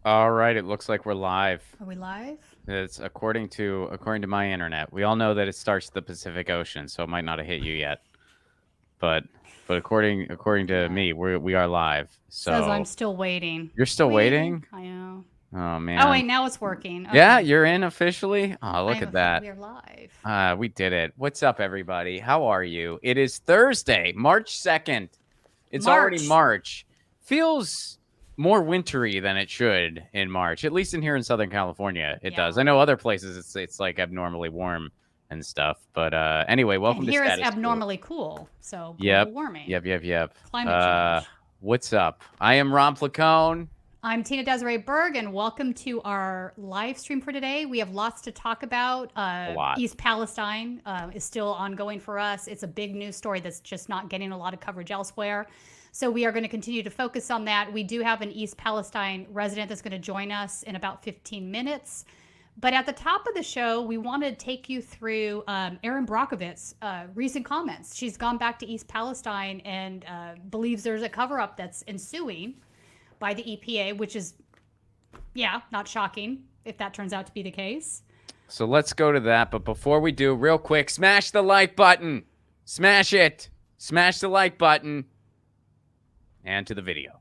All right, it looks like we're live. Are we live? It's according to my internet. We all know that it starts at the Pacific Ocean, so it might not have hit you yet. But but according to Yeah. me, we are live. Says I'm So still waiting. you're still Waiting. waiting? I know. Oh Oh man. wait, now it's working. Yeah, Okay. you're in officially. Oh, look at that. We're live. We did it. What's up, everybody? How are you? It is Thursday, March 2nd. It's already March. March. Feels more wintry than it should in March, at least in here in Southern California. It does. Yeah. I know other places it's like abnormally warm and stuff. But anyway, And welcome to here it's Status Coup. abnormally cool. So global Yep. warming. Yep. Climate change. What's up? I am Ron Placone. I'm Tina Desiree Berg, and welcome to our live stream for today. We have lots to talk about. A lot. East Palestine is still ongoing for us. It's a big news story that's just not getting a lot of coverage elsewhere. So we are going to continue to focus on that. We do have an East Palestine resident that's going to join us in about 15 minutes. But at the top of the show, we want to take you through Erin Brockovich's recent comments. She's gone back to East Palestine and believes there's a cover-up that's ensuing by the EPA, which is, yeah, not shocking if that turns out to be the case. So let's go to that. But before we do, real quick, smash the like button. Smash it. Smash the like button. And to the video.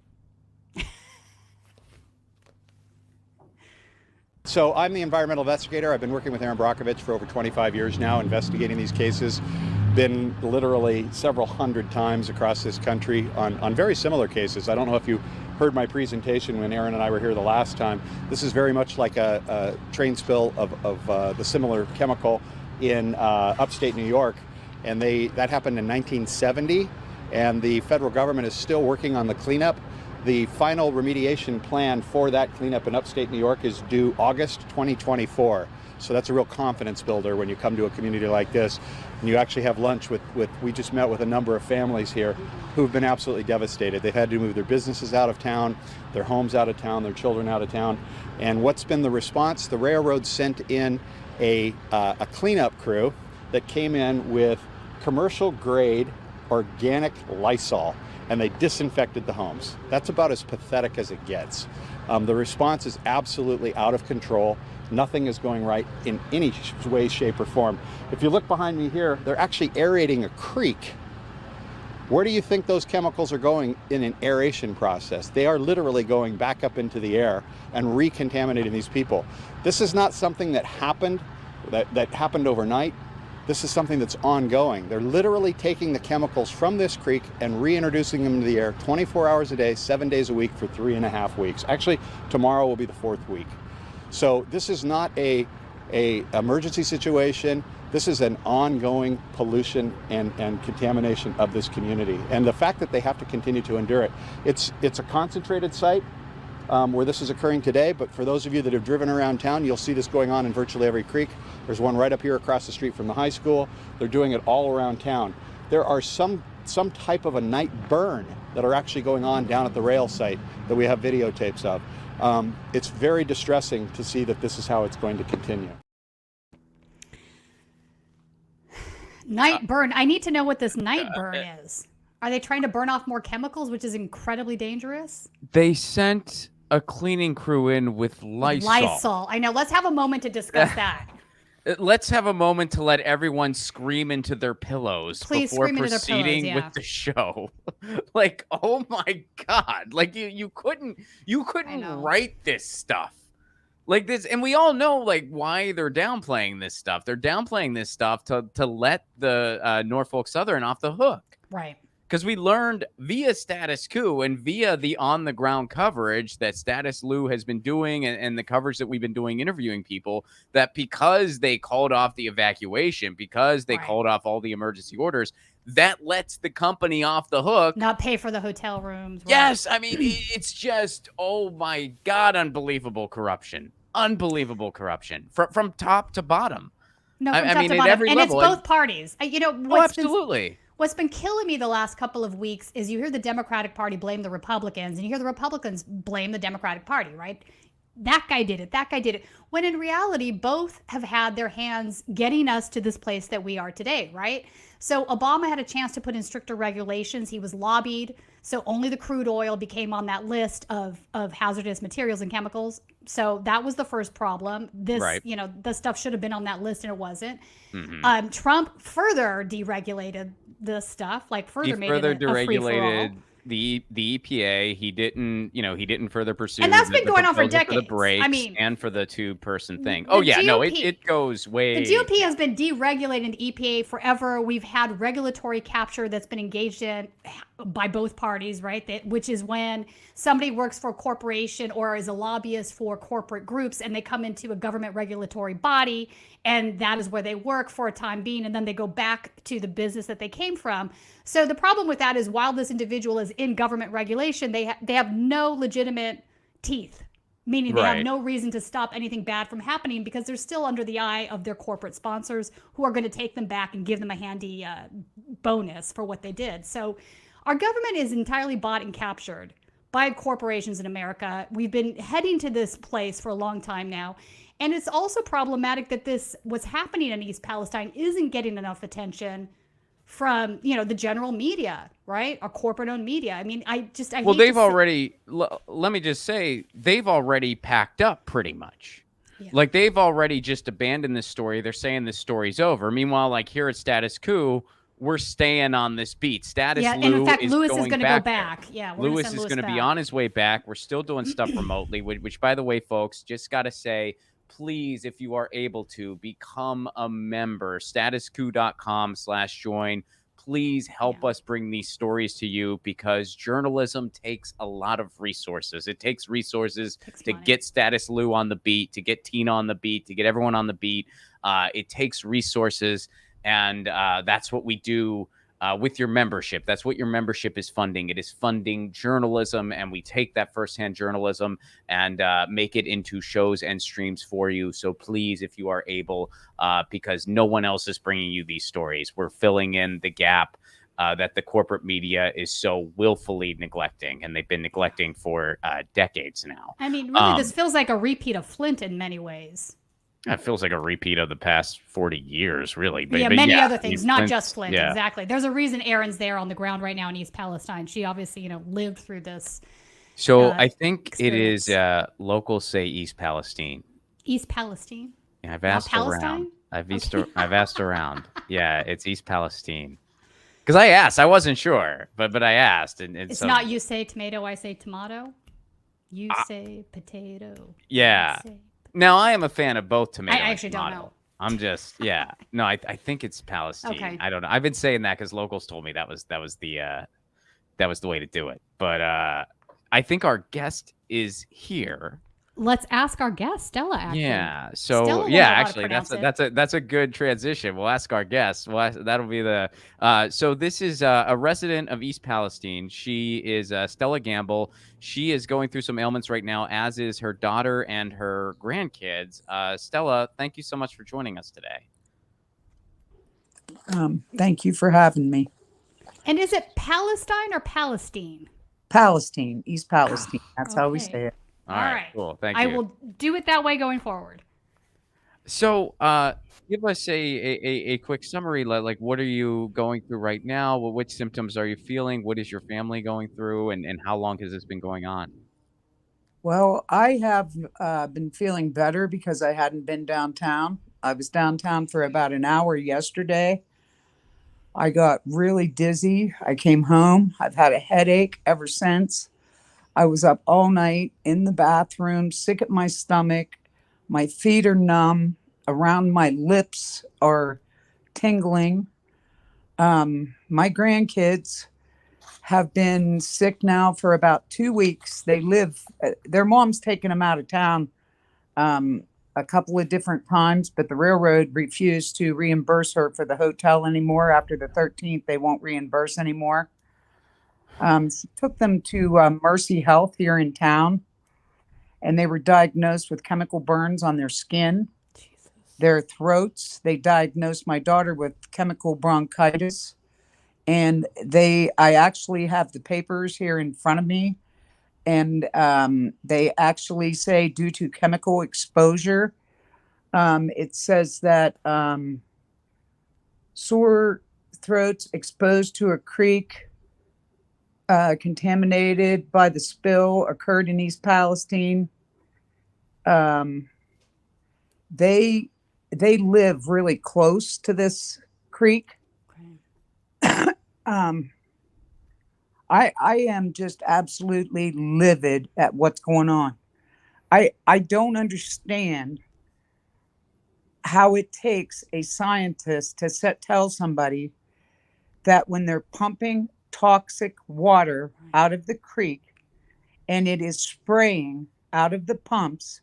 So I'm the environmental investigator. I've been working with Erin Brockovich for over 25 years now, investigating these cases. Been literally several hundred times across this country on very similar cases. I don't know if you heard my presentation when Erin and I were here the last time. This is very much like a train spill of the similar chemical in upstate New York. And that happened in 1970, and the federal government is still working on the cleanup. The final remediation plan for that cleanup in upstate New York is due August 2024. So that's a real confidence builder when you come to a community like this. And you actually have lunch with we just met with a number of families here who've been absolutely devastated. They've had to move their businesses out of town, their homes out of town, their children out of town. And what's been the response? The railroad sent in a cleanup crew that came in with commercial grade organic Lysol, and they disinfected the homes. That's about as pathetic as it gets. The response is absolutely out of control. Nothing is going right in any way, shape, or form. If you look behind me here, they're actually aerating a creek. Where do you think those chemicals are going in an aeration process? They are literally going back up into the air and recontaminating these people. This is not something that happened overnight. This is something that's ongoing. They're literally taking the chemicals from this creek and reintroducing them into the air 24 hours a day, 7 days a week for 3.5 weeks. Actually, tomorrow will be the 4th week. So this is not a emergency situation. This is an ongoing pollution and contamination of this community. And the fact that they have to continue to endure it, it's a concentrated site where this is occurring today, but for those of you that have driven around town, you'll see this going on in virtually every creek. There's one right up here across the street from the high school. They're doing it all around town. There are some type of a night burn that are actually going on down at the rail site that we have videotapes of. It's very distressing to see that this is how it's going to continue. Night burn. I need to know what this night burn is. Are they trying to burn off more chemicals, which is incredibly dangerous? They sent a cleaning crew in with Lysol. Lysol. I know. Let's have a moment to discuss that. Let's have a moment to let everyone scream into their pillows Please before scream into their pillows, proceeding yeah. with the show. Like, oh my God. Like you couldn't write this stuff. Like this, and we all know like why they're downplaying this stuff. They're downplaying this stuff to let the Norfolk Southern off the hook. Right. Because we learned via Status Coup and via the on-the-ground coverage that Status Lou has been doing and the coverage that we've been doing interviewing people, that because they called off the evacuation, because they called off all the emergency orders, that lets the company off the hook. Not pay for the hotel rooms. Right? Yes, I mean, it's just, oh my God, unbelievable corruption. Unbelievable corruption from top to bottom. No, from top to at bottom. every And level. It's both parties. Absolutely. What's been killing me the last couple of weeks is you hear the Democratic Party blame the Republicans, and you hear the Republicans blame the Democratic Party, right? that guy did it, that guy did it. When in reality, both have had their hands getting us to this place that we are today, right? So Obama had a chance to put in stricter regulations. He was lobbied. So only the crude oil became on that list of hazardous materials and chemicals. So that was the first problem. This, Right. the stuff should have been on that list and it wasn't. Mhm. Trump further deregulated this stuff, like He further made further it a free for all. deregulated the EPA. He didn't further pursue And that's been the going on for proposal for the decades. I brakes mean, and for the two-person thing. the Oh yeah, no, GOP it goes way. The GOP has been deregulating the EPA forever. We've had regulatory capture that's been engaged in by both parties, right? Which is when somebody works for a corporation or is a lobbyist for corporate groups and they come into a government regulatory body, and that is where they work for a time being, and then they go back to the business that they came from. So the problem with that is while this individual is in government regulation, they have no legitimate teeth. Meaning they have Right. no reason to stop anything bad from happening because they're still under the eye of their corporate sponsors who are going to take them back and give them a handy bonus for what they did. So our government is entirely bought and captured by corporations in America. We've been heading to this place for a long time now. And it's also problematic that what's happening in East Palestine isn't getting enough attention from, the general media, right? Or corporate-owned media. I mean, I Well, hate they've to already. Let me just say, they've already packed up pretty much. Yeah. Like they've already just abandoned this story. They're saying this story's over. Meanwhile, like here at Status Coup, we're staying on this beat. Status Yeah, Lou and in fact, is Lewis is going going to back go there. back. Yeah, we're Lewis send is going to be back. on his way back. We're still doing stuff remotely, which, by the way, folks, just got to say, please, if you are able to, become a member. statuscoup.com/join. Please help us bring these stories to you because journalism takes a lot of resources. It takes resources to money. get Status Lou on the beat, to get Tina on the beat, to get everyone on the beat. It takes resources, and that's what we do with your membership. That's what your membership is funding. It is funding journalism, and we take that firsthand journalism and make it into shows and streams for you. So please, if you are able, because no one else is bringing you these stories, we're filling in the gap that the corporate media is so willfully neglecting, and they've been neglecting for decades now. I mean, really, this feels like a repeat of Flint in many ways. It feels like a repeat of the past 40 years, really. But many other things, not Flint's- just Flint. yeah. Exactly. There's a reason Erin's there on the ground right now in East Palestine. She obviously, lived through this. So I think experience. it is locals say East Palestine. East Palestine. Yeah, I've Not asked around. Palestine? I've asked around. Yeah, it's East Palestine. Because I asked, I wasn't sure, but I asked, and It's so, not you say tomato, I say tomato. You say potato. Yeah. I say- Now I am a fan of both tomato. I and actually don't tomato. know. I'm just no. I think it's Palestine. Okay. I don't know. I've been saying that because locals told me that was the way to do it. But I think our guest is here. Let's ask our guest, Stella. Actually. Yeah. Stella So will yeah, know how to actually, pronounce that's a good transition. We'll ask our guest. That'll be the. So this is a resident of East Palestine. She is Stella Gamble. She is going through some ailments right now, as is her daughter and her grandkids. Stella, thank you so much for joining us today. Thank you for having me. And is it Palestine or Palestine? Palestine, East Palestine. That's how we Okay. say it. All right. Cool. Thank you. I will do it that way going forward. So, give us a quick summary. Like, what are you going through right now? Which symptoms are you feeling? What is your family going through? And how long has this been going on? Well, I have been feeling better because I hadn't been downtown. I was downtown for about an hour yesterday. I got really dizzy. I came home. I've had a headache ever since. I was up all night in the bathroom, sick at my stomach. My feet are numb. Around my lips are tingling. My grandkids have been sick now for about 2 weeks. They live, their mom's taken them out of town a couple of different times, but the railroad refused to reimburse her for the hotel anymore. After the 13th, they won't reimburse anymore. She took them to Mercy Health here in town, and they were diagnosed with chemical burns on their skin, their throats. They diagnosed my daughter with chemical bronchitis, and I actually have the papers here in front of me. and they actually say due to chemical exposure. It says that sore throats exposed to a creek contaminated by the spill occurred in East Palestine. They live really close to this creek. Okay. I am just absolutely livid at what's going on. I don't understand how it takes a scientist to tell somebody that when they're pumping toxic water out of the creek and it is spraying out of the pumps,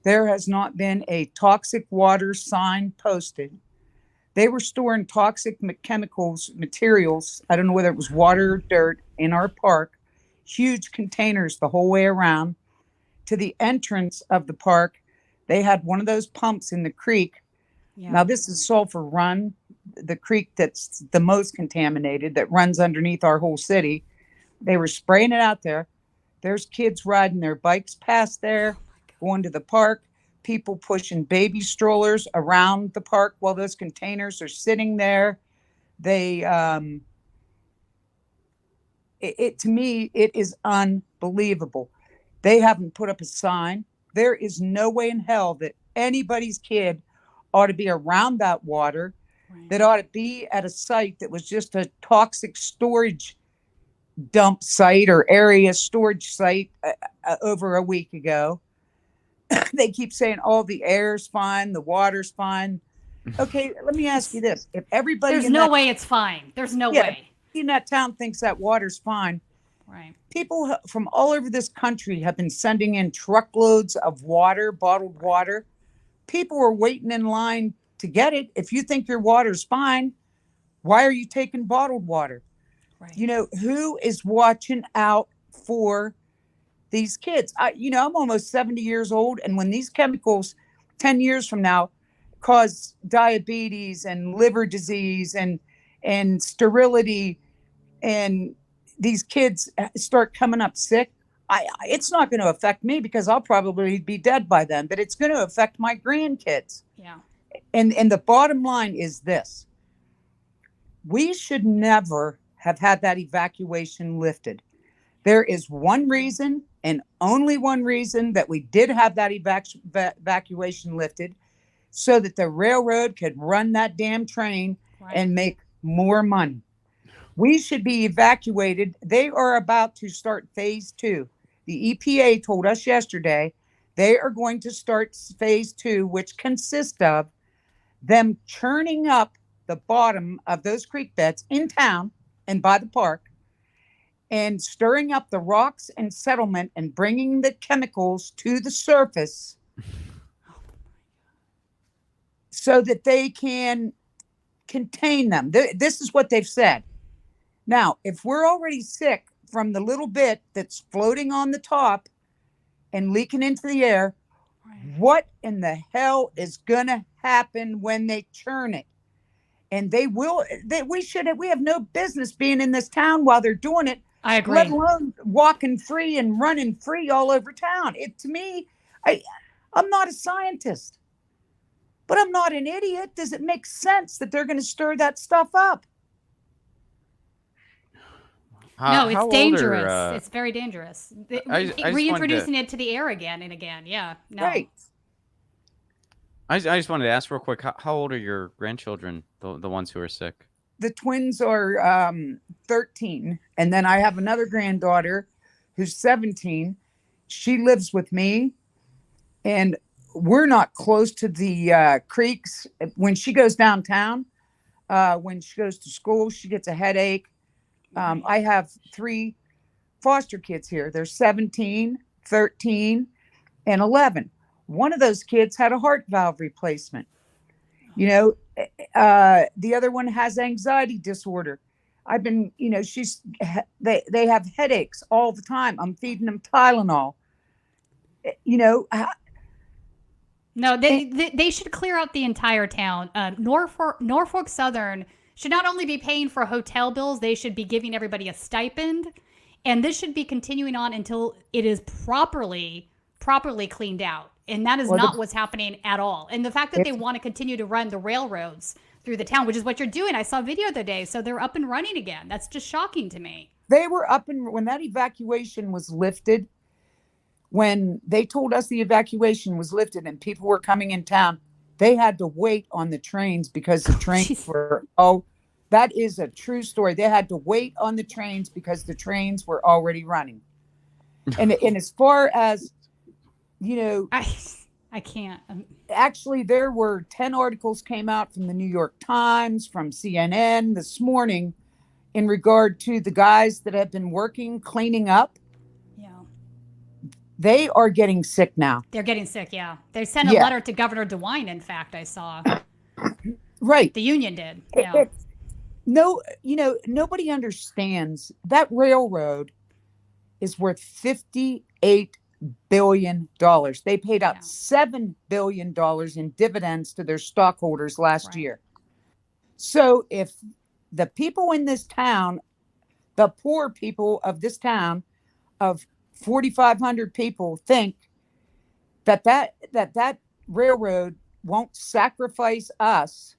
there has not been a toxic water sign posted. They were storing toxic chemicals, materials, I don't know whether it was water or dirt, in our park, huge containers the whole way around. To the entrance of the park, they had one of those pumps in the creek. Yeah. Now, this is Sulphur Run, the creek that's the most contaminated, that runs underneath our whole city. They were spraying it out there. There's kids riding their bikes past there, going to the park, people pushing baby strollers around the park while those containers are sitting there. They, to me, it is unbelievable. They haven't put up a sign. There is no way in hell that anybody's kid ought to be around that water, that ought to be at a site that was just a toxic storage dump site or area storage site over a week ago. They keep saying, oh, the air's fine, the water's fine. Okay, let me ask you this. If everybody There's no way it's fine. There's no way. In that town thinks that water's fine. Right. People from all over this country have been sending in truckloads of water, bottled water. People are waiting in line to get it. If you think your water's fine, why are you taking bottled water? Right. You know, who is watching out for these kids? I'm almost 70 years old, and when these chemicals 10 years from now cause diabetes and liver disease and sterility, and these kids start coming up sick, it's not going to affect me because I'll probably be dead by then, but it's going to affect my grandkids. Yeah. And the bottom line is this: we should never have had that evacuation lifted. There is one reason and only one reason that we did have that evacuation lifted, so that the railroad could run that damn train and make more money. We should be evacuated. They are about to start phase 2. The EPA told us yesterday they are going to start phase 2, which consists of them churning up the bottom of those creek beds in town and by the park, and stirring up the rocks and settlement and bringing the chemicals to the surface so that they can contain them. This is what they've said. Now, if we're already sick from the little bit that's floating on the top and leaking into the air, what in the hell is going to happen when they churn it? And we have no business being in this town while they're doing it. I agree. Let alone walking free and running free all over town. To me, I'm not a scientist, but I'm not an idiot. Does it make sense that they're going to stir that stuff up? No, it's dangerous. It's very dangerous. Reintroducing it to the air again and again. Yeah. No. Right. I just wanted to ask real quick, how old are your grandchildren, the ones who are sick? The twins are 13. And then I have another granddaughter who's 17. She lives with me. And we're not close to the creeks. When she goes downtown, when she goes to school, she gets a headache. I have 3 foster kids here. They're 17, 13, and 11. One of those kids had a heart valve replacement. You know, the other one has anxiety disorder. I've been, they have headaches all the time. I'm feeding them Tylenol. No, they should clear out the entire town. Norfolk Southern should not only be paying for hotel bills, they should be giving everybody a stipend And this should be continuing on until it is properly cleaned out. And that is not what's happening at all. And the fact that they want to continue to run the railroads through the town, which is what you're doing. I saw a video the other day. So they're up and running again. That's just shocking to me. They were up and when that evacuation was lifted, when they told us the evacuation was lifted and people were coming in town, they had to wait on the trains because the trains were, that is a true story. They had to wait on the trains because the trains were already running. And as far as, you know, I can't. Actually, there were 10 articles came out from the New York Times, from CNN this morning in regard to the guys that have been working, cleaning up. Yeah. They are getting sick now. They're getting sick, yeah. They sent a letter to Governor DeWine, in fact, I saw. Right. The union did. Yeah. No, you know, nobody understands that railroad is worth $58 billion. They paid out $7 billion in dividends to their stockholders last year. So if the people in this town, the poor people of this town of 4,500 people think that railroad won't sacrifice us.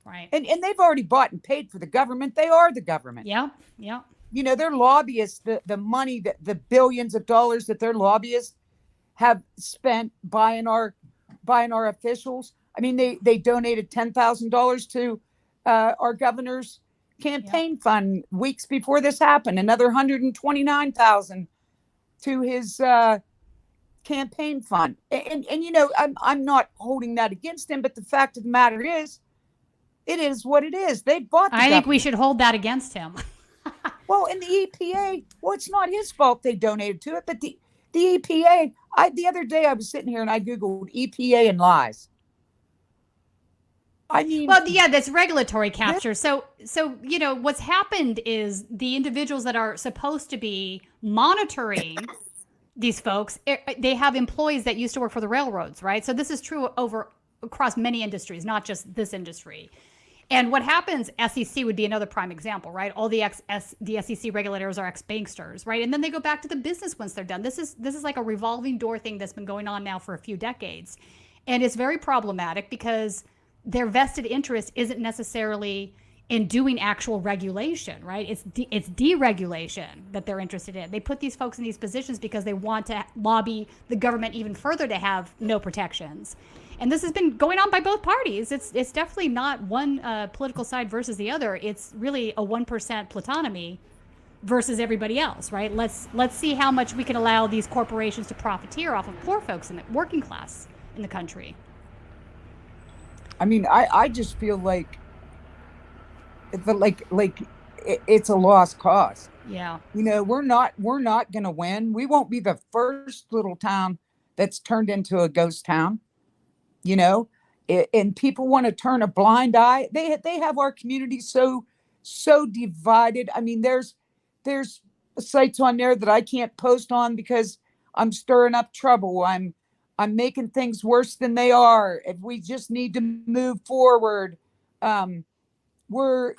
Right. And they've already bought and paid for the government. They are the government. Yeah. Yeah. You know, their lobbyists, the money, the billions of dollars that their lobbyists have spent buying our officials. I mean, they donated $10,000 to our governor's campaign fund weeks before this happened. Another $129,000 to his campaign fund. And you know, I'm not holding that against him, but the fact of the matter is, it is what it is. They bought. I think we should hold that against him. Well, in the EPA, well, it's not his fault they donated to it, but the EPA. The other day I was sitting here and I Googled EPA and lies. I mean, well, yeah, that's regulatory capture. So you know what's happened is the individuals that are supposed to be monitoring these folks, they have employees that used to work for the railroads, right? So this is true across many industries, not just this industry. And what happens, SEC would be another prime example, right? All the SEC regulators are ex-banksters, right? And then they go back to the business once they're done. This is like a revolving door thing that's been going on now for a few decades. And it's very problematic because their vested interest isn't necessarily in doing actual regulation, right? It's deregulation that they're interested in. They put these folks in these positions because they want to lobby the government even further to have no protections. And this has been going on by both parties. It's definitely not one political side versus the other. It's really a 1% plutonymy versus everybody else, right? Let's see how much we can allow these corporations to profiteer off of poor folks in the working class in the country. I mean, I just feel like it's a lost cause. Yeah. You know, we're not going to win. We won't be the first little town that's turned into a ghost town. You know, and people want to turn a blind eye. They have our community so divided. I mean, there's sites on there that I can't post on because I'm stirring up trouble. I'm making things worse than they are. If we just need to move forward, we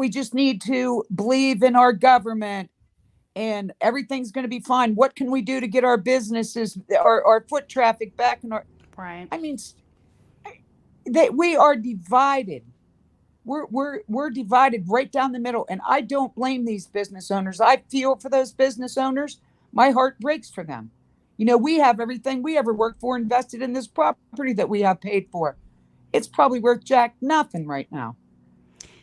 just need to believe in our government. And everything's going to be fine. What can we do to get our businesses, our foot traffic back in our? Right. I mean, we are divided. We're divided right down the middle, and I don't blame these business owners. I feel for those business owners. My heart breaks for them. You know, we have everything we ever worked for invested in this property that we have paid for. It's probably worth jack nothing right now.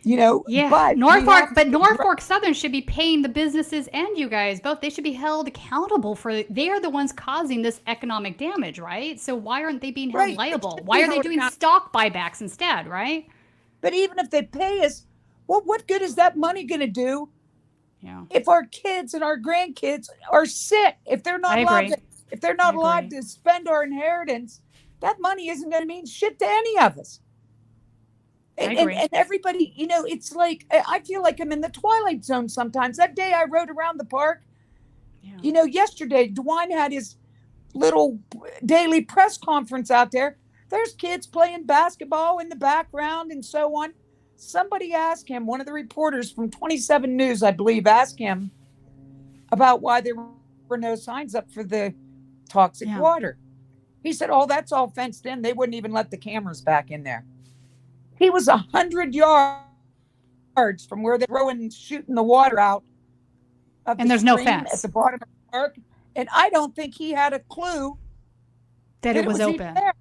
You know, yeah. But Norfolk Southern should be paying the businesses and you guys both. They should be held accountable for. They are the ones causing this economic damage, right? So why aren't they being held liable? Why are they doing stock buybacks instead, right? But even if they pay us, well, what good is that money going to do? Yeah. If our kids and our grandkids are sick, if they're not allowed to spend our inheritance, that money isn't going to mean shit to any of us. And everybody, you know, it's like, I feel like I'm in the Twilight Zone sometimes. That day I rode around the park, you know, yesterday, DeWine had his little daily press conference out there. There's kids playing basketball in the background and so on. somebody asked him, one of the reporters from 27 News, I believe, asked him about why there were no signs up for the toxic water. He said, oh, that's all fenced in. They wouldn't even let the cameras back in there. He was 100 yards from where they're throwing, shooting the water out. And there's no fence at the bottom of the park. And I don't think he had a clue that it was open. There.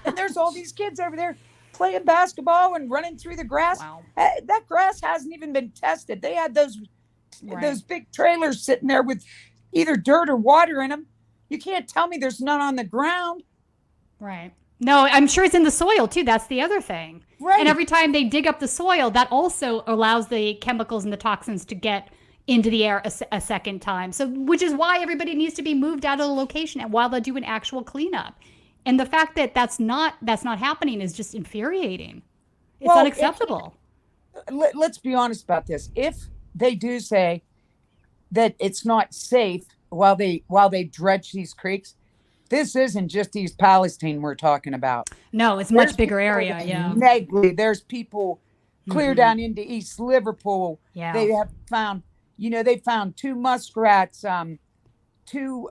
And there's all these kids over there playing basketball and running through the grass. Wow. That grass hasn't even been tested. They had those big trailers sitting there with either dirt or water in them. You can't tell me there's none on the ground. Right. No, I'm sure it's in the soil too. That's the other thing. Right. And every time they dig up the soil, that also allows the chemicals and the toxins to get into the air a second time. So, which is why everybody needs to be moved out of the location while they do an actual cleanup. And the fact that that's not happening is just infuriating. It's unacceptable. Let's be honest about this. If they do say that it's not safe while they dredge these creeks, this isn't just East Palestine we're talking about. No, it's much bigger area. Yeah. Negley, there's people clear down into East Liverpool. Yeah. They have found, they found 2 muskrats, 2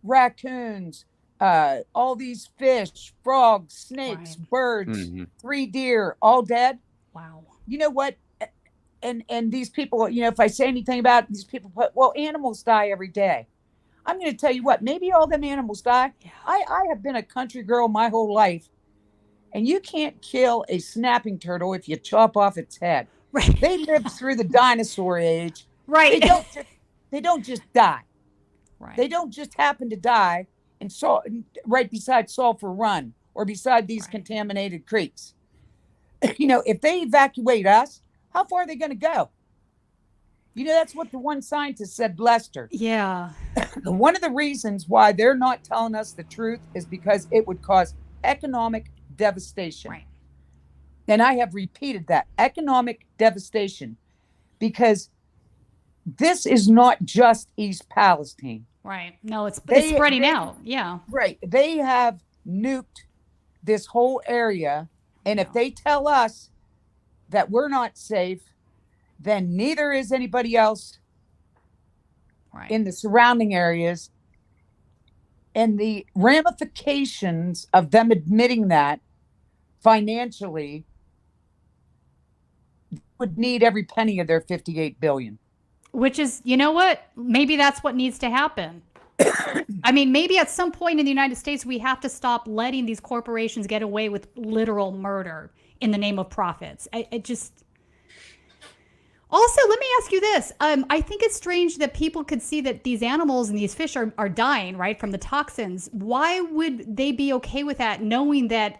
raccoons, all these fish, frogs, snakes, birds, 3 deer, all dead. Wow. You know what? And these people, if I say anything about it, these people put, well, animals die every day. I'm going to tell you what, maybe all them animals die. Yeah. I have been a country girl my whole life, and you can't kill a snapping turtle if you chop off its head. Right. They lived through the dinosaur age. Right. They don't just die. Right. They don't just happen to die right beside Sulphur Run or beside these contaminated creeks. If they evacuate us, how far are they going to go? That's what the one scientist said, Lester. Yeah. One of the reasons why they're not telling us the truth is because it would cause economic devastation. Right. And I have repeated that, economic devastation, because this is not just East Palestine. Right. No, it's spreading out. Yeah. Right. They have nuked this whole area. And if they tell us that we're not safe, then neither is anybody else in the surrounding areas. And the ramifications of them admitting that financially would need every penny of their $58 billion. Which is, you know what? Maybe that's what needs to happen. I mean, maybe at some point in the United States, we have to stop letting these corporations get away with literal murder in the name of profits. Also, let me ask you this. I think it's strange that people could see that these animals and these fish are dying, right, from the toxins. Why would they be okay with that, knowing that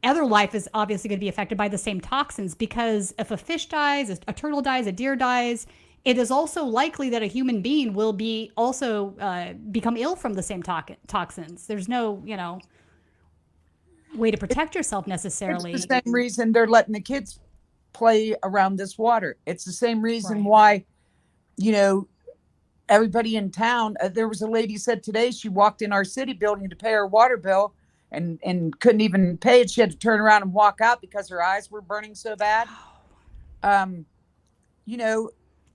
other life is obviously going to be affected by the same toxins? Because if a fish dies, a turtle dies, a deer dies, it is also likely that a human being will be also become ill from the same toxins. There's no, way to protect yourself necessarily. It's the same reason they're letting the kids play around this water. It's the same reason why, everybody in town, there was a lady said today, she walked in our city building to pay her water bill and couldn't even pay it. She had to turn around and walk out because her eyes were burning so bad.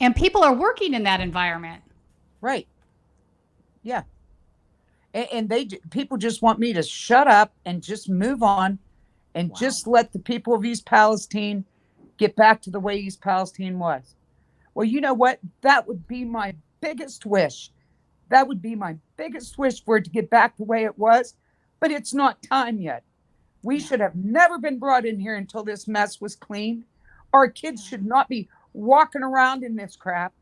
And people are working in that environment. Right. Yeah. And people just want me to shut up and just move on and just let the people of East Palestine get back to the way East Palestine was. Well, you know what? That would be my biggest wish. That would be my biggest wish for it to get back the way it was. But it's not time yet. We should have never been brought in here until this mess was clean. Our kids should not be walking around in this crap.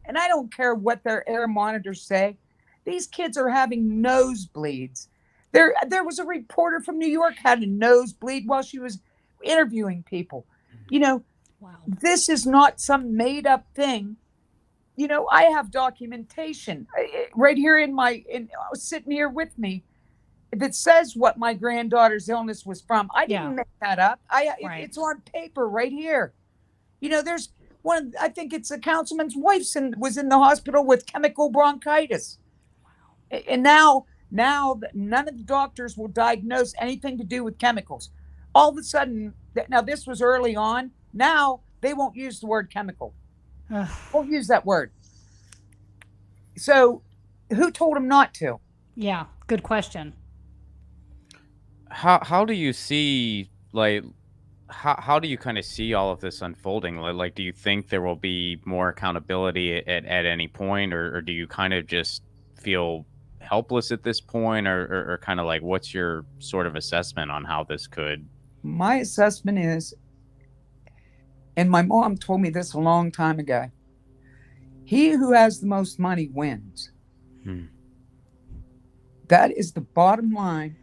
And I don't care what their air monitors say. These kids are having nosebleeds. There was a reporter from New York had a nosebleed while she was interviewing people. This is not some made up thing. I have documentation right here sitting here with me that says what my granddaughter's illness was from. I didn't make that up. It's on paper right here. There's one, I think it's a councilman's wife was in the hospital with chemical bronchitis. And now none of the doctors will diagnose anything to do with chemicals. all of a sudden, now this was early on. Now they won't use the word chemical. Ugh. Won't use that word. So who told them not to? Yeah, good question. How do you see, like, how do you kind of see all of this unfolding? Like, do you think there will be more accountability at any point, or do you kind of just feel helpless at this point, or kind of like, what's your sort of assessment on how this could? My assessment is, and my mom told me this a long time ago, he who has the most money wins. That is the bottom line.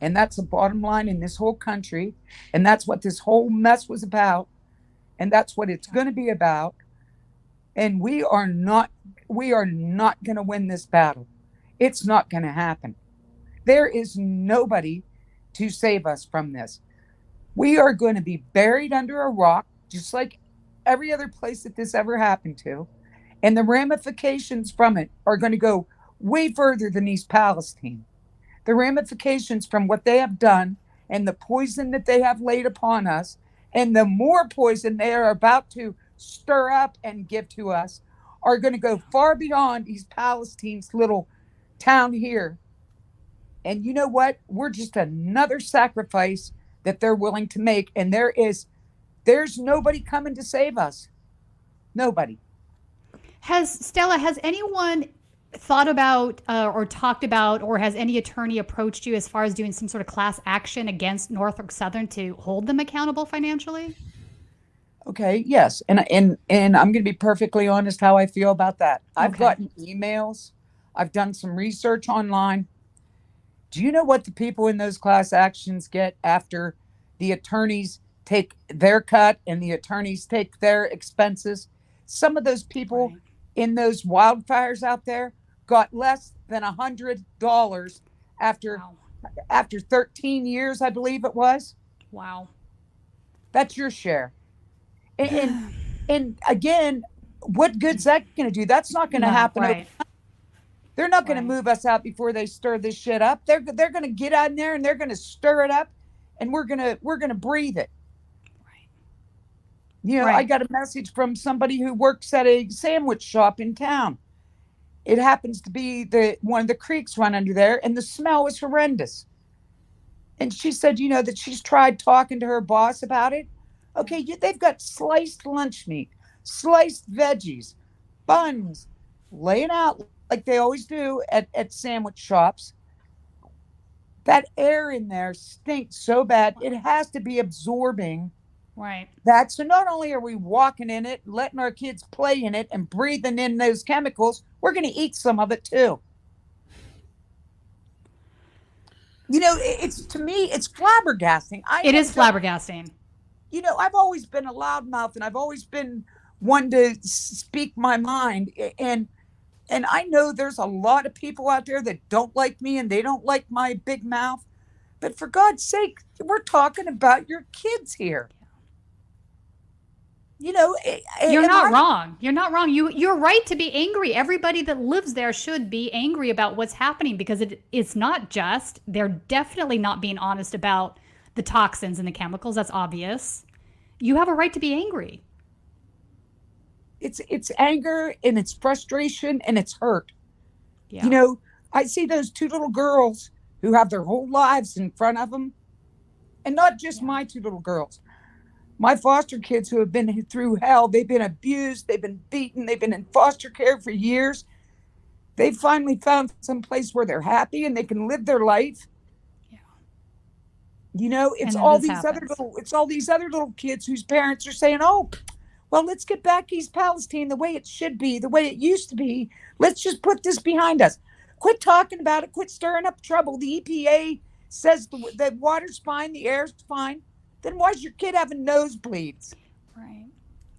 And that's the bottom line in this whole country. And that's what this whole mess was about. And that's what it's going to be about. And we are not going to win this battle. It's not going to happen. There is nobody to save us from this. We are going to be buried under a rock, just like every other place that this ever happened to. And the ramifications from it are going to go way further than East Palestine. The ramifications from what they have done and the poison that they have laid upon us, and the more poison they are about to stir up and give to us, are going to go far beyond East Palestine's little town here. And you know what? We're just another sacrifice that they're willing to make. And there's nobody coming to save us. Nobody. Has anyone thought about or talked about, or has any attorney approached you as far as doing some sort of class action against Norfolk Southern to hold them accountable financially? Okay, yes. And I'm going to be perfectly honest how I feel about that. I've gotten emails. I've done some research online. Do you know what the people in those class actions get after the attorneys take their cut and the attorneys take their expenses? Some of those people in those wildfires out there got less than $100 after 13 years, I believe it was. Wow. That's your share. And again, what good's that going to do? That's not going to happen. Right. They're not going to move us out before they stir this shit up. They're going to get out in there and they're going to stir it up, and we're going to breathe it. Right. You know, I got a message from somebody who works at a sandwich shop in town. It happens to be one of the creeks run under there, and the smell is horrendous. And she said, you know, that she's tried talking to her boss about it. Okay, they've got sliced lunch meat, sliced veggies, buns, laying out like they always do at sandwich shops. That air in there stinks so bad, it has to be absorbing. Right. That. So not only are we walking in it, letting our kids play in it and breathing in those chemicals, we're going to eat some of it too. You know, to me, it's flabbergasting. It is flabbergasting. You know, I've always been a loudmouth, and I've always been one to speak my mind. And I know there's a lot of people out there that don't like me and they don't like my big mouth. But for God's sake, we're talking about your kids here. You know, you're not wrong. You're not wrong. You're right to be angry. Everybody that lives there should be angry about what's happening, because it's not just. They're definitely not being honest about the toxins and the chemicals. That's obvious. You have a right to be angry. It's anger, and it's frustration, and it's hurt. Yeah. You know, I see those two little girls who have their whole lives in front of them, and not just my two little girls. My foster kids who have been through hell, they've been abused, they've been beaten, they've been in foster care for years. They finally found some place where they're happy and they can live their life. Yeah. You know, it's all these other little kids whose parents are saying, "Oh, well, let's get back East Palestine the way it should be, the way it used to be. Let's just put this behind us. Quit talking about it. Quit stirring up trouble. The EPA says the water's fine, the air's fine. Then why is your kid having nosebleeds?" Right.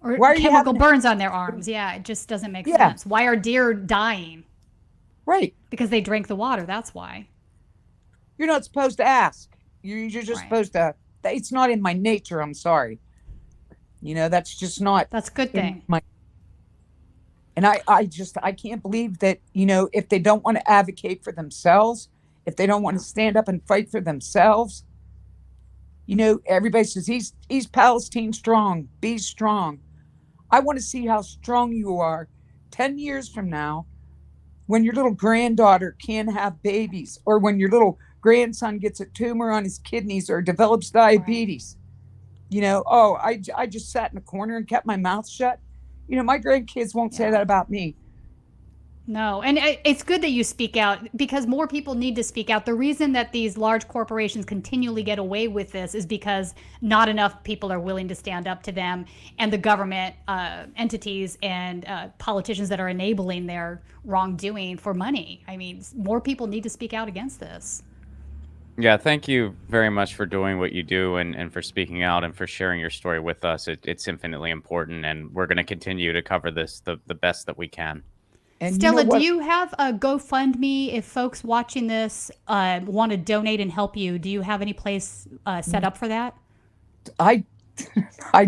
Or chemical burns on their arms. Yeah, it just doesn't make sense. Why are deer dying? Right. Because they drank the water. That's why. You're not supposed to ask. You're just supposed to. It's not in my nature. I'm sorry. You know, that's just not. That's a good thing. And I can't believe that, you know, if they don't want to advocate for themselves, if they don't want to stand up and fight for themselves, You know, everybody says East Palestine strong, be strong. I want to see how strong you are 10 years from now when your little granddaughter can't have babies, or when your little grandson gets a tumor on his kidneys or develops diabetes. You know, oh, I just sat in a corner and kept my mouth shut. You know, my grandkids won't say that about me. No, and it's good that you speak out, because more people need to speak out. The reason that these large corporations continually get away with this is because not enough people are willing to stand up to them, and the government entities and politicians that are enabling their wrongdoing for money. I mean, more people need to speak out against this. Yeah, thank you very much for doing what you do, and for speaking out and for sharing your story with us. It's infinitely important, and we're going to continue to cover this the best that we can. And Stella, you know do you have a GoFundMe? If folks watching this want to donate and help you, do you have any place set up for that? I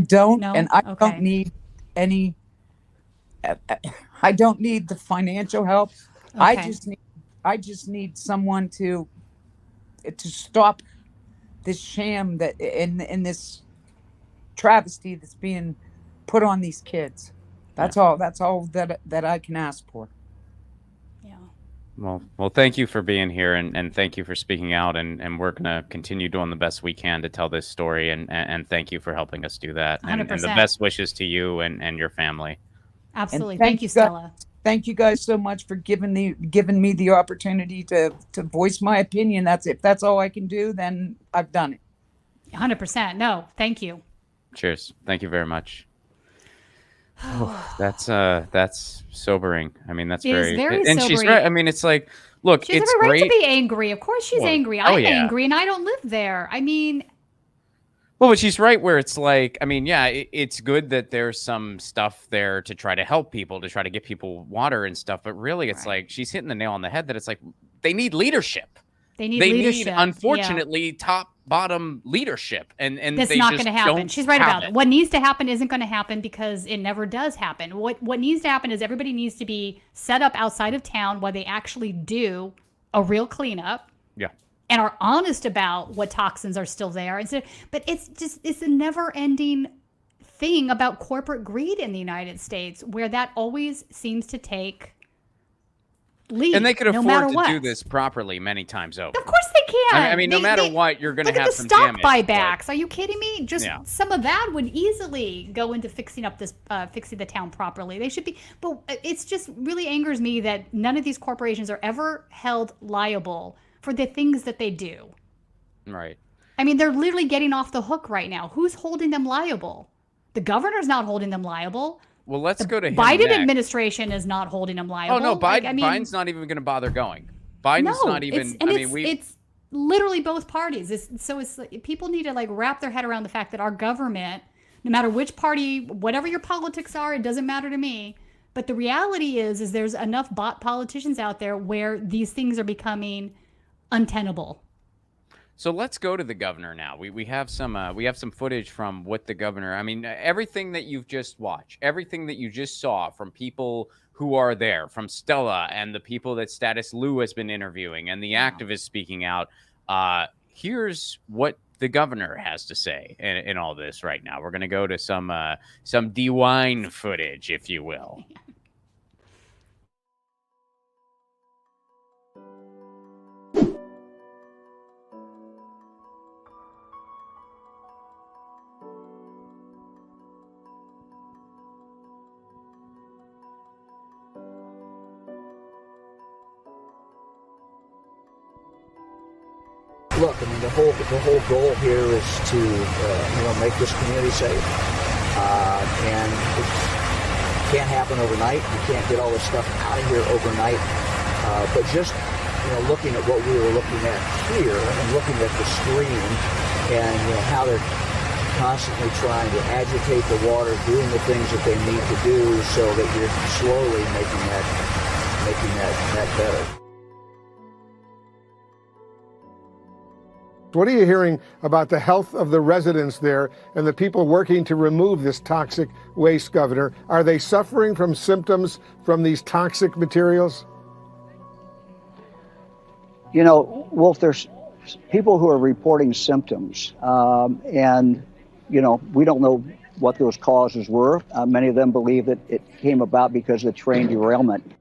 don't, No? and I Okay. don't need any. I don't need the financial help. Okay. I just need someone to stop this sham that in this travesty that's being put on these kids. That's all that I can ask for. Yeah. Well, thank you for being here, and thank you for speaking out, and we're going to continue doing the best we can to tell this story, and thank you for helping us do that. And the 100%. best wishes to you and your family. Absolutely. And Thank you, Stella. Thank you guys so much for giving me the opportunity to voice my opinion. If that's all I can do, then I've done it. 100%. No, thank you. Cheers. Thank you very much. That's sobering. I mean, that's It is very and she's sobering. right. I mean, it's like, look, She has it's every right great. to be angry. Of course she's Well, angry. oh, I'm yeah. angry, and I don't live there. I mean, Well, but she's right where it's like, I mean, yeah, it's good that there's some stuff there to try to help people, to try to get people water and stuff. But really, it's like she's hitting the nail on the head that it's like they need leadership. they need leadership. Unfortunately, top bottom leadership, and That's they not just going to happen. don't She's right have about it. What needs to happen isn't going to happen, because it never does happen. What needs to happen is everybody needs to be set up outside of town while they actually do a real cleanup. Yeah. And are honest about what toxins are still there. But it's a never-ending thing about corporate greed in the United States, where that always seems to take lead. And they could no afford matter to what. do this properly many times over. Of course they can. I mean, no matter what, you're going to look have at the some stock damage. but- buybacks. Are you kidding me? Just Yeah. some of that would easily go into fixing up this, fixing the town properly. They should be, but it's just really angers me that none of these corporations are ever held liable for the things that they do. Right. I mean, they're literally getting off the hook right now. Who's holding them liable? The governor's not holding them liable. Well, let's go to him Biden next. administration is not holding them liable. Oh no, Like, Biden's not even going to bother going. Biden's not even. It's literally both parties. It's like, people need to like wrap their head around the fact that our government, no matter which party, whatever your politics are, it doesn't matter to me. But the reality is there's enough bot politicians out there where these things are becoming untenable. So let's go to the governor now. We have some footage from what the governor. I mean, everything that you've just watched, everything that you just saw from people who are there, from Stella and the people that Status Lou has been interviewing and the activists speaking out. Here's what the governor has to say in all this right now. We're going to go to some DeWine footage, if you will. Look, I mean, the whole goal here is to make this community safe, and it can't happen overnight. You can't get all this stuff out of here overnight. But just looking at what we were looking at here, and looking at the stream, and how they're constantly trying to agitate the water, doing the things that they need to do, so that you're slowly making that better. What are you hearing about the health of the residents there and the people working to remove this toxic waste, Governor? Are they suffering from symptoms from these toxic materials? Wolf, there's people who are reporting symptoms, and we don't know what those causes were. Many of them believe that it came about because of the train derailment.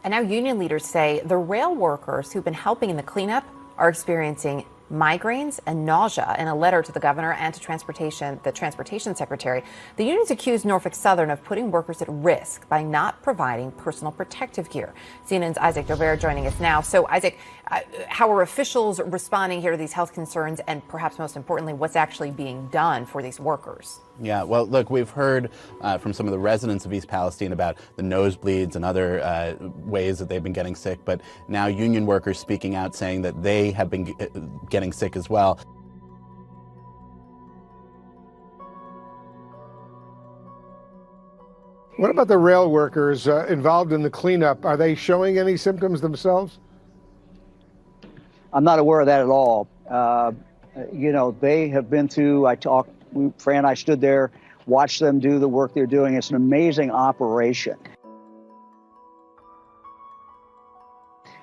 And now union leaders say the rail workers who've been helping in the cleanup are experiencing migraines and nausea. In a letter to the governor and to the transportation secretary, the unions accused Norfolk Southern of putting workers at risk by not providing personal protective gear. CNN's Isaac Dover joining us now. So, Isaac, how are officials responding here to these health concerns, and perhaps most importantly, what's actually being done for these workers? Yeah, well, look, we've heard from some of the residents of East Palestine about the nosebleeds and other ways that they've been getting sick, but now union workers speaking out saying that they have been getting sick as well. What about the rail workers involved in the cleanup? Are they showing any symptoms themselves? I'm not aware of that at all. They have been through, Fran and I stood there, watched them do the work they're doing. It's an amazing operation.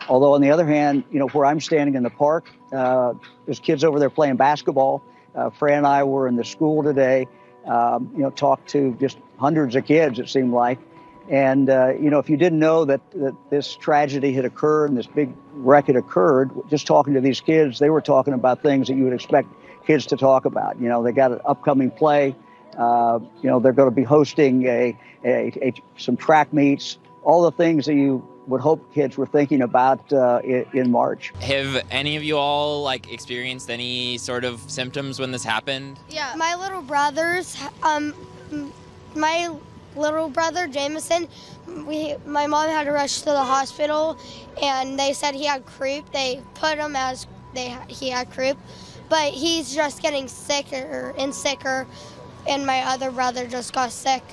Although on the other hand, where I'm standing in the park, there's kids over there playing basketball. Fran and I were in the school today, talked to just hundreds of kids, it seemed like. And, if you didn't know that this tragedy had occurred and this big wreck had occurred, just talking to these kids, they were talking about things that you would expect kids to talk about. They got an upcoming play. They're going to be hosting some track meets, all the things that you would hope kids were thinking about in March. Have any of you all experienced any sort of symptoms when this happened? Yeah, my little brother Jameson, my mom had to rush to the hospital, and they said he had croup. They put him as he had croup, but he's just getting sicker and sicker, and my other brother just got sick.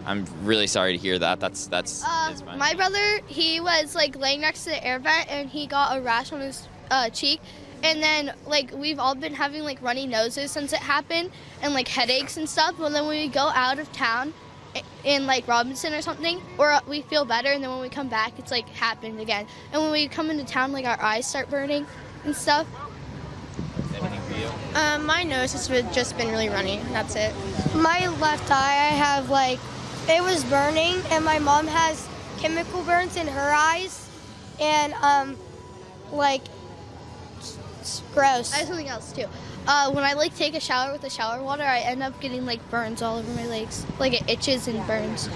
I'm really sorry to hear that. That's fine. My brother, he was laying next to the air vent, and he got a rash on his cheek. And then we've all been having runny noses since it happened, and headaches and stuff. But then when we go out of town in Robinson or something, or we feel better, and then when we come back, it's happened again. And when we come into town, our eyes start burning and stuff. Anything for you? My nose has just been really runny. That's it. My left eye, I have it was burning, and my mom has chemical burns in her eyes, and it's gross. I have something else too. When I take a shower with the shower water, I end up getting burns all over my legs. It itches and burns.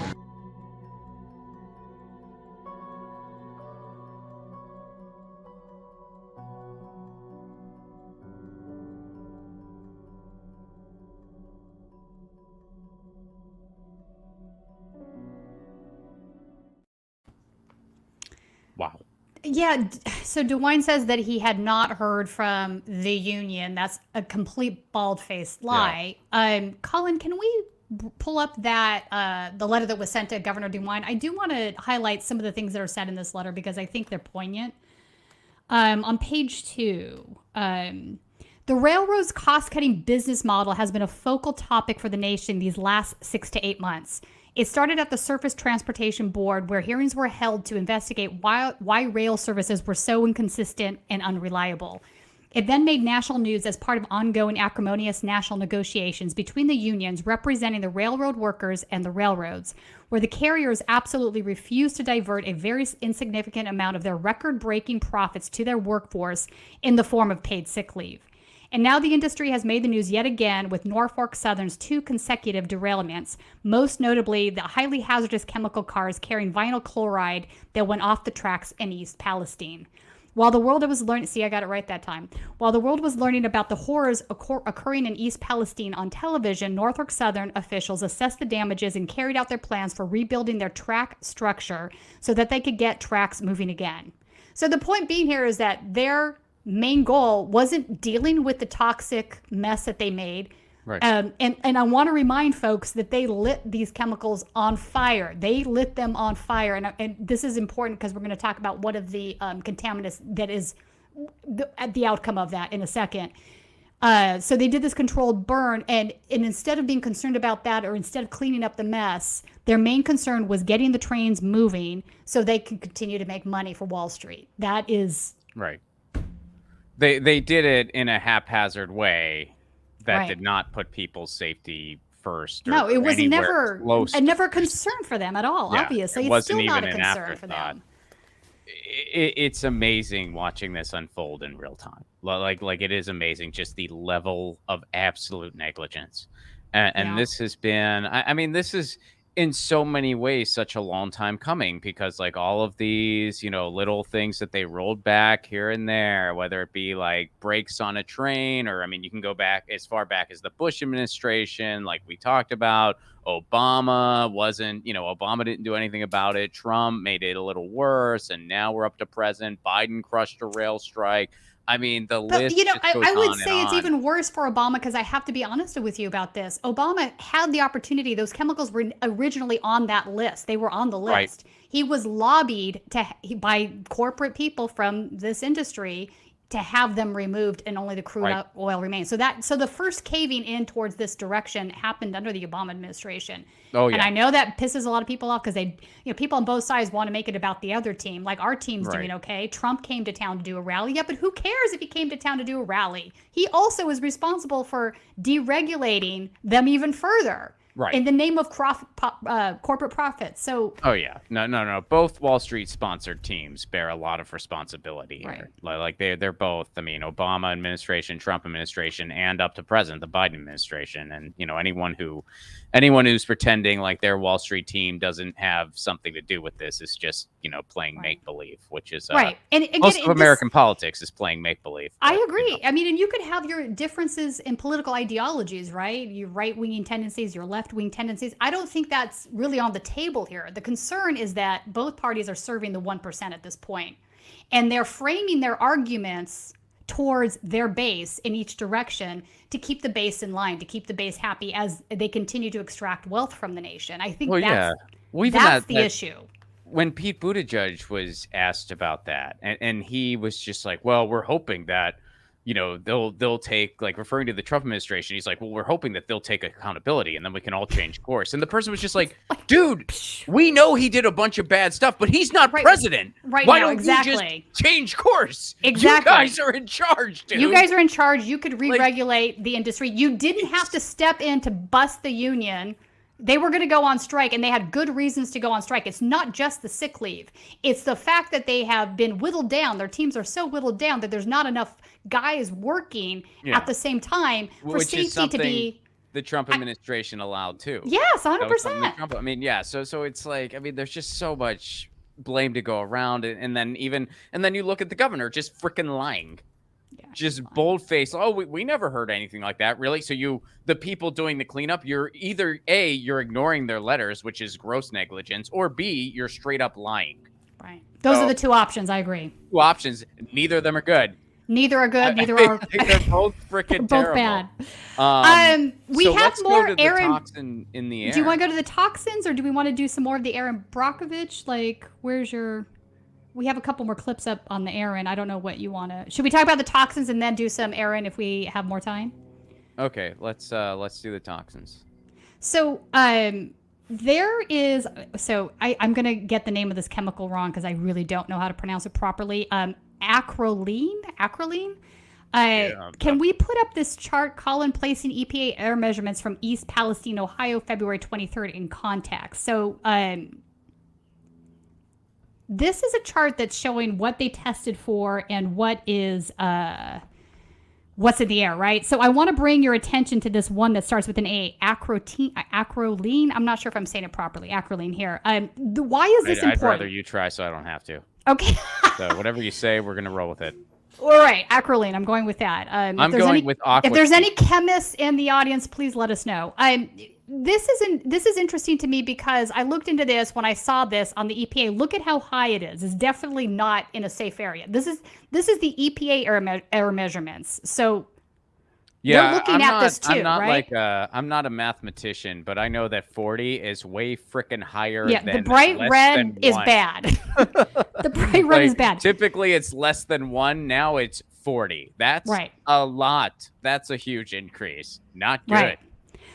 Wow. Yeah, so DeWine says that he had not heard from the union. That's a complete bald-faced lie. Yeah. Colin, can we pull up that the letter that was sent to Governor DeWine? I do want to highlight some of the things that are said in this letter because I think they're poignant. On page 2, the railroad's cost-cutting business model has been a focal topic for the nation these last 6 to 8 months. It started at the Surface Transportation Board, where hearings were held to investigate why rail services were so inconsistent and unreliable. It then made national news as part of ongoing acrimonious national negotiations between the unions representing the railroad workers and the railroads, where the carriers absolutely refused to divert a very insignificant amount of their record-breaking profits to their workforce in the form of paid sick leave. And now the industry has made the news yet again with Norfolk Southern's 2 consecutive derailments, most notably the highly hazardous chemical cars carrying vinyl chloride that went off the tracks in East Palestine. While the world was learning, I got it right that time. While the world was learning about the horrors occurring in East Palestine on television, Norfolk Southern officials assessed the damages and carried out their plans for rebuilding their track structure so that they could get tracks moving again. So the point being here is that their main goal wasn't dealing with the toxic mess that they made. Right. And I want to remind folks that they lit these chemicals on fire. They lit them on fire. And this is important because we're going to talk about one of the contaminants that is the outcome of that in a second. So they did this controlled burn, and instead of being concerned about that, or instead of cleaning up the mess, their main concern was getting the trains moving so they can continue to make money for Wall Street. That is right. They did it in a haphazard way that Right. did not put people's safety first. no, it was anywhere close to never a first. concern for them at all. Yeah, Obviously, it it's still wasn't not a even an concern for afterthought. them. It's amazing watching this unfold in real time. Like it is amazing, just the level of absolute negligence. And Yeah. this has been, I mean, this is in so many ways such a long time coming, because like all of these, little things that they rolled back here and there, whether it be like brakes on a train, or I mean, you can go back as far back as the Bush administration, like we talked about. Obama didn't do anything about it. Trump made it a little worse, and now we're up to President Biden crushed a rail strike. I mean, the But list just I goes would on say and it's on. even worse for Obama, because I have to be honest with you about this. Obama had the opportunity. Those chemicals were originally on that list. They were on the Right. list. He was lobbied by corporate people from this industry to have them removed, and only the crude Right. oil remains. So the first caving in towards this direction happened under the Obama administration. Oh, And yeah. I know that pisses a lot of people off, because people on both sides want to make it about the other team. Like, our team's Right. doing okay. Trump came to town to do a rally. Yeah, but who cares if he came to town to do a rally? He also is responsible for deregulating them even further. Right. In the name of corporate profits. So Oh yeah, no. Both Wall Street sponsored teams bear a lot of responsibility here. Like they're both. I mean, Obama administration, Trump administration, and up to present the Biden administration. And anyone who's pretending like their Wall Street team doesn't have something to do with this is just playing make believe, which is right. And again, most of American politics is playing make believe. I agree. I mean, and you could have your differences in political ideologies, right? Your right-wing tendencies, your left-wing tendencies. I don't think that's really on the table here. The concern is that both parties are serving the 1% at this point, and they're framing their arguments towards their base in each direction to keep the base in line, to keep the base happy as they continue to extract wealth from the nation. I think that's the issue. When Pete Buttigieg was asked about that, and he was just like, well, we're hoping that, they'll take, like, referring to the Trump administration, he's like, well, we're hoping that they'll take accountability and then we can all change course. And the person was just like, dude, we know he did a bunch of bad stuff, but he's not president. Right Why now, don't exactly. you just change course? Exactly. You guys are in charge, dude. You guys are in charge. You could re-regulate the industry. You didn't have to step in to bust the union. They were going to go on strike, and they had good reasons to go on strike. It's not just the sick leave. It's the fact that they have been whittled down. Their teams are so whittled down that there's not enough guys working at the same time for Which is safety to be. The Trump administration allowed too. Yes, That was something 100%. that Trump, I mean, yeah. So it's like, I mean, there's just so much blame to go around, and then you look at the governor just freaking lying. Just bold-faced. Oh, we never heard anything like that, really. So the people doing the cleanup, you're either A, you're ignoring their letters, which is gross negligence, or B, you're straight up lying. Right. Those are the two options. I agree. Two options. Neither of them are good. Neither are good. Neither are. They're both freaking both terrible. bad. We so have let's more go to Erin. the toxin in the air. Do you want to go to the toxins, or do we want to do some more of the Erin Brockovich? Like, where's your? We have a couple more clips up on the Erin. I don't know what you want to. Should we talk about the toxins and then do some Erin if we have more time? Okay, let's do the toxins. So there is. So I'm gonna get the name of this chemical wrong because I really don't know how to pronounce it properly. Acrolein. Can we put up this chart, Colin, placing EPA air measurements from East Palestine, Ohio, February 23rd in context? So this is a chart that's showing what they tested for and what is what's in the air, right? So I want to bring your attention to this one that starts with an A, acrolein. I'm not sure if I'm saying it properly. Acrolein here. Why is this important? I'd rather you try so I don't have to. Okay. So whatever you say, we're gonna roll with it. All right, acrolein. I'm going with that. I'm going with aqua. If there's any chemists in the audience, please let us know. This is interesting to me because I looked into this when I saw this on the EPA. Look at how high it is. It's definitely not in a safe area. This is the EPA air measurements. So Yeah, They're looking at this too, I'm not right? I'm not a mathematician, but I know that 40 is way freaking higher Yeah, than the bright less red than is 1. bad. The bright red is bad. Typically, it's less than 1. Now it's 40. That's Right. a lot. That's a huge increase. Not good. Right.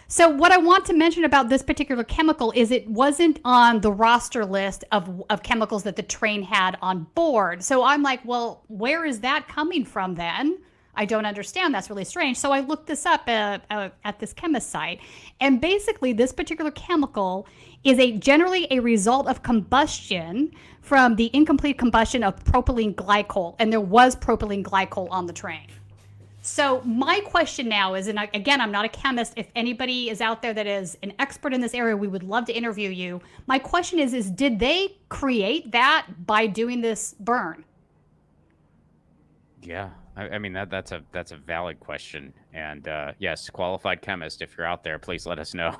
So what I want to mention about this particular chemical is it wasn't on the roster list of chemicals that the train had on board. So I'm like, well, where is that coming from then? I don't understand. That's really strange. So I looked this up at this chemist site. And basically, this particular chemical is generally a result of combustion from the incomplete combustion of propylene glycol. And there was propylene glycol on the train. So my question now is, and again, I'm not a chemist. If anybody is out there that is an expert in this area, we would love to interview you. My question is did they create that by doing this burn? Yeah. I mean, that's a valid question. And yes, qualified chemist, if you're out there, please let us know.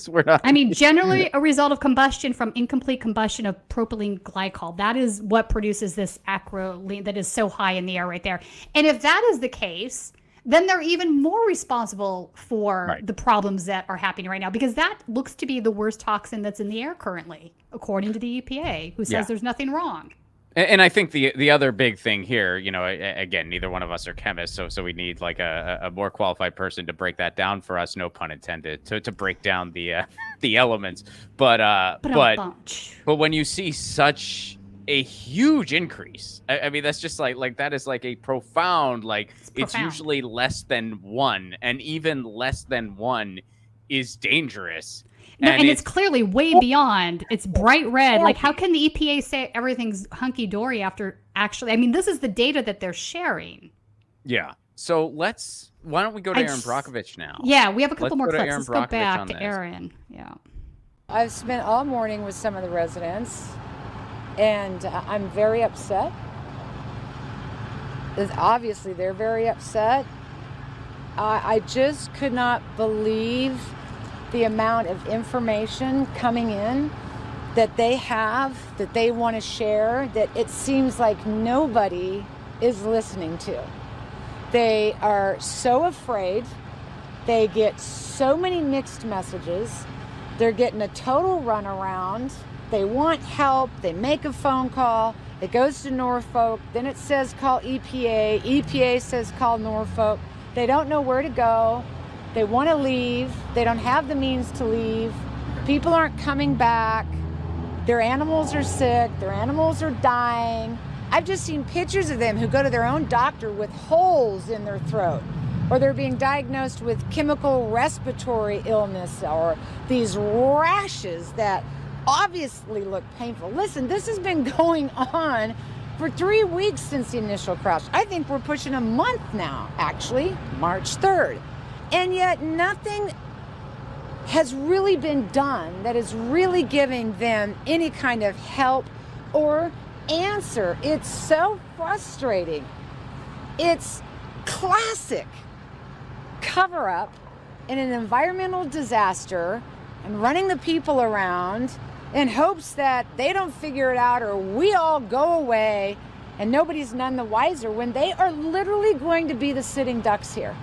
We're not. I mean, generally a result of combustion from incomplete combustion of propylene glycol. That is what produces this acrolein that is so high in the air right there. And if that is the case, then they're even more responsible for the problems that are happening right now, because that looks to be the worst toxin that's in the air currently, according to the EPA, who says there's nothing wrong. And I think the other big thing here, you know, again, neither one of us are chemists, so we need like a more qualified person to break that down for us, no pun intended, to break down the elements. But when you see such a huge increase, I mean, that's just like that is like a profound, like it's usually less than 1, and even less than 1 is dangerous. No, and it's clearly way beyond. It's bright red. Like, how can the EPA say everything's hunky-dory after actually? I mean, this is the data that they're sharing. Yeah. So why don't we go to Erin Brockovich now? Yeah, we have a couple more clips. Let's go back to Erin. Yeah. I've spent all morning with some of the residents, and I'm very upset. Obviously, they're very upset. I just could not believe the amount of information coming in that they have, that they want to share, that it seems like nobody is listening to. They are so afraid. They get so many mixed messages. They're getting a total runaround. They want help. They make a phone call. It goes to Norfolk. Then it says call EPA. EPA says call Norfolk. They don't know where to go. They want to leave. They don't have the means to leave. People aren't coming back. Their animals are sick. Their animals are dying. I've just seen pictures of them who go to their own doctor with holes in their throat, or they're being diagnosed with chemical respiratory illness, or these rashes that obviously look painful. Listen, this has been going on for 3 weeks since the initial crash. I think we're pushing a month now, actually, March 3rd. And yet nothing has really been done that is really giving them any kind of help or answer. It's so frustrating. It's classic cover-up in an environmental disaster and running the people around in hopes that they don't figure it out or we all go away and nobody's none the wiser, when they are literally going to be the sitting ducks here.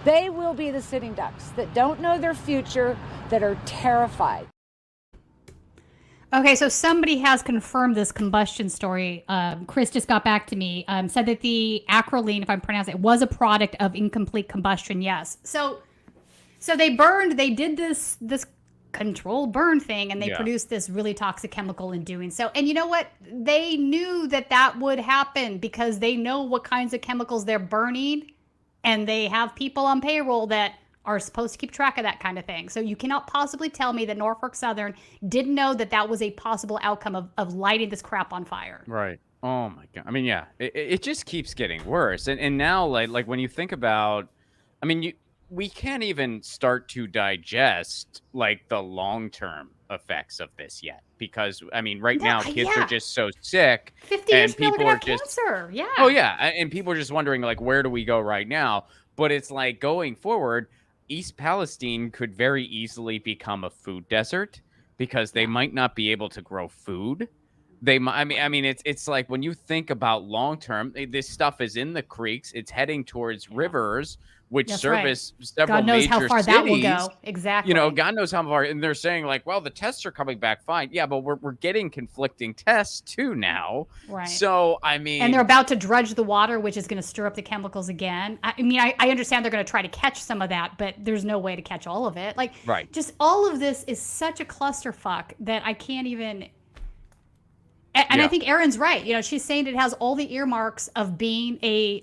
They will be the sitting ducks that don't know their future, that are terrified. Okay, so somebody has confirmed this combustion story. Chris just got back to me, said that the acrolein, if I'm pronouncing it, was a product of incomplete combustion. Yes. So they did this controlled burn thing, and they produced this really toxic chemical in doing so. And you know what? They knew that would happen because they know what kinds of chemicals they're burning. And they have people on payroll that are supposed to keep track of that kind of thing. So you cannot possibly tell me that Norfolk Southern didn't know that was a possible outcome of lighting this crap on fire. Right. Oh my God. I mean, yeah, it just keeps getting worse. And now, like when you think about, I mean, we can't even start to digest like the long-term effects of this yet, because I mean, right now kids are just so sick, 50 and years people are just cancer. Yeah. Oh yeah, and people are just wondering like, where do we go right now? But it's like going forward, East Palestine could very easily become a food desert because they might not be able to grow food. It's like when you think about long term, this stuff is in the creeks. It's heading towards rivers, which That's service several God knows major how far cities. that will go. Exactly. You know, God knows how far. And they're saying like, well, the tests are coming back fine. Yeah, but we're getting conflicting tests too now. Right. So I mean, and they're about to dredge the water, which is going to stir up the chemicals again. I understand they're going to try to catch some of that, but there's no way to catch all of it. Like, right. Just all of this is such a clusterfuck that I can't even. And I think Erin's right. You know, she's saying it has all the earmarks of being a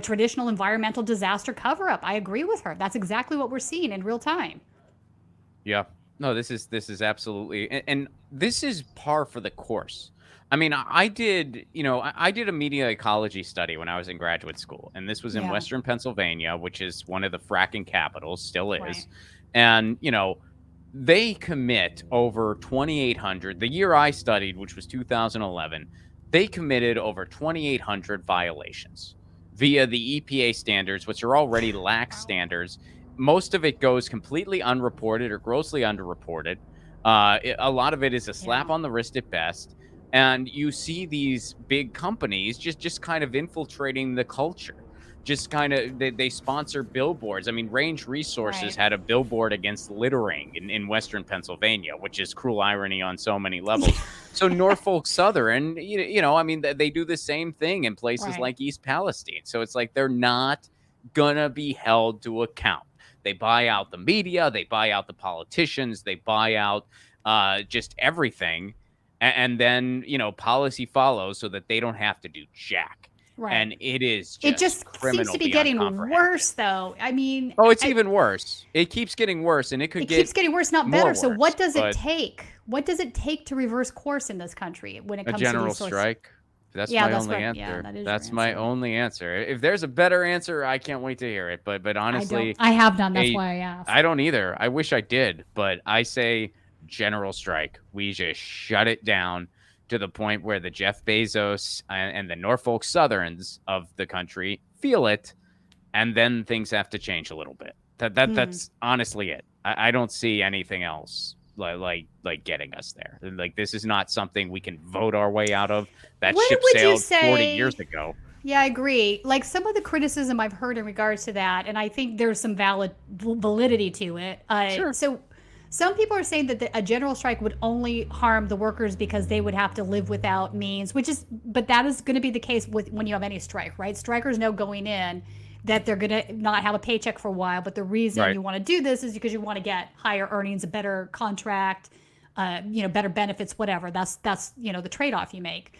traditional environmental disaster cover-up. I agree with her. That's exactly what we're seeing in real time. Yeah. No, this is absolutely, and this is par for the course. I mean, I did a media ecology study when I was in graduate school, and this was in Western Pennsylvania, which is one of the fracking capitals, still is. Right. And, they commit over 2,800. The year I studied, which was 2011, they committed over 2,800 violations via the EPA standards, which are already lax standards. Most of it goes completely unreported or grossly underreported. A lot of it is a slap on the wrist at best. And you see these big companies just kind of infiltrating the culture. Just kind of, they sponsor billboards. I mean, Range Resources had a billboard against littering in Western Pennsylvania, which is cruel irony on so many levels. So Norfolk Southern, they do the same thing in places like East Palestine. So it's like they're not gonna be held to account. They buy out the media, they buy out the politicians, they buy out just everything, and then policy follows so that they don't have to do jack. Right. And it just seems to be getting worse, though. I mean, it's even worse. It keeps getting worse, and it keeps getting worse, not better. Worse, so what does it take? What does it take to reverse course in this country when it comes to a general these sorts? strike? That's my only answer. Yeah, that's my only answer. If there's a better answer, I can't wait to hear it. But honestly, I have none. That's why I asked. I don't either. I wish I did, but I say general strike. We just shut it down to the point where the Jeff Bezos and the Norfolk Southerns of the country feel it, and then things have to change a little bit. That's honestly it. I don't see anything else like getting us there. Like, this is not something we can vote our way out of. That ship sailed 40 years ago. Yeah, I agree. Like, some of the criticism I've heard in regards to that, and I think there's some validity to it. Sure. So some people are saying that a general strike would only harm the workers because they would have to live without means, but that is going to be the case when you have any strike, right? Strikers know going in that they're going to not have a paycheck for a while, but the reason you want to do this is because you want to get higher earnings, a better contract, better benefits, whatever. That's the trade-off you make.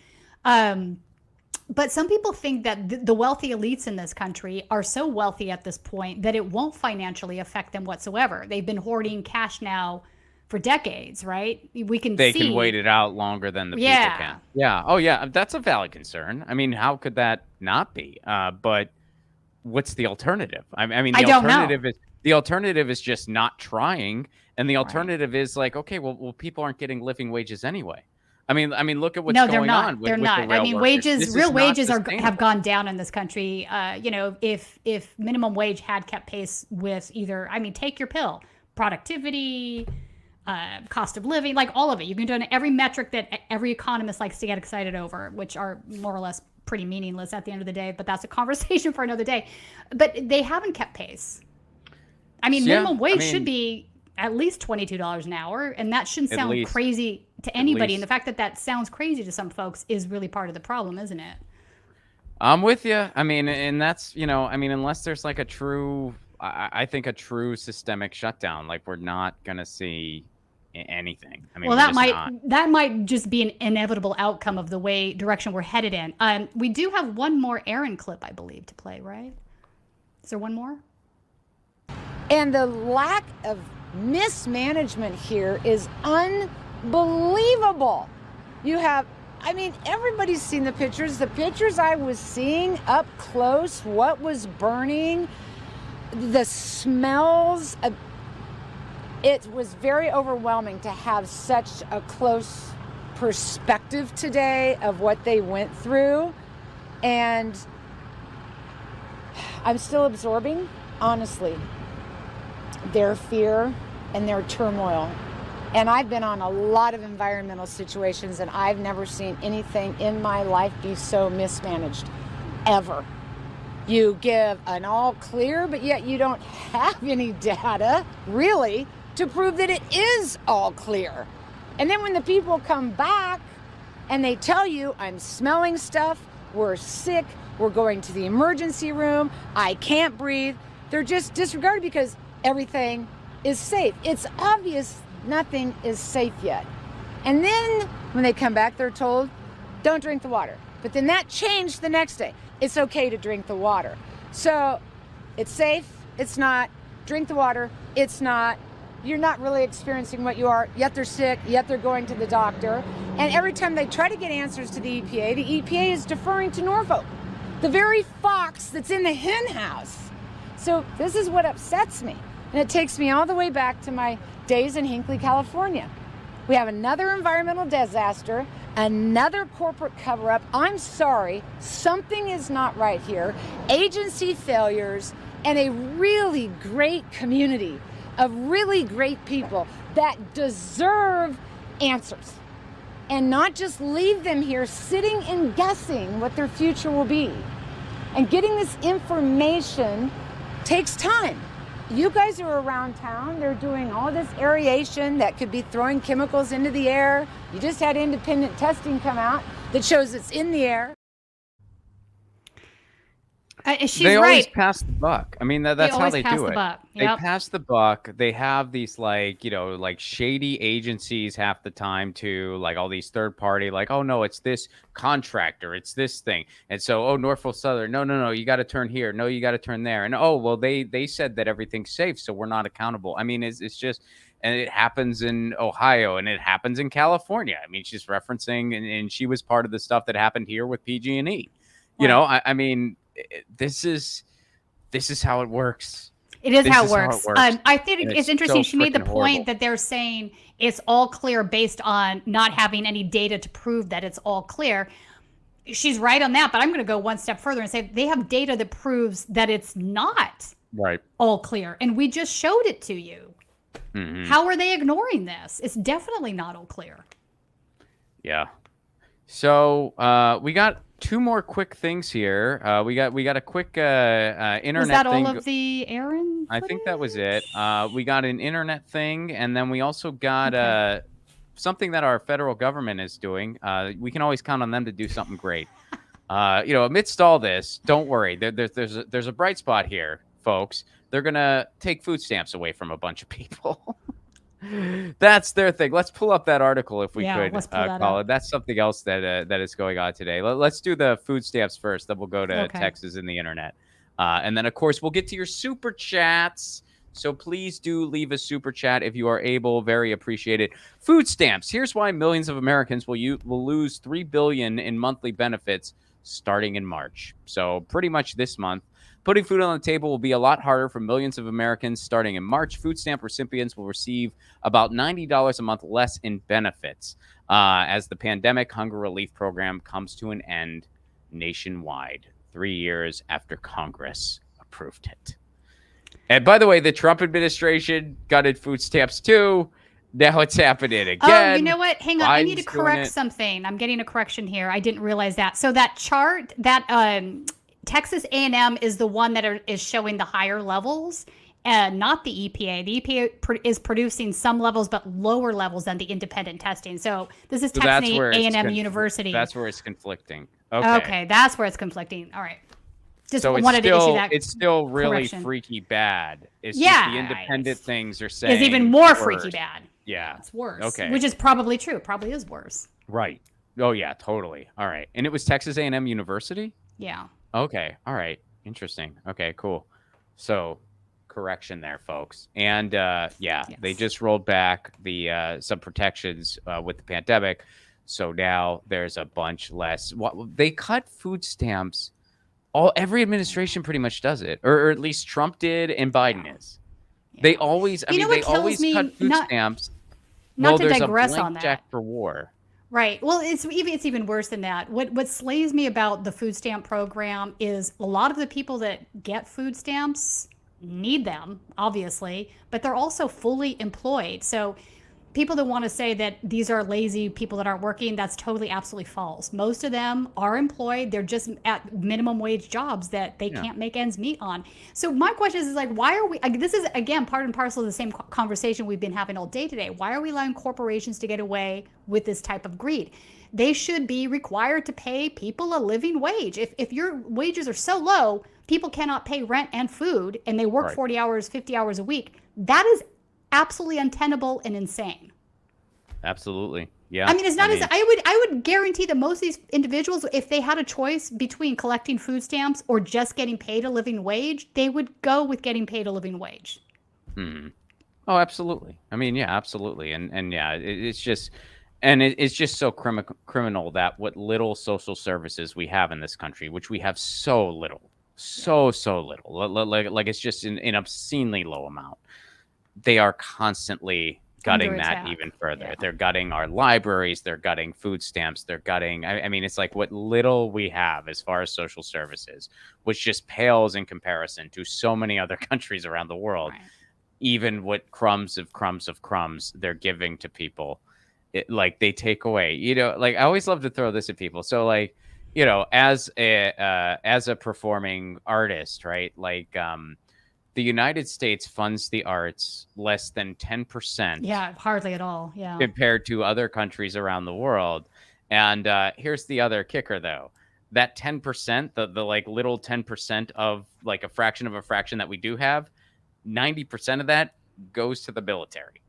But some people think that the wealthy elites in this country are so wealthy at this point that it won't financially affect them whatsoever. They've been hoarding cash now for decades, right? They can wait it out longer than the people can. Yeah. Oh, yeah. That's a valid concern. I mean, how could that not be? But what's the alternative? I mean, the alternative is just not trying, and the alternative is like, okay, well, people aren't getting living wages anyway. I mean, look at what's going on. They're not. The rail I mean, workers. real wages have gone down in this country. If minimum wage had kept pace with take your pill, productivity, cost of living, like all of it. You can do it in every metric that every economist likes to get excited over, which are more or less pretty meaningless at the end of the day. But that's a conversation for another day. But they haven't kept pace. I mean, minimum wage should be at least $22 an hour, and that shouldn't sound crazy to anybody. And the fact that sounds crazy to some folks is really part of the problem, isn't it? I'm with you. I mean, and that's, unless there's like a true systemic shutdown, like, we're not going to see anything. I mean, well, that might just be an inevitable outcome of the direction we're headed in. We do have one more Erin clip, I believe, to play, right? Is there one more? And the lack of mismanagement here is unbelievable. Everybody's seen the pictures. The pictures I was seeing up close, what was burning, the smells. It was very overwhelming to have such a close perspective today of what they went through. And I'm still absorbing, honestly, their fear and their turmoil. And I've been on a lot of environmental situations, and I've never seen anything in my life be so mismanaged, ever. You give an all clear, but yet you don't have any data, really, to prove that it is all clear. And then when the people come back and they tell you, I'm smelling stuff, we're sick, we're going to the emergency room, I can't breathe, they're just disregarded because everything is safe. It's obvious nothing is safe yet. And then when they come back, they're told, don't drink the water. But then that changed the next day. It's okay to drink the water. So it's safe, it's not. Drink the water, it's not. You're not really experiencing what you are, yet they're sick, yet they're going to the doctor. And every time they try to get answers to the EPA is deferring to Norfolk, the very fox that's in the hen house. So this is what upsets me. And it takes me all the way back to my days in Hinckley, California. We have another environmental disaster, another corporate cover-up. I'm sorry, something is not right here. Agency failures and a really great community of really great people that deserve answers, and not just leave them here sitting and guessing what their future will be. And getting this information takes time. You guys are around town, they're doing all this aeration that could be throwing chemicals into the air. You just had independent testing come out that shows it's in the air. She's They always right. pass the buck. I mean, that's how always they pass do the it. buck. They Yep. pass the buck. They have these like shady agencies half the time too, like all these third party, like, oh no, it's this contractor, it's this thing, and so Norfolk Southern, no, you got to turn here, no, you got to turn there, and oh well, they said that everything's safe, so we're not accountable. I mean, it's just, and it happens in Ohio and it happens in California. I mean, she's referencing, and she was part of the stuff that happened here with PG&E. I mean, this is how it works. It is This how it is how it works. works. I think And it's it's interesting. so She made the freaking point horrible. that they're saying it's all clear based on not having any data to prove that it's all clear. She's right on that, but I'm going to go one step further and say they have data that proves that it's not Right. all clear. And we just showed it to you. Mhm. How are they ignoring this? It's definitely not all clear. Yeah. So we got two more quick things here. We got a quick internet Was that thing. all of the Erin? I think that was it. We got an internet thing, and then we also got something that our federal government is doing. We can always count on them to do something great. Amidst all this, don't worry. There's a bright spot here, folks. They're gonna take food stamps away from a bunch of people. That's their thing. Let's pull up that article if we could, let's pull that Colin. up. That's something else that is going on today. Let's do the food stamps first, then we'll go to Okay. Texas and the internet. And then, of course, we'll get to your super chats. So please do leave a super chat if you are able. Very appreciated. Food stamps. Here's why millions of Americans will lose $3 billion in monthly benefits starting in March. So pretty much this month. Putting food on the table will be a lot harder for millions of Americans starting in March. Food stamp recipients will receive about $90 a month less in benefits as the pandemic hunger relief program comes to an end nationwide 3 years after Congress approved it. And by the way, the Trump administration gutted food stamps too. Now it's happening again. Oh, you know what? Hang on. I need to Biden's doing correct it. something. I'm getting a correction here. I didn't realize that. So that chart, that Texas A&M is the one that is showing the higher levels, not the EPA. The EPA is producing some levels, but lower levels than the independent testing. So this is So that's Texas where it's A&M University. That's where it's conflicting. Okay, that's where it's conflicting. All right. Just So wanted to issue that. it's still really correction. freaky bad. It's Yeah, just the independent things are saying It's even more worse. freaky bad. Yeah. It's worse. Okay. Which is probably true. Probably is worse. Right. Oh yeah, totally. All right. And it was Texas A&M University? Yeah. Okay. All right. Interesting. Okay, cool. So correction there, folks. And they just rolled back the some protections with the pandemic. So now there's a bunch less. They cut food stamps. Every administration pretty much does it, or at least Trump did, and Biden is. They always, You know what they tells always me cut food not- stamps. not to there's digress a blank on that. check for war. Right. Well, it's even worse than that. What slays me about the food stamp program is a lot of the people that get food stamps need them, obviously, but they're also fully employed. So people that want to say that these are lazy people that aren't working, that's totally absolutely false. Most of them are employed. They're just at minimum wage jobs that they can't make ends meet on. So my question is like, why are we, this is again, part and parcel of the same conversation we've been having all day today. Why are we allowing corporations to get away with this type of greed? They should be required to pay people a living wage. If your wages are so low, people cannot pay rent and food, and they work 40 hours, 50 hours a week, that is absolutely untenable and insane. Absolutely. Yeah. I mean, it's not I would guarantee that most of these individuals, if they had a choice between collecting food stamps or just getting paid a living wage, they would go with getting paid a living wage. Oh, absolutely. I mean, yeah, absolutely. And yeah, it's just, and it's just so criminal that what little social services we have in this country, which we have so little, so little, like it's just an obscenely low amount. They are constantly gutting that even further. Yeah. They're gutting our libraries. They're gutting food stamps. They're gutting. I mean, it's like what little we have as far as social services, which just pales in comparison to so many other countries around the world. Right. Even what crumbs of crumbs they're giving to people. Like they take away, like I always love to throw this at people. So like, as a performing artist, right? Like, the United States funds the arts less than 10%. Yeah, hardly at all. Yeah. Compared to other countries around the world. And here's the other kicker though. That 10%, the like little 10% of like a fraction that we do have, 90% of that goes to the military.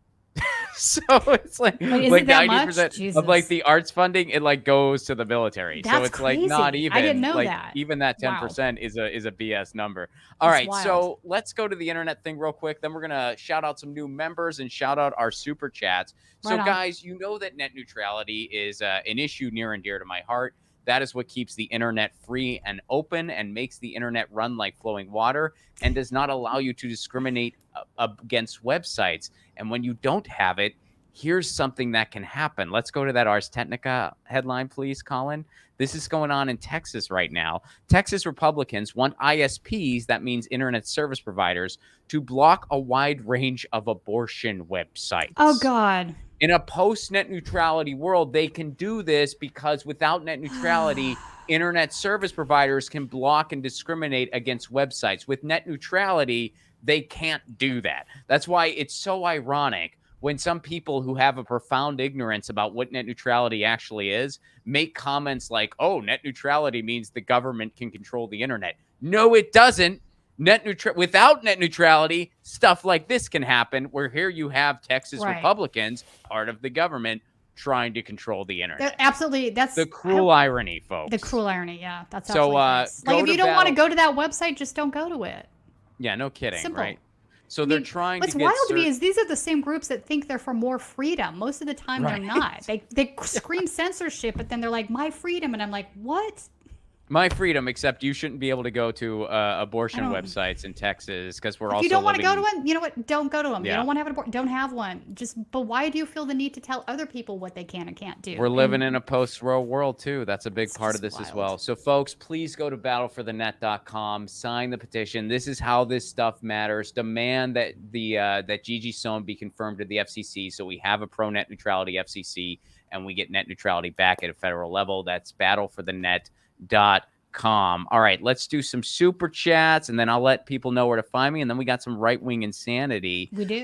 So it's like 90% of like the arts funding, it like goes to the military. That's so it's crazy. like not even. I didn't know like, that. Even that 10% is a BS number. All right, so let's go to the internet thing real quick. Then we're gonna shout out some new members and shout out our super chats. So guys, you know that net neutrality is an issue near and dear to my heart. That is what keeps the internet free and open and makes the internet run like flowing water and does not allow you to discriminate against websites. And when you don't have it, here's something that can happen. Let's go to that Ars Technica headline, please, Colin. This is going on in Texas right now. Texas Republicans want ISPs, that means internet service providers, to block a wide range of abortion websites. Oh, God. In a post-net neutrality world, they can do this because without net neutrality, internet service providers can block and discriminate against websites. With net neutrality, they can't do that. That's why it's so ironic when some people who have a profound ignorance about what net neutrality actually is make comments like, oh, net neutrality means the government can control the internet. No, it doesn't. Without net neutrality, stuff like this can happen, where here you have Texas Republicans, part of the government, trying to control the internet. Absolutely. That's the cruel irony, folks. The cruel irony, yeah. That's so. Like if you don't want to go to that website, just don't go to it. Yeah, no kidding, Simple. right? So they're trying what's to get wild to me is these are the same groups that think they're for more freedom. Most of the time they're not. They scream censorship, but then they're like, my freedom. And I'm like, what? My freedom, except you shouldn't be able to go to abortion websites in Texas because we're also. If you don't want to go to one, you know what? Don't go to them. Yeah. You don't want to have an abortion. Don't have one. But why do you feel the need to tell other people what they can and can't do? We're living in a post-Roe world too. That's a big part of this as well. So, folks, please go to battleforthenet.com, sign the petition. This is how this stuff matters. Demand that that Gigi Sohn be confirmed to the FCC, so we have a pro-net neutrality FCC and we get net neutrality back at a federal level. That's battleforthenet.com. All right, let's do some super chats and then I'll let people know where to find me. And then we got some right-wing insanity. We do.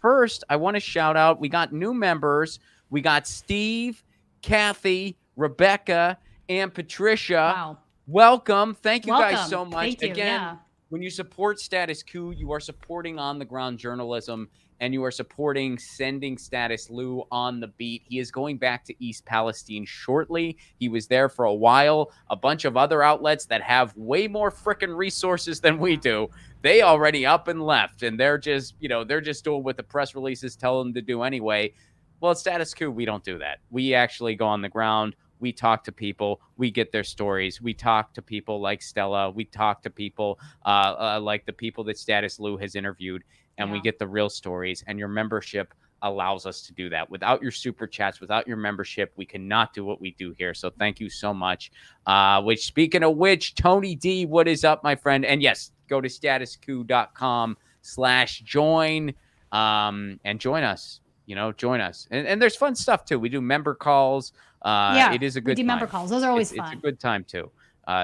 First, I want to shout out, we got new members. We got Steve, Kathy, Rebecca, and Patricia. Wow. Welcome. Thank you guys so much. Thank you. Again, when you support Status Coup, you are supporting on-the-ground journalism and you are supporting sending Status Lou on the beat. He is going back to East Palestine shortly. He was there for a while. A bunch of other outlets that have way more freaking resources than we do, they already up and left, and they're just, they're just doing what the press releases tell them to do anyway. Well, at Status Coup, we don't do that. We actually go on the ground. We talk to people. We get their stories. We talk to people like Stella. We talk to people like the people that Status Lou has interviewed. And we get the real stories, and your membership allows us to do that. Without your super chats, without your membership, we cannot do what we do here. So thank you so much. Speaking of which, Tony D, what is up, my friend? And yes, go to statuscoup.com/join and join us. join us. And there's fun stuff too. We do member calls. It is a good we do member time. calls. Those are always It's fun. a good time too.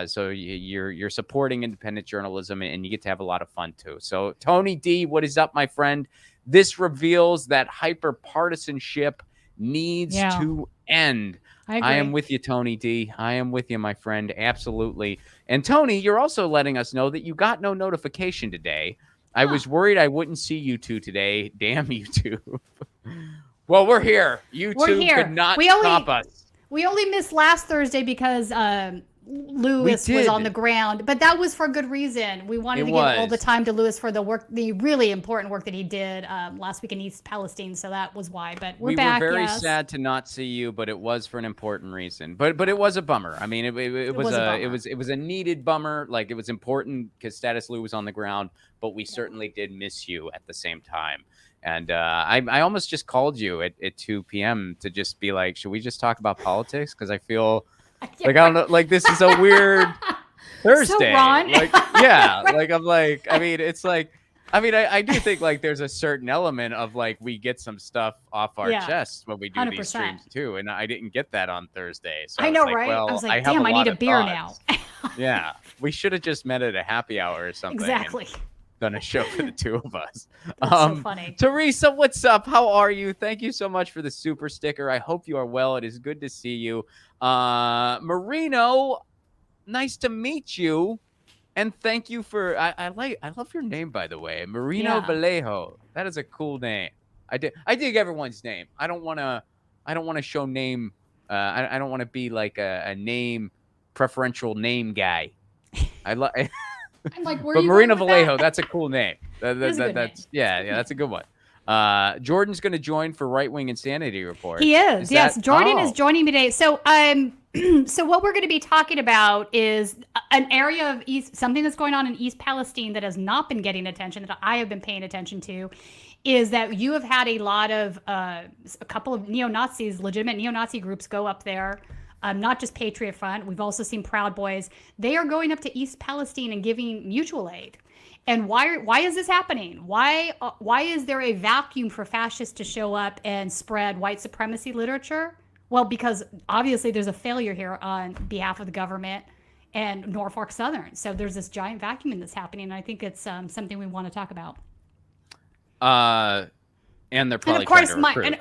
So you're supporting independent journalism, and you get to have a lot of fun too. So Tony D, what is up, my friend? This reveals that hyper partisanship needs to end. I am with you, Tony D. I am with you, my friend. Absolutely. And Tony, you're also letting us know that you got no notification today. I was worried I wouldn't see you two today. Damn YouTube. Well, we're here. YouTube could not stop us. We only missed last Thursday because Lewis was on the ground, but that was for good reason. We wanted to give all the time to Lewis for the really important work that he did last week in East Palestine. So that was why. But we're back. We were very sad to not see you, but it was for an important reason. But it was a bummer. I mean, it was a needed bummer. Like, it was important because Status Lou was on the ground, but we certainly did miss you at the same time. And I almost just called you at 2 p.m. to just be like, should we just talk about politics? Because I feel like, I don't know, like, this is a weird Thursday. So Ron. Like, yeah, like, I'm like, I mean, it's like, I mean, I do think like there's a certain element of like we get some stuff off our chests when we do 100%. These streams too, and I didn't get that on Thursday. So I know, right? Well, I was like, damn, I need a beer now. Yeah, we should have just met at a happy hour or something. Exactly. Done a show for the two of us. That's so funny. Teresa, what's up? How are you? Thank you so much for the super sticker. I hope you are well. It is good to see you. Marino, nice to meet you. And thank you for I love your name, by the way. Marino Vallejo. That is a cool name. I dig everyone's name. I don't wanna show name I don't want to be like a name preferential name guy. I'm like, but Marino Vallejo, that's a cool name. That's a good one. Jordan's going to join for Right Wing Insanity Report. He is. Yes, Jordan is joining me today. So so what we're going to be talking about is an area of something that's going on in East Palestine that has not been getting attention, that I have been paying attention to, is that you have had a lot of a couple of neo-Nazis, legitimate neo-Nazi groups go up there. Not just Patriot Front. We've also seen Proud Boys. They are going up to East Palestine and giving mutual aid. And why is this happening? Why is there a vacuum for fascists to show up and spread white supremacy literature? Well, because obviously there's a failure here on behalf of the government and Norfolk Southern. So there's this giant vacuum that's happening. And I think it's something we want to talk about. And they're probably of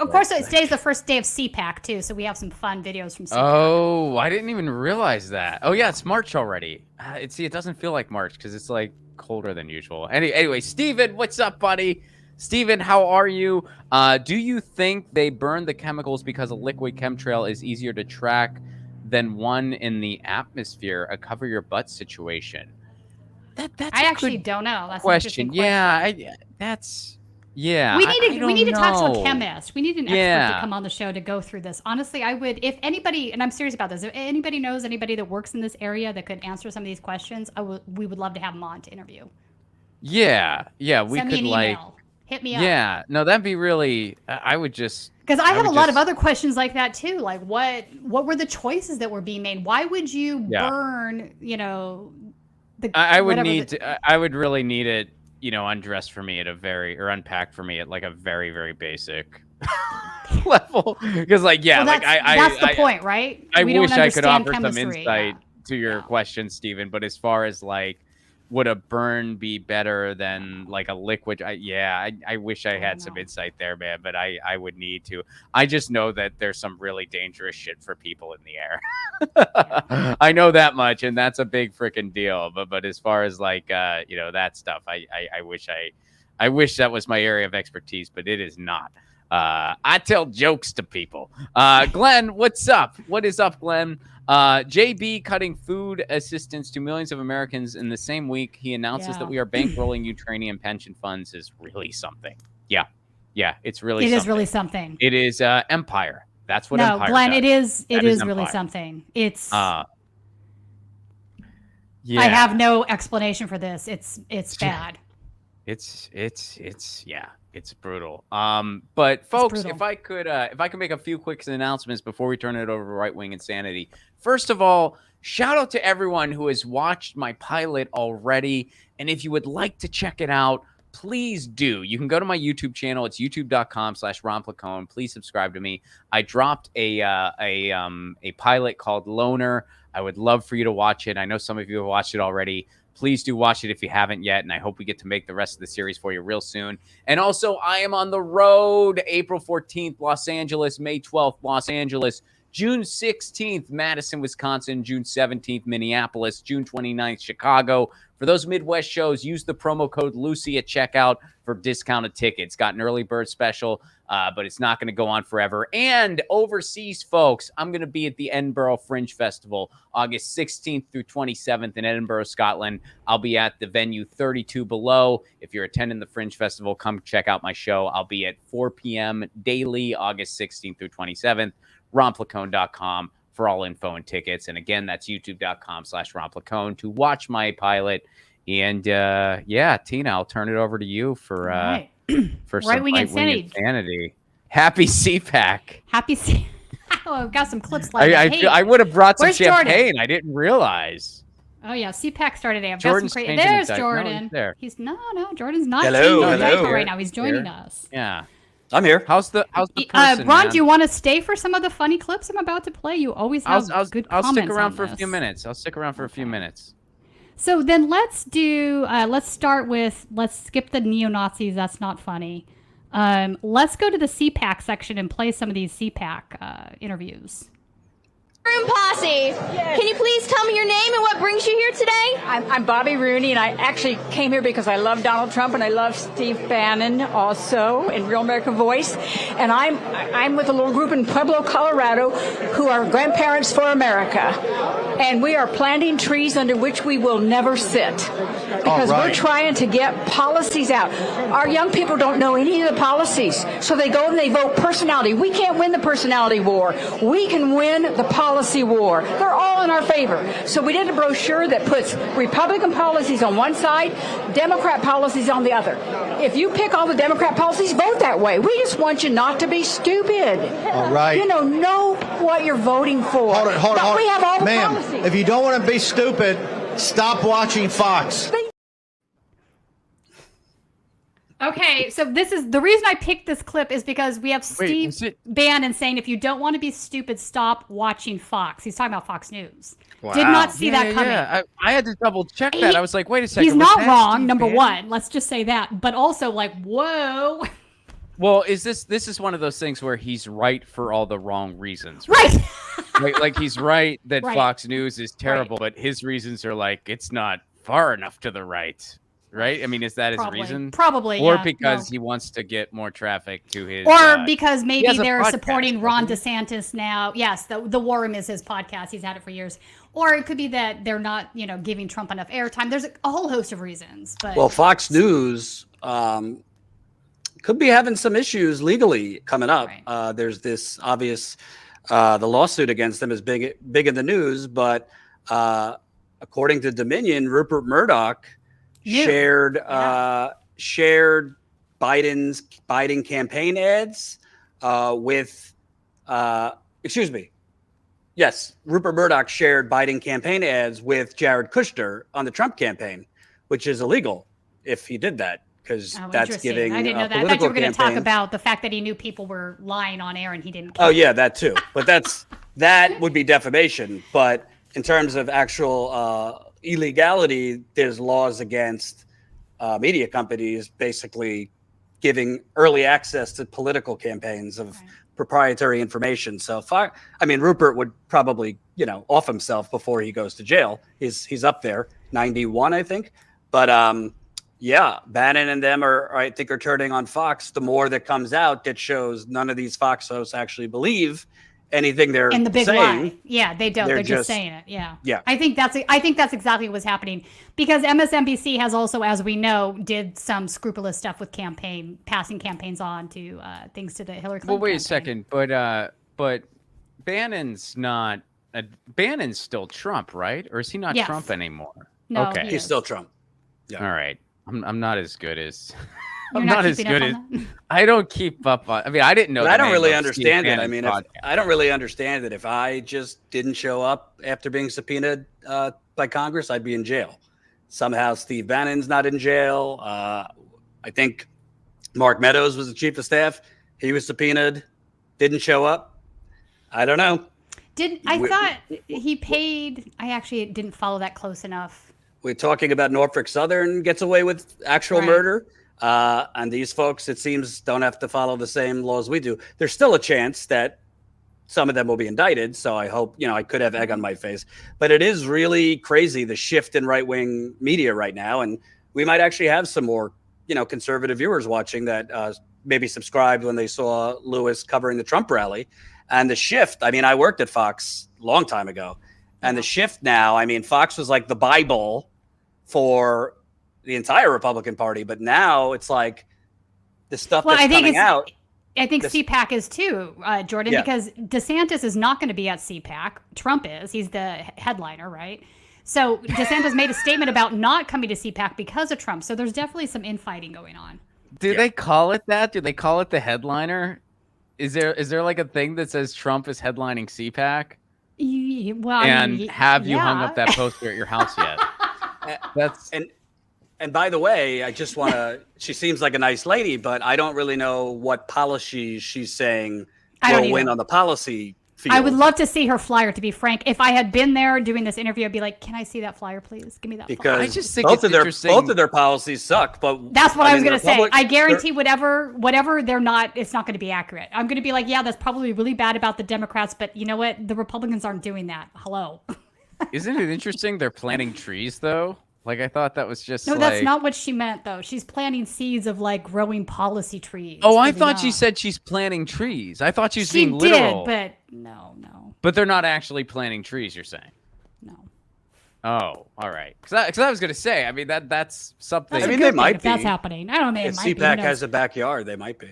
course, today's the first day of CPAC too, so we have some fun videos from CPAC. Oh, I didn't even realize that. Oh yeah, it's March already. It doesn't feel like March because it's like colder than usual. Anyway, Steven, what's up, buddy? Steven, how are you? Do you think they burned the chemicals because a liquid chemtrail is easier to track than one in the atmosphere, a cover your butt situation? That's I actually don't know. That's question. Yeah, we need to talk to a chemist. We need an expert to come on the show to go through this. Honestly, I would, if anybody, and I'm serious about this, if anybody knows anybody that works in this area that could answer some of these questions, we would love to have them on to interview. Yeah, we Send could me an email. Hit me up. Yeah, no, that'd be really. I would just because I have a lot of other questions like that too. Like, what were the choices that were being made? Why would you burn? I would really need it. Undressed for me at unpacked for me at like a very, very basic level. Because that's the point, right? I wish I could offer some insight to your question, Stephen. But as far as like, would a burn be better than like a liquid? I wish I had some insight there, man. But I would need to. I just know that there's some really dangerous shit for people in the air. I know that much, and that's a big freaking deal. But as far as like that stuff, I wish that was my area of expertise, but it is not. I tell jokes to people. Glenn, what's up? What is up, Glenn? JB cutting food assistance to millions of Americans in the same week he announces that we are bankrolling Ukrainian pension funds is really something. Yeah, it's really. It is really something. It is empire. That's what empire. No, Glenn, does. it is really something. It's. I have no explanation for this. It's bad. It's brutal. But folks, if I could make a few quick announcements before we turn it over to Right Wing Insanity. First of all, shout out to everyone who has watched my pilot already. And if you would like to check it out, please do. You can go to my YouTube channel. It's youtube.com/RonPlacone. Please subscribe to me. I dropped a pilot called Loner. I would love for you to watch it. I know some of you have watched it already. Please do watch it if you haven't yet, and I hope we get to make the rest of the series for you real soon. And also, I am on the road. April 14th, Los Angeles. May 12th, Los Angeles. June 16th, Madison, Wisconsin. June 17th, Minneapolis. June 29th, Chicago. For those Midwest shows, use the promo code Lucy at checkout for discounted tickets. Got an early bird special, but it's not going to go on forever. And overseas, folks, I'm going to be at the Edinburgh Fringe Festival, August 16th through 27th in Edinburgh, Scotland. I'll be at the venue 32 Below. If you're attending the Fringe Festival, come check out my show. I'll be at 4 p.m. daily, August 16th through 27th. RonPlacone.com for all info and tickets. And again, that's youtube.com/RonPlacone to watch my pilot. And Tina, I'll turn it over to you for for some Right-wing insanity. Happy CPAC. Happy oh, I've got some clips like I would have brought some champagne. Jordan? I didn't realize. Oh yeah, CPAC started today. I've Jordan's got some There's Jordan. No, he's there. He's no, Jordan's not Hello, changing hello. diaper right now. He's joining us. Yeah. I'm here. How's the person, Ron, man? do you want to stay for some of the funny clips I'm about to play? You always have good I'll comments stick around on for this. a few minutes. I'll stick around for a few minutes. So then let's start with, let's skip the neo-Nazis. That's not funny. Let's go to the CPAC section and play some of these CPAC interviews. Room Posse, can you please tell me your name and what brings you here today? I'm Bobby Rooney, and I actually came here because I love Donald Trump and I love Steve Bannon also in Real American Voice. And I'm with a little group in Pueblo, Colorado, who are Grandparents for America. And we are planting trees under which we will never sit because we're trying to get policies out. Our young people don't know any of the policies, so they go and they vote personality. We can't win the personality war. We can win the policy war. They're all in our favor. So we did a brochure that puts Republican policies on one side, Democrat policies on the other. If you pick all the Democrat policies, vote that way. We just want you not to be stupid. All right. You know what you're voting for. Hold on. We have all the Ma'am, policies. if you don't want to be stupid, stop watching Fox. Okay, so this is the reason I picked this clip is because we have Steve Bannon saying, if you don't want to be stupid, stop watching Fox. He's talking about Fox News. Wow. Did not see that coming. Yeah. I had to double check that. I was like, wait a second. He's was not that wrong, Steve number Bannon? one. Let's just say that. But also, like, whoa. Well, this is one of those things where he's right for all the wrong reasons. Right. like he's right that Right. Fox News is terrible, but his reasons are like, it's not far enough to the right. Right? I mean, is that his reason? Probably, Or yeah, because no. he wants to get more traffic to his... Or because he maybe has a they're podcast, supporting Ron doesn't he? DeSantis now. Yes, the War Room is his podcast. He's had it for years. Or it could be that they're not, giving Trump enough airtime. There's a whole host of reasons. But Well, Fox News could be having some issues legally coming up. There's this obvious, the lawsuit against them is big in the news, but according to Dominion, Rupert Murdoch shared Biden campaign ads Rupert Murdoch shared Biden campaign ads with Jared Kushner on the Trump campaign, which is illegal if he did that, because that's giving I didn't know that. I thought you were going to talk about the fact that he knew people were lying on air and he didn't care. Oh yeah, that too. But that would be defamation. But in terms of actual illegality, there's laws against media companies basically giving early access to political campaigns of proprietary information. So Rupert would probably, off himself before he goes to jail. He's up there, 91, I think. But Bannon and them I think are turning on Fox. The more that comes out that shows none of these Fox hosts actually believe anything they're and the big saying. lie. Yeah, they don't. They're just saying it. Yeah. Yeah. I think that's exactly what's happening, because MSNBC has also, as we know, did some scrupulous stuff with passing campaigns on to things to the Hillary Clinton. Well, wait campaign. a second, but Bannon's not. Bannon's still Trump, right? Or is he not Yes. Trump anymore? No, okay, he is. Still Trump. Yeah. All right. I'm not as good as. You're I'm not not as keeping up good as. on that? I don't keep up on. I mean, I didn't know. But the I don't name really of understand Steve it. I mean, Bannon's I don't really understand it. If I just didn't show up after being subpoenaed by Congress, I'd be in jail. Somehow Steve Bannon's not in jail. I think Mark Meadows was the chief of staff. He was subpoenaed, didn't show up. I don't know. I thought he paid. I actually didn't follow that close enough. We're talking about Norfolk Southern gets away with actual murder. And these folks, it seems, don't have to follow the same laws we do. There's still a chance that some of them will be indicted. So I hope, I could have egg on my face. But it is really crazy, the shift in right-wing media right now. And we might actually have some more, conservative viewers watching that maybe subscribed when they saw Lewis covering the Trump rally. And the shift, I worked at Fox a long time ago. And the shift now, Fox was like the Bible for the entire Republican Party. But now it's like the stuff that's coming out. I think CPAC is too, Jordan, because DeSantis is not going to be at CPAC. Trump is. He's the headliner, right? So DeSantis made a statement about not coming to CPAC because of Trump. So there's definitely some infighting going on. Do they call it that? Do they call it the headliner? Is there like a thing that says Trump is headlining CPAC? Well, have you hung up that poster at your house yet? And by the way, I just want to. She seems like a nice lady, but I don't really know what policy she's saying will win on the policy field. I would love to see her flyer. To be frank, if I had been there doing this interview, I'd be like, "Can I see that flyer, please? Give me that." Because flyer. I just think both of their policies suck. But that's what I was going to say. I guarantee whatever they're not, it's not going to be accurate. I'm going to be like, yeah, that's probably really bad about the Democrats, but you know what? The Republicans aren't doing that. Hello. Isn't it interesting? They're planting trees, though. Like, I thought that was just that's not what she meant, though. She's planting seeds of, growing policy trees. Oh, I thought she said she's planting trees. I thought she was being literal. But no. But they're not actually planting trees, you're saying? No. Oh, all right. Because I was going to say, that's something. They might be. That's happening. I don't know. If CPAC has a backyard, they might be.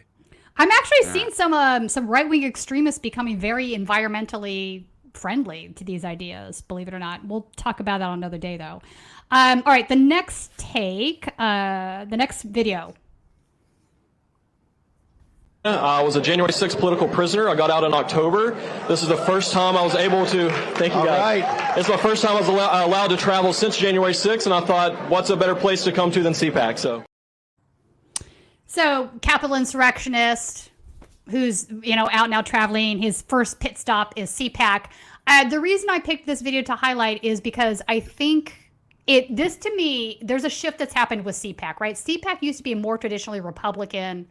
I'm actually seeing some right-wing extremists becoming very environmentally friendly to these ideas, believe it or not. We'll talk about that on another day, though. All right, the next the next video. I was a January 6th political prisoner. I got out in October. This is the first time I was able to, thank you guys. Right. It's my first time I was allowed to travel since January 6th, and I thought, what's a better place to come to than CPAC? So, capital insurrectionist who's, out now traveling. His first pit stop is CPAC. The reason I picked this video to highlight is because I think this to me, there's a shift that's happened with CPAC, right? CPAC used to be a more traditionally Republican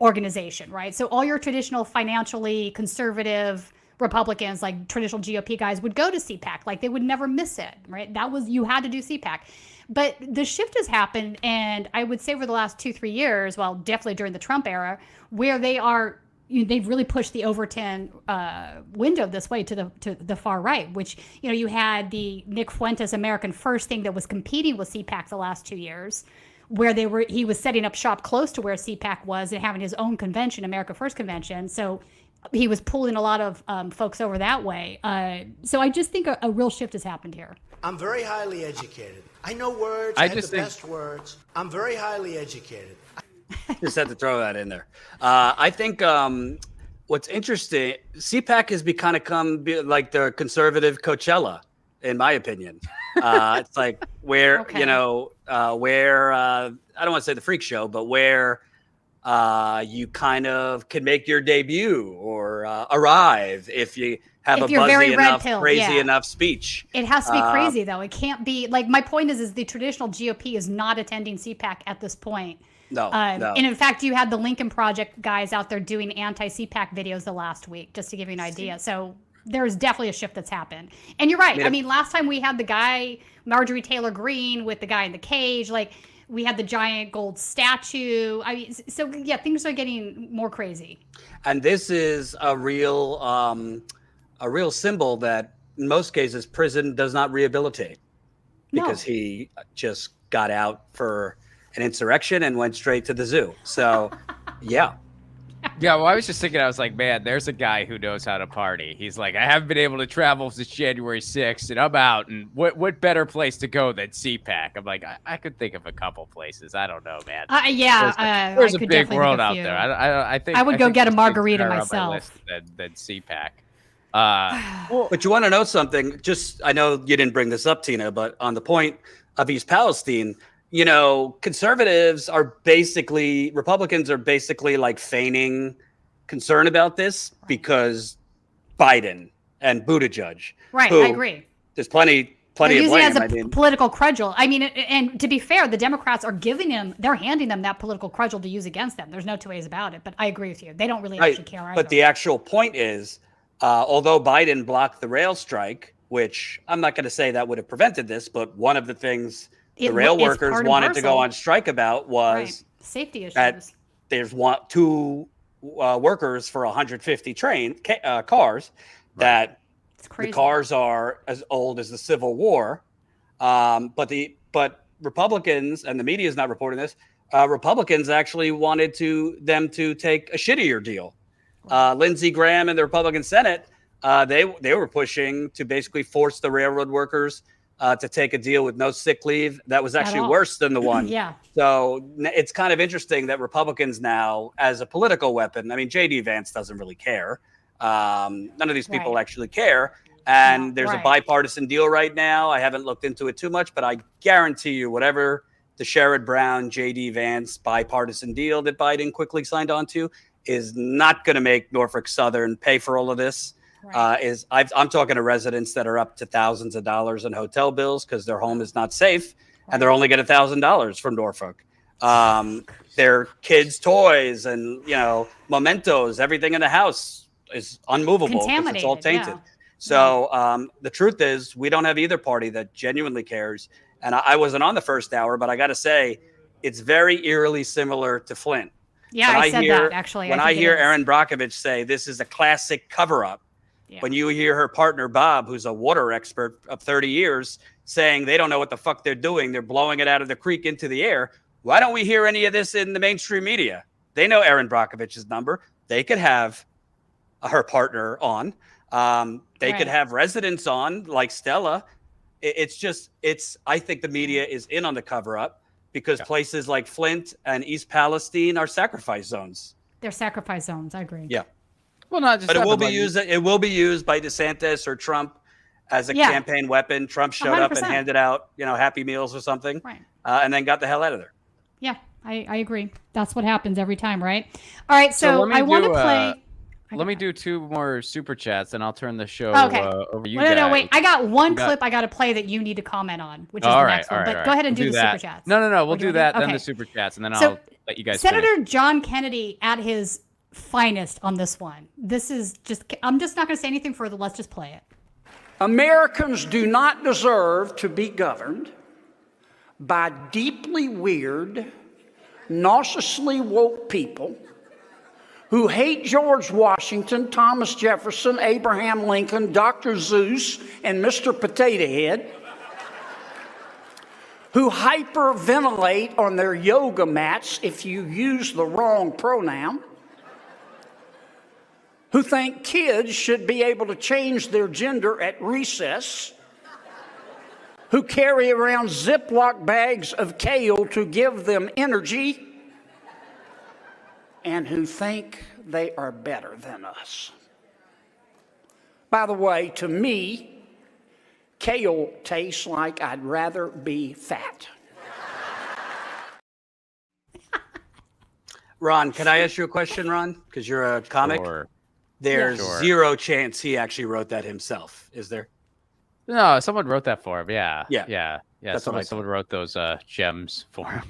organization, right? So all your traditional financially conservative Republicans, like traditional GOP guys, would go to CPAC. Like, they would never miss it, right? You had to do CPAC. But the shift has happened, and I would say over the last 2-3 years, well, definitely during the Trump era, where they've really pushed the Overton window this way to the far right, which, you had the Nick Fuentes American First thing that was competing with CPAC the last 2 years, where he was setting up shop close to where CPAC was and having his own convention, America First convention. So he was pulling a lot of folks over that way. So I just think a real shift has happened here. I'm very highly educated. I know words. I have the best words. I'm very highly educated. Just had to throw that in there. I think what's interesting, CPAC has become like the conservative Coachella, in my opinion. It's like where, I don't want to say the freak show, but where you kind of can make your debut or arrive if you have a buzzy enough, crazy enough speech. It has to be crazy, though. It can't be like, my point is the traditional GOP is not attending CPAC at this point. No. And in fact, you had the Lincoln Project guys out there doing anti-CPAC videos the last week, just to give you an idea. So there's definitely a shift that's happened. And you're right. Last time we had the guy, Marjorie Taylor Greene, with the guy in the cage, we had the giant gold statue. So yeah, things are getting more crazy. And this is a real symbol that in most cases prison does not rehabilitate, because he just got out for an insurrection and went straight to the zoo. So, yeah. Yeah, well, I was just thinking, I was like, man, there's a guy who knows how to party. He's like, I haven't been able to travel since January 6th, and I'm out. And what better place to go than CPAC? I'm like, I could think of a couple places. I don't know, man. There's a big world out there. I think I would go get a margarita myself. Than CPAC. But you want to know something? I know you didn't bring this up, Tina, but on the point of East Palestine, conservatives are basically, Republicans are basically like feigning concern about this because Biden and Buttigieg. Right, who, I agree. There's plenty They're of using blame. it as a political cudgel. I mean, and to be fair, the Democrats are they're handing them that political cudgel to use against them. There's no two ways about it. But I agree with you. They don't really actually care either. But the actual point is, although Biden blocked the rail strike, which I'm not going to say that would have prevented this, but one of the things the rail workers wanted to go on strike about was safety issues. That there's two workers for 150 cars that the cars are as old as the Civil War. But Republicans, and the media is not reporting this, Republicans actually wanted them to take a shittier deal. Lindsey Graham and the Republican Senate, they were pushing to basically force the railroad workers to take a deal with no sick leave. That was actually worse than the one. Yeah. So it's kind of interesting that Republicans now, as a political weapon, I mean, J.D. Vance doesn't really care. None of these people actually care. And there's a bipartisan deal right now. I haven't looked into it too much, but I guarantee you whatever the Sherrod Brown, J.D. Vance bipartisan deal that Biden quickly signed on to is not going to make Norfolk Southern pay for all of this. I'm talking to residents that are up to thousands of dollars in hotel bills because their home is not safe, and they're only getting $1,000 from Norfolk. Their kids' toys and mementos, everything in the house is unmovable because it's all tainted. Yeah. So the truth is, we don't have either party that genuinely cares. And I wasn't on the first hour, but I got to say, it's very eerily similar to Flint. Yeah, I said that actually. When I hear Erin Brockovich say this is a classic cover-up, when you hear her partner Bob, who's a water expert of 30 years, saying they don't know what the fuck they're doing, they're blowing it out of the creek into the air. Why don't we hear any of this in the mainstream media? They know Erin Brockovich's number. They could have her partner on. They could have residents on like Stella. I think the media is in on the cover-up because places like Flint and East Palestine are sacrifice zones. They're sacrifice zones. I agree. Yeah. Well, not just but it will be used. It will be used by DeSantis or Trump as a campaign weapon. Trump showed 100%. Up and handed out, Happy Meals or something, and then got the hell out of there. Yeah, I agree. That's what happens every time, right? All right, so I want to play. Let me do two more super chats, and I'll turn the show over to you guys. No, wait. I got one clip I got to play that you need to comment on, which is the next one. But go ahead and do the super chats. No. We'll do that, then the super chats, and then I'll let you guys Senator finish. John Kennedy at his finest on this one. This is I'm just not going to say anything further. Let's just play it. Americans do not deserve to be governed by deeply weird, narcissistically woke people who hate George Washington, Thomas Jefferson, Abraham Lincoln, Dr. Zeus, and Mr. Potato Head, who hyperventilate on their yoga mats if you use the wrong pronoun, who think kids should be able to change their gender at recess, who carry around Ziploc bags of kale to give them energy, and who think they are better than us. By the way, to me, kale tastes like I'd rather be fat. Ron, can I ask you a question, Ron? Because you're a comic. Sure. There's zero chance he actually wrote that himself, is there? No, someone wrote that for him. Yeah. That's Someone wrote those gems for him.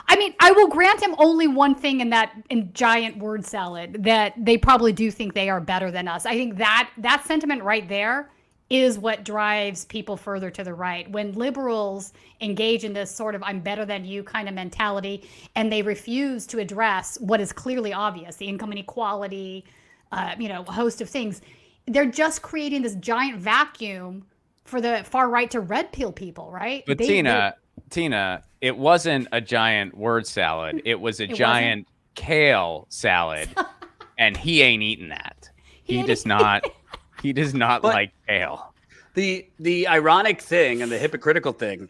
I mean, I will grant him only one thing in giant word salad, that they probably do think they are better than us. I think that sentiment right there is what drives people further to the right. When liberals engage in this sort of I'm better than you kind of mentality, and they refuse to address what is clearly obvious, the income inequality, a host of things, they're just creating this giant vacuum for the far right to red pill people, right? But Tina, it wasn't a giant word salad. It was a giant kale salad, and he ain't eating that. He does not like kale. The ironic thing and the hypocritical thing,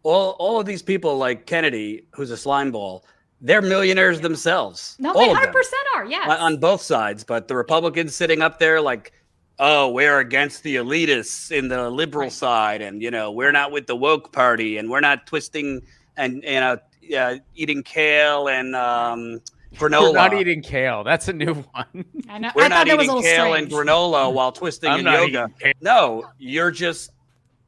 all of these people like Kennedy, who's a slime ball, they're millionaires themselves. No, they 100% are, yes. On both sides, but the Republicans sitting up there like oh, we're against the elitists in the liberal side, and we're not with the woke party, and we're not twisting and eating kale and granola. We're not eating kale. That's a new one. I know. We're I not thought that was a eating little kale strange. and granola while twisting I'm in not yoga. eating kale. No, you're just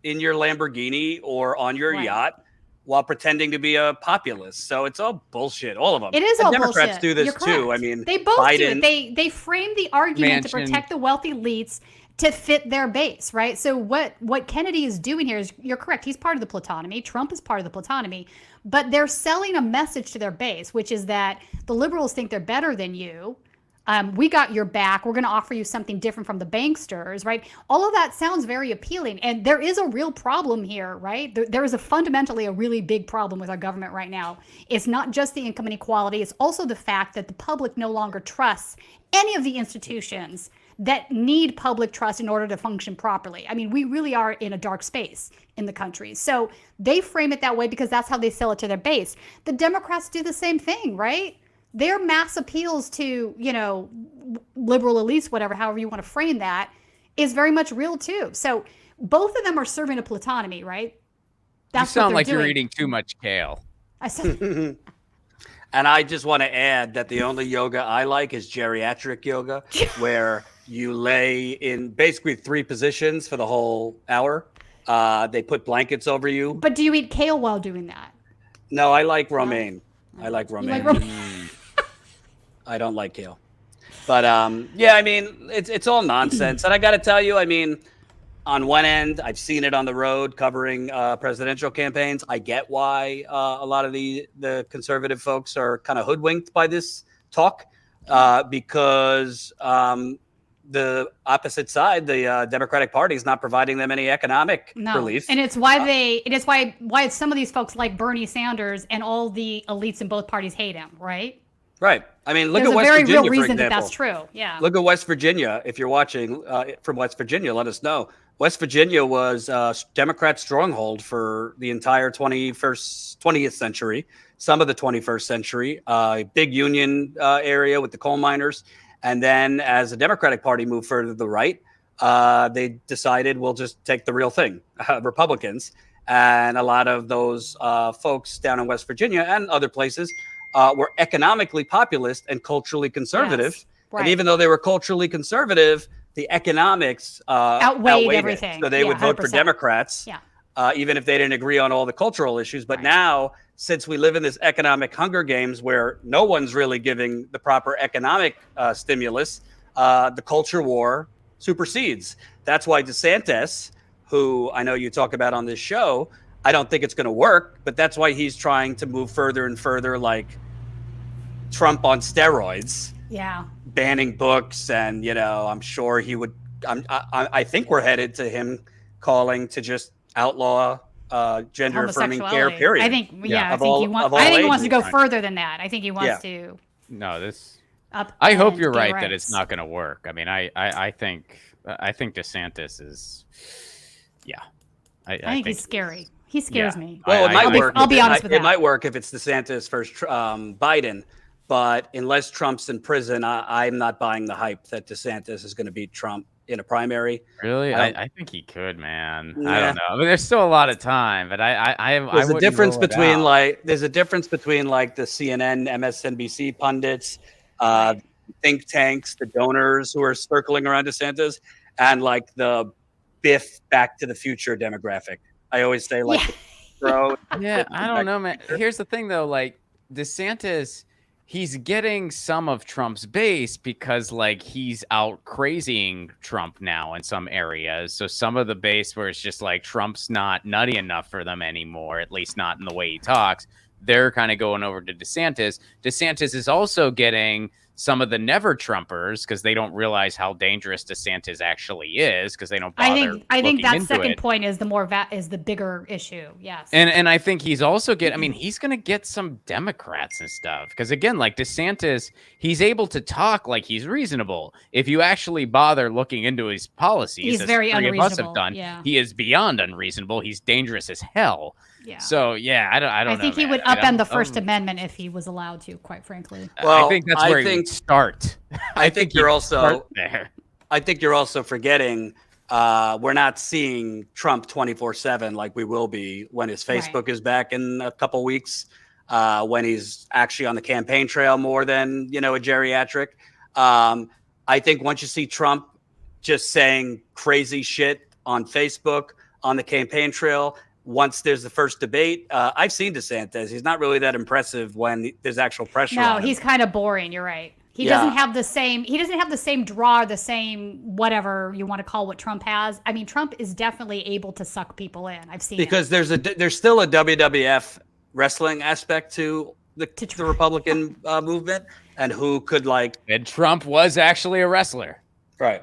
in your Lamborghini or on your yacht while pretending to be a populist. So it's all bullshit. All of them. It is and all Democrats bullshit. do this You're too. correct. I mean, they both Biden, do it. They frame the argument to protect the wealthy elites to fit their base, right? So what Kennedy is doing here is, you're correct, he's part of the plutonymy. Trump is part of the plutonymy, but they're selling a message to their base, which is that the liberals think they're better than you. We got your back. We're going to offer you something different from the banksters, right? All of that sounds very appealing. And there is a real problem here, right? There is fundamentally a really big problem with our government right now. It's not just the income inequality. It's also the fact that the public no longer trusts any of the institutions that need public trust in order to function properly. I mean, we really are in a dark space in the country. So they frame it that way because that's how they sell it to their base. The Democrats do the same thing, right? Their mass appeals to, liberal elites, whatever, however you want to frame that, is very much real too. So both of them are serving a plutonymy, right? That's you sound like you're eating too much kale. I said. And I just want to add that the only yoga I like is geriatric yoga, where you lay in basically 3 positions for the whole hour. They put blankets over you. But do you eat kale while doing that? No, I like romaine. I like romaine. You like romaine? I don't like kale. But yeah, I mean, it's all nonsense. And I got to tell you, I mean, on one end, I've seen it on the road covering presidential campaigns. I get why a lot of the conservative folks are kind of hoodwinked by this talk because the opposite side, the Democratic Party, is not providing them any economic relief. And it's why why some of these folks like Bernie Sanders and all the elites in both parties hate him, right? Right. I mean, look There's at West a very Virginia, real reason for example. that that's true. Yeah. Look at West Virginia. If you're watching from West Virginia, let us know. West Virginia was a Democrat stronghold for the entire 20th century, some of the 21st century, big union area with the coal miners. And then as the Democratic Party moved further to the right, they decided we'll just take the real thing, Republicans. And a lot of those folks down in West Virginia and other places were economically populist and culturally conservative. Yes, right. And even though they were culturally conservative, the economics outweighed everything. So they would vote 100%. For Democrats, even if they didn't agree on all the cultural issues. But now, since we live in this economic Hunger Games where no one's really giving the proper economic stimulus, the culture war supersedes. That's why DeSantis, who I know you talk about on this show, I don't think it's going to work, but that's why he's trying to move further and further like Trump on steroids. Yeah. Banning books, and I'm sure he would. I think we're headed to him calling to just outlaw gender affirming care. Period. I think. Yeah. I think he wants to go further than that. I think he wants to. No, this. I hope you're right that it's not going to work. I mean, I think DeSantis is. Yeah. I think he's scary. He scares me. Well, it might work. I'll be honest with that. It might work if it's DeSantis versus Biden. But unless Trump's in prison, I'm not buying the hype that DeSantis is going to beat Trump in a primary. Really? I think he could, man. Yeah. I don't know. I mean, there's still a lot of time, but there's a difference between there's a difference between like the CNN, MSNBC pundits, think tanks, the donors who are circling around DeSantis, and like the Biff Back to the Future demographic. I always say bro. Yeah, I don't know, man. Here's the thing though, like DeSantis, he's getting some of Trump's base because like he's out crazying Trump now in some areas. So some of the base where it's just like Trump's not nutty enough for them anymore, at least not in the way he talks. They're kind of going over to DeSantis. DeSantis is also getting some of the never Trumpers because they don't realize how dangerous DeSantis actually is because they don't bother. I think that second point is the bigger issue. Yes. And I think he's also he's going to get some Democrats and stuff because again, like DeSantis, he's able to talk like he's reasonable. If you actually bother looking into his policies, he's very unreasonable. Of us have done, he is beyond unreasonable. He's dangerous as hell. Yeah. So yeah, I don't know. I think he would upend the First Amendment if he was allowed to. Quite frankly. Well, I think that's where he would start. I think you're also there. I think you're also forgetting we're not seeing Trump 24/7 like we will be when his Facebook is back in a couple weeks, when he's actually on the campaign trail more than, a geriatric. I think once you see Trump just saying crazy shit on Facebook, on the campaign trail, once there's the first debate, I've seen DeSantis. He's not really that impressive when there's actual pressure on him. No, he's kind of boring. You're right. He doesn't have the same. He doesn't have the same draw, the same whatever you want to call what Trump has. I mean, Trump is definitely able to suck people in. I've seen because there's still a WWF wrestling aspect to the Republican movement, and who could And Trump was actually a wrestler. Right.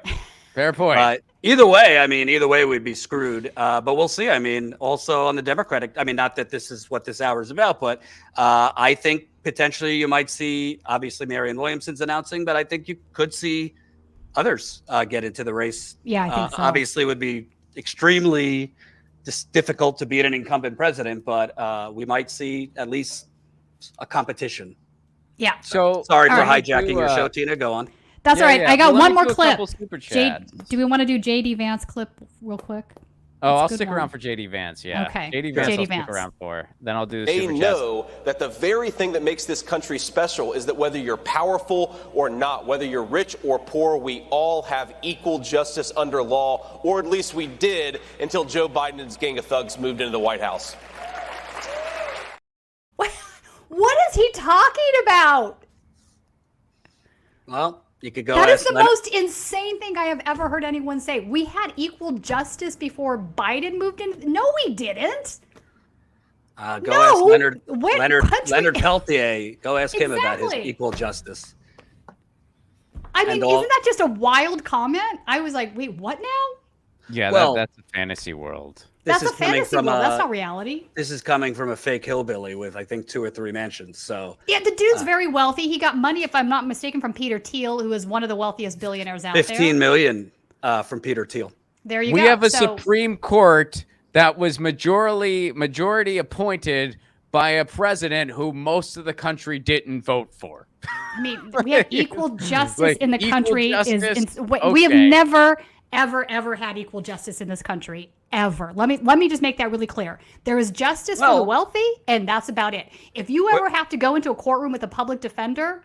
Fair point. Either way, we'd be screwed. But we'll see. I mean, also on the Democratic, not that this is what this hour is about, but I think potentially you might see, obviously Marianne Williamson's announcing, but I think you could see others get into the race. Yeah, I think so. Obviously it would be extremely difficult to beat an incumbent president, but we might see at least a competition. Yeah. So sorry for hijacking your show, Tina. Go on. That's all right. I got one more clip. Do we want to do JD Vance clip real quick? I'll stick around for JD Vance. Yeah. Okay. JD Vance. I'll stick around for. Then I'll do the They super know that the very thing that makes this country special is that whether you're powerful or not, whether you're rich or poor, we all have equal justice under law, or at least we did until Joe Biden and his gang of thugs moved into the White House. What is he talking about? Well, you could go. That is the most insane thing I have ever heard anyone say. We had equal justice before Biden moved in. No, we didn't. Go ask Leonard Peltier. Go ask him about his equal justice. I mean, isn't that just a wild comment? I was like, wait, what now? Yeah, that's a fantasy world. That's a fantasy world. That's not reality. This is coming from a fake hillbilly with, I think, 2 or 3 mansions. So yeah, the dude's very wealthy. He got money, if I'm not mistaken, from Peter Thiel, who is one of the wealthiest billionaires out there. $15 million from Peter Thiel. There you go. We have a Supreme Court that was majority appointed by a president who most of the country didn't vote for. I mean, we have equal justice in the country. Okay. We have never, ever had equal justice in this country. Ever. Let me just make that really clear. There is justice for the wealthy, and that's about it. If you ever have to go into a courtroom with a public defender,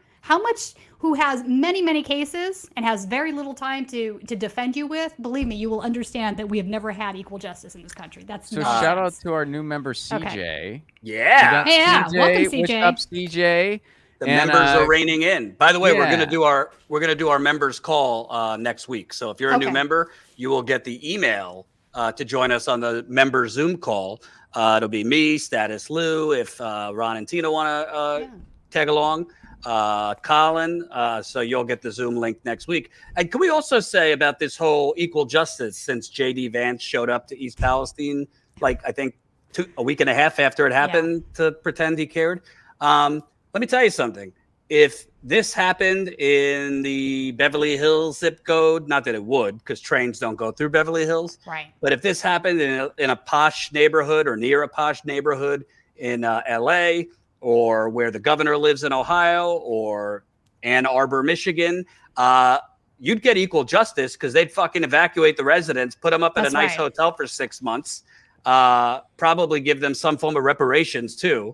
who has many cases and has very little time to defend you with, believe me, you will understand that we have never had equal justice in this country. That's so shout out to our new member CJ. Okay. Yeah. CJ. Welcome, CJ. What's up, CJ? The members are reining in. By the way, we're gonna do our members call next week. So if you're a new member, you will get the email to join us on the member Zoom call. It'll be me, Status Lou, if Ron and Tina want to tag along, Colin. So you'll get the Zoom link next week. And can we also say about this whole equal justice, since JD Vance showed up to East Palestine, I think a week and a half after it happened, to pretend he cared. Let me tell you something. If this happened in the Beverly Hills zip code, not that it would, because trains don't go through Beverly Hills. Right. But if this happened in a posh neighborhood or near a posh neighborhood in LA, or where the governor lives in Ohio, or Ann Arbor, Michigan, you'd get equal justice because they'd fucking evacuate the residents, put them up at a nice hotel for 6 months, probably give them some form of reparations too.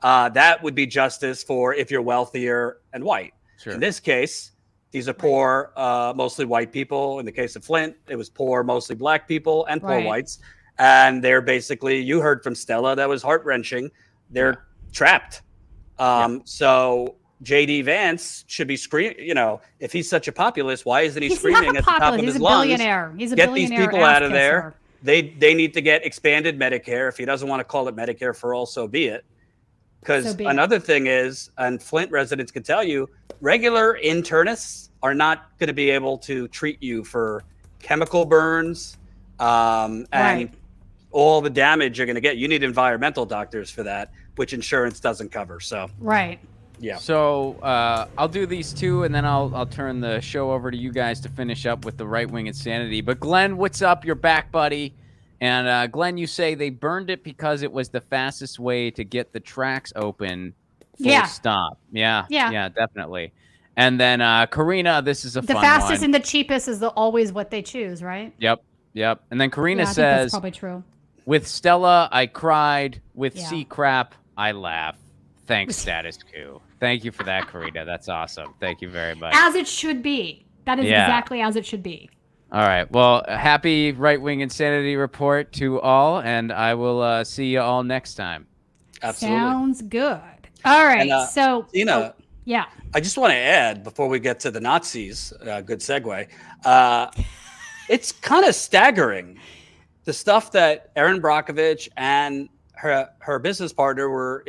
That would be justice for if you're wealthier and white. Sure. In this case, these are poor, mostly white people. In the case of Flint, it was poor, mostly black people and poor whites. And they're basically, you heard from Stella, that was heart-wrenching. They're trapped. So JD Vance should be screaming, if he's such a populist, why isn't he screaming at the top of his lungs? He's a billionaire. He's a get billionaire. These people out of there. They need to get expanded Medicare. If he doesn't want to call it Medicare for all, so be it. Because another thing is, and Flint residents can tell you, regular internists are not going to be able to treat you for chemical burns and all the damage you're going to get. You need environmental doctors for that, which insurance doesn't cover. So yeah. So I'll do these two, and then I'll turn the show over to you guys to finish up with the right-wing insanity. But Glenn, what's up? You're back, buddy. And Glenn, you say they burned it because it was the fastest way to get the tracks open. Full stop. Yeah, definitely. And then Karina, this is a The fun fastest one. and the cheapest is always what they choose, right? Yep. And then Karina Yeah, I think says, that's probably true. with Stella, I cried. With Yeah. C crap, I laugh. Thanks, Status Coup. Thank you for that, Karina. That's awesome. Thank you very much. As it should be. That is exactly as it should be. All right. Well, happy right-wing insanity report to all, and I will see you all next time. Absolutely. Sounds good. All right. And, So, Tina, yeah. I just want to add before we get to the Nazis, good segue. It's kind of staggering the stuff that Erin Brockovich and her business partner were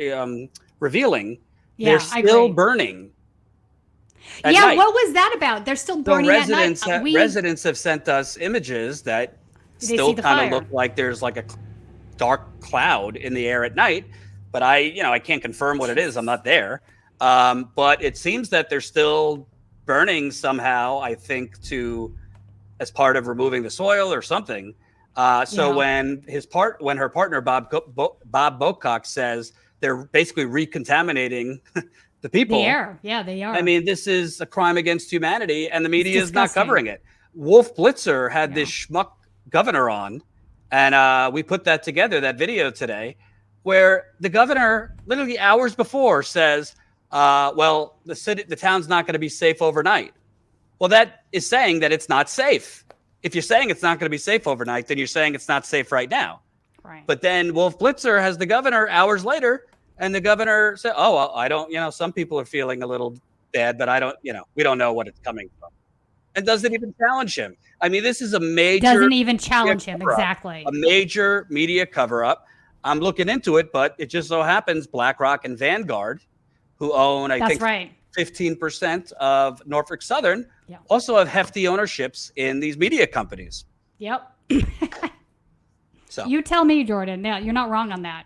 revealing. Yeah, They're I still agree. burning. Yeah, night. what was that about? They're still burning at night. Residents have sent us images that They still see the kind of fire. look like there's like a dark cloud in the air at night. But I can't confirm what it is. I'm not there. But it seems that they're still burning somehow, I think, as part of removing the soil or something. When her partner Bob Bocock says they're basically recontaminating the people. The air. Yeah, they are. I mean, this is a crime against humanity, and the media is not covering it. Wolf Blitzer had this schmuck governor on, and we put that together, that video today, where the governor, literally hours before, says, the town's not going to be safe overnight. Well, that is saying that it's not safe. If you're saying it's not going to be safe overnight, then you're saying it's not safe right now. Right. But then Wolf Blitzer has the governor hours later, and the governor said, "Oh, well, I don't. Some people are feeling a little bad, but I don't. We don't know what it's coming from." And doesn't even challenge him. I mean, this is a major. Doesn't even challenge him. cover-up. Exactly. A major media cover-up. I'm looking into it, but it just so happens BlackRock and Vanguard, who own, I think, 15% of Norfolk Southern, also have hefty ownerships in these media companies. Yep. So you tell me, Jordan. No, you're not wrong on that.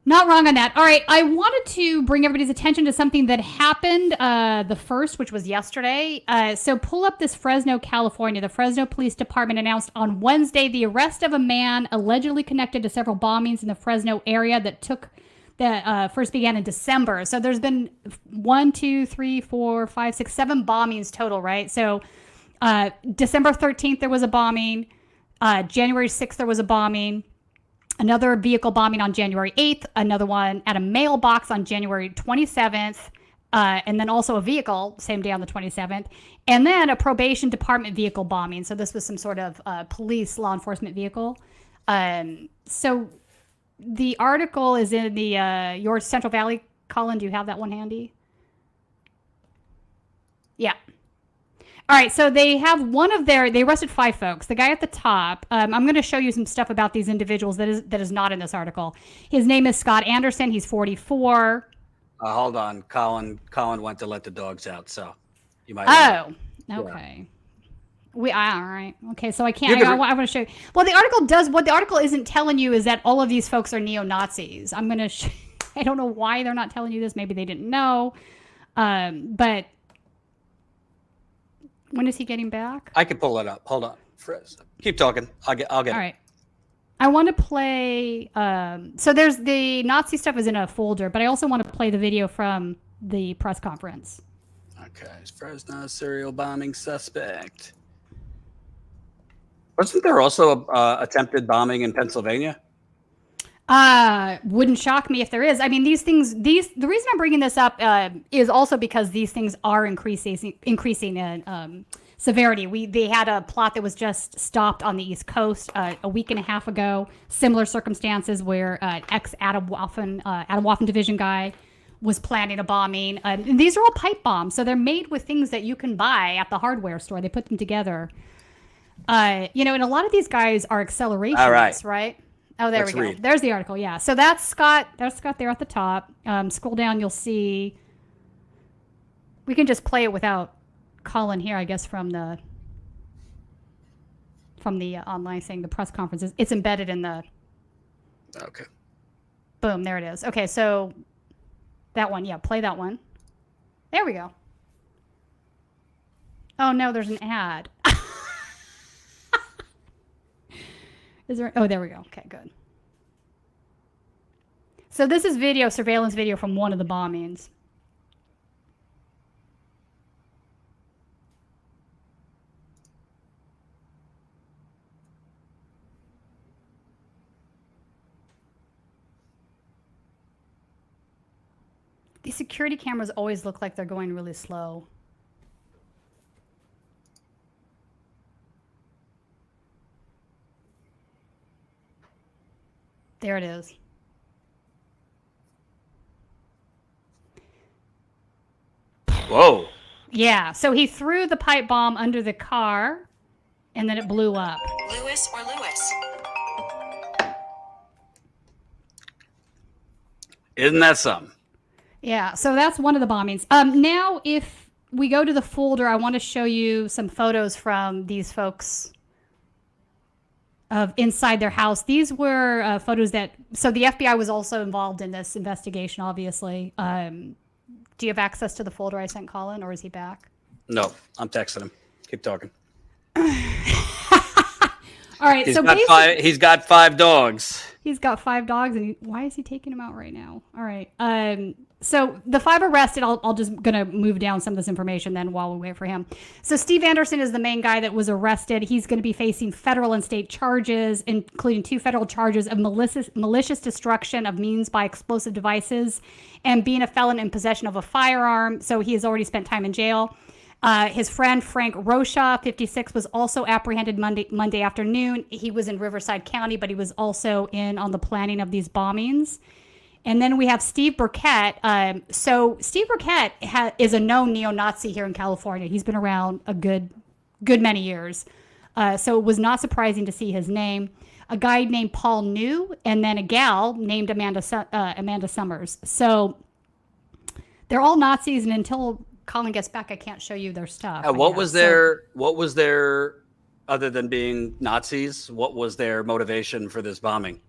Not wrong on that. All right. I wanted to bring everybody's attention to something that happened the first, which was yesterday. So pull up this Fresno, California. The Fresno Police Department announced on Wednesday the arrest of a man allegedly connected to several bombings in the Fresno area that first began in December. So there's been 1, 2, 3, 4, 5, 6, 7 bombings total, right? So December 13th, there was a bombing. January 6th, there was a bombing. Another vehicle bombing on January 8th. Another one at a mailbox on January 27th. And then also a vehicle, same day on the 27th. And then a probation department vehicle bombing. So this was some sort of police law enforcement vehicle. So the article is in the your Central Valley. Colin, do you have that one handy? Yeah. All right, so they have they arrested 5 folks. The guy at the top, I'm going to show you some stuff about these individuals that is not in this article. His name is Scott Anderson. He's 44. hold on, Colin went to let the dogs out, so you might. Okay. All right. Okay, so I can't. I want to show you. Well, the article does. What the article isn't telling you is that all of these folks are neo-Nazis. I'm going to. I don't know why they're not telling you this. Maybe they didn't know. But. When is he getting back? I can pull it up. Hold on. Keep talking. I'll get All it. right. I want to play. So there's the Nazi stuff is in a folder, but I also want to play the video from the press conference. Okay. Fresno serial bombing suspect. Wasn't there also a attempted bombing in Pennsylvania? Wouldn't shock me if there is. I mean, these things. The reason I'm bringing this up is also because these things are increasing in severity. They had a plot that was just stopped on the East Coast a week and a half ago. Similar circumstances where ex-Atomwaffen Division guy was planning a bombing. And these are all pipe bombs, so they're made with things that you can buy at the hardware store. They put them together. And a lot of these guys are accelerationists, right? Oh, there we go. There's the article. Yeah. So that's Scott. There's Scott there at the top. Scroll down, you'll see. We can just play it without Colin here, I guess, from the online thing, the press conferences. It's embedded in the. Okay. Boom. There it is. Okay. So that one. Yeah. Play that one. There we go. Oh, no, there's an ad. Is there? Oh, there we go. Okay, good. So this is surveillance video from one of the bombings. These security cameras always look like they're going really slow. There it is. Whoa. Yeah, so he threw the pipe bomb under the car, and then it blew up. Lewis or Lewis? Isn't that something? Yeah, so that's one of the bombings. Now, if we go to the folder, I want to show you some photos from these folks of inside their house. These were photos that, so the FBI was also involved in this investigation, obviously. Do you have access to the folder I sent Colin, or is he back? No, I'm texting him. Keep talking. All right, He's so got 5 dogs. He's got 5 dogs, and why is he taking them out right now? All right. So the 5 arrested, I'll just gonna move down some of this information then while we wait for him. So Steve Anderson is the main guy that was arrested. He's going to be facing federal and state charges, including 2 federal charges of malicious destruction of means by explosive devices and being a felon in possession of a firearm. So he has already spent time in jail. His friend Frank Rocha, 56, was also apprehended Monday afternoon. He was in Riverside County, but he was also in on the planning of these bombings. And then we have Steve Burkett. So Steve Burkett is a known neo-Nazi here in California. He's been around a good many years. So it was not surprising to see his name. A guy named Paul New, and then a gal named Amanda Summers. So they're all Nazis, and until Colin gets back, I can't show you their stuff. What was their, other than being Nazis, what was their motivation for this bombing?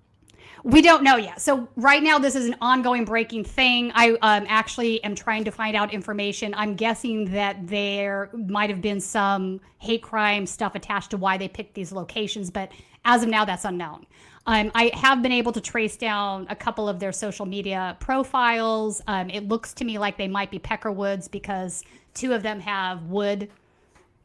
We don't know yet. So right now, this is an ongoing breaking thing. I actually am trying to find out information. I'm guessing that there might have been some hate crime stuff attached to why they picked these locations, but as of now, that's unknown. I have been able to trace down a couple of their social media profiles. It looks to me like they might be Peckerwoods because 2 of them have Wood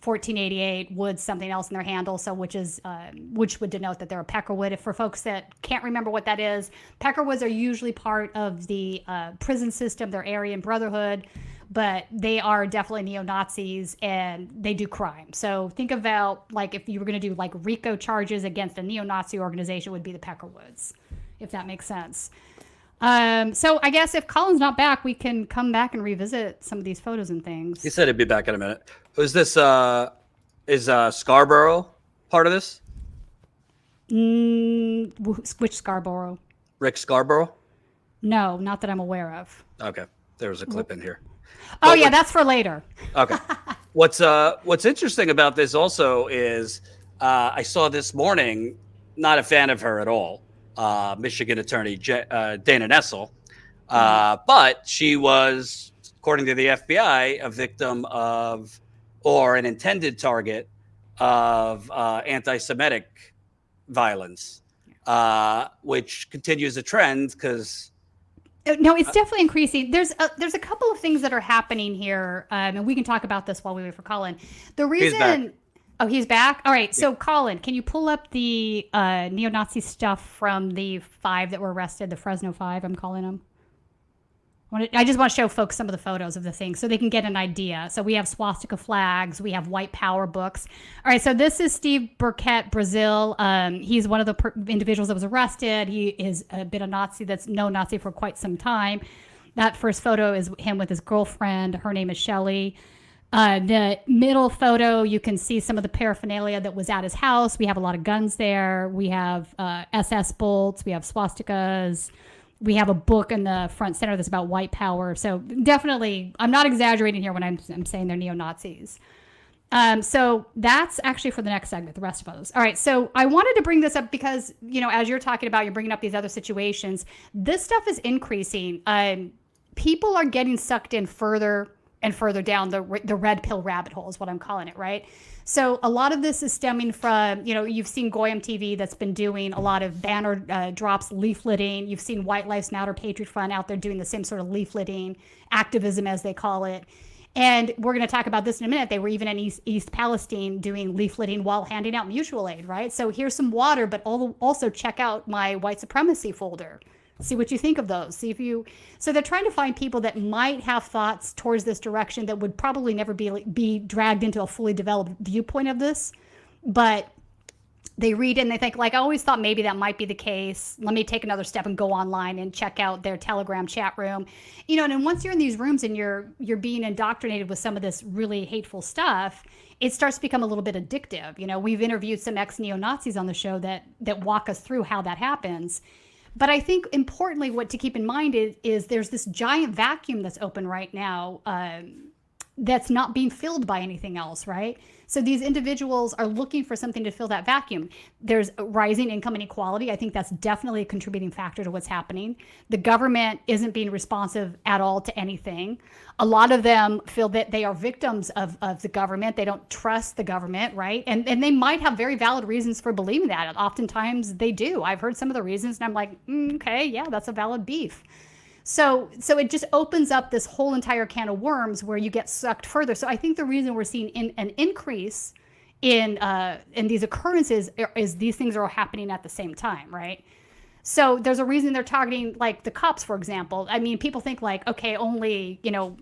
1488, Wood something else in their handle, so which would denote that they're a Peckerwood. If for folks that can't remember what that is, Peckerwoods are usually part of the prison system. They're Aryan Brotherhood, but they are definitely neo-Nazis and they do crime. So think about like if you were going to do like RICO charges against a neo-Nazi organization, would be the Peckerwoods, if that makes sense. So I guess if Colin's not back, we can come back and revisit some of these photos and things. He said he'd be back in a minute. Was this is Scarborough part of this? Which Scarborough? Rick Scarborough? No, not that I'm aware of. Okay, there was a clip in here. Oh yeah, that's for later. Okay. What's interesting about this also is I saw this morning, not a fan of her at all, Michigan attorney Dana Nessel, but she was, according to the FBI, a victim of or an intended target of anti-Semitic violence, which continues a trend because. No, it's definitely increasing. There's a couple of things that are happening here, and we can talk about this while we wait for Colin. The reason, he's back. All right, so Colin, can you pull up the neo-Nazi stuff from the 5 that were arrested, the Fresno 5? I'm calling them. I just want to show folks some of the photos of the things so they can get an idea. So we have swastika flags, we have white power books. All right, so this is Steve Burkett, Brazil. He's one of the individuals that was arrested. He has been a Nazi that's known Nazi for quite some time. That first photo is him with his girlfriend. Her name is Shelley. The middle photo, you can see some of the paraphernalia that was at his house. We have a lot of guns there. We have SS bolts. We have swastikas. We have a book in the front center that's about white power. So definitely, I'm not exaggerating here when I'm saying they're neo-Nazis. So that's actually for the next segment, the rest of those. All right, so I wanted to bring this up because, as you're talking about, you're bringing up these other situations. This stuff is increasing. People are getting sucked in further and further down the red pill rabbit hole is what I'm calling it, right? So a lot of this is stemming from, you've seen Goyam TV that's been doing a lot of banner drops, leafleting. You've seen White Lives Matter, Patriot Front out there doing the same sort of leafleting, activism as they call it. And we're going to talk about this in a minute. They were even in East Palestine doing leafleting while handing out mutual aid, right? So here's some water, but also check out my white supremacy folder. See what you think of those. See if you. So they're trying to find people that might have thoughts towards this direction that would probably never be dragged into a fully developed viewpoint of this, but they read it and they think, like, I always thought maybe that might be the case. Let me take another step and go online and check out their Telegram chat room. You know, and then once you're in these rooms and you're being indoctrinated with some of this really hateful stuff, it starts to become a little bit addictive. You know, we've interviewed some ex-neo-Nazis on the show that walk us through how that happens. But I think importantly, what to keep in mind is there's this giant vacuum that's open right now that's not being filled by anything else, right? So these individuals are looking for something to fill that vacuum. There's rising income inequality. I think that's definitely a contributing factor to what's happening. The government isn't being responsive at all to anything. A lot of them feel that they are victims of the government. They don't trust the government, right? And they might have very valid reasons for believing that. Oftentimes they do. I've heard some of the reasons and I'm like, okay, yeah, that's a valid beef. So it just opens up this whole entire can of worms where you get sucked further. So I think the reason we're seeing an increase in these occurrences is these things are all happening at the same time, right? So there's a reason they're targeting, like, the cops, for example. I mean, people think, like, okay, only, you know,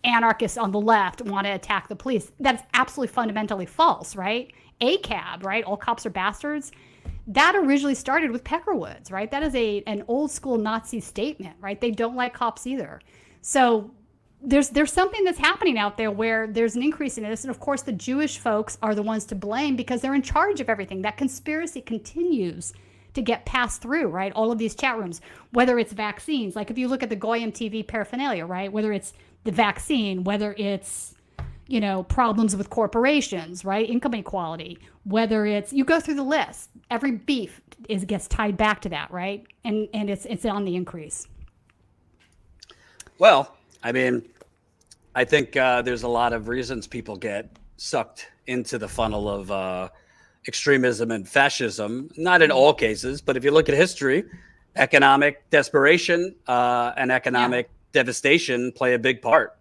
anarchists on the left want to attack the police. That's absolutely fundamentally false, right? ACAB, right? All cops are bastards. That originally started with Peckerwoods, right? That is an old school Nazi statement, right? They don't like cops either. So there's something that's happening out there where there's an increase in this. And of course, the Jewish folks are the ones to blame because they're in charge of everything. That conspiracy continues to get passed through, right? All of these chat rooms, whether it's vaccines, like if you look at the Goyim TV paraphernalia, right? Whether it's the vaccine, whether it's, you know, problems with corporations, right? Income inequality, whether it's, you go through the list, every beef gets tied back to that, right? And it's on the increase. Well, I mean, I think there's a lot of reasons people get sucked into the funnel of extremism and fascism. Not in all cases, but if you look at history, economic desperation and economic devastation play a big part.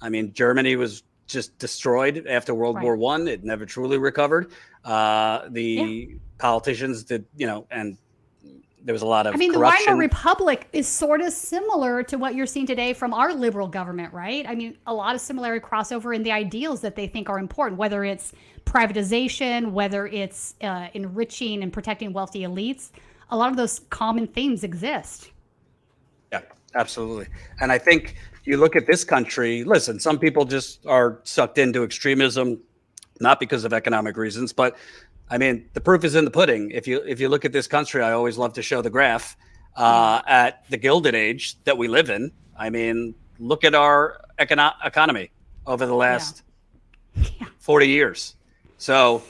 I mean, Germany was just destroyed after World War I. It never truly recovered. Politicians did, you know, and there was a lot of corruption. The Weimar Republic is sort of similar to what you're seeing today from our liberal government, right? I mean, a lot of similarity crossover in the ideals that they think are important, whether it's privatization, whether it's enriching and protecting wealthy elites. A lot of those common themes exist. Yeah, absolutely. And I think you look at this country, listen, some people just are sucked into extremism, not because of economic reasons, but I mean, the proof is in the pudding. If you look at this country, I always love to show the graph at the Gilded Age that we live in. I mean, look at our economy over the last 40 years. So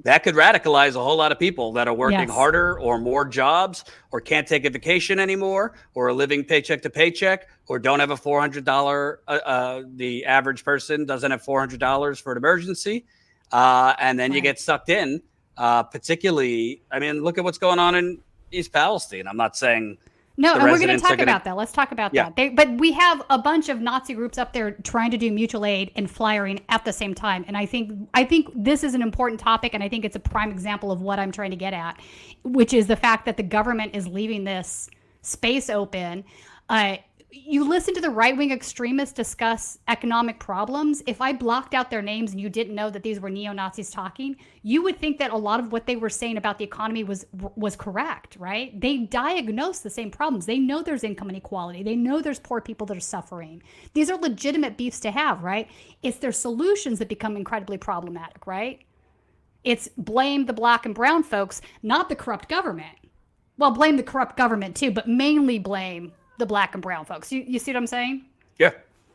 that could radicalize a whole lot of people that are working harder or more jobs or can't take a vacation anymore or are living paycheck to paycheck or don't have a $400. The average person doesn't have $400 for an emergency. And then you get sucked in, particularly, I mean, look at what's going on in East Palestine. I'm not saying no, and we're going to talk about that. Let's talk about that. But we have a bunch of Nazi groups up there trying to do mutual aid and flyering at the same time. And I think this is an important topic, and I think it's a prime example of what I'm trying to get at, which is the fact that the government is leaving this space open. You listen to the right-wing extremists discuss economic problems. If I blocked out their names and you didn't know that these were neo-Nazis talking, you would think that a lot of what they were saying about the economy was correct, right? They diagnose the same problems. They know there's income inequality. They know there's poor people that are suffering. These are legitimate beefs to have, right? It's their solutions that become incredibly problematic, right? It's blame the black and brown folks, not the corrupt government. Well, blame the corrupt government too, but mainly blame the black and brown folks. You see what I'm saying? Yeah.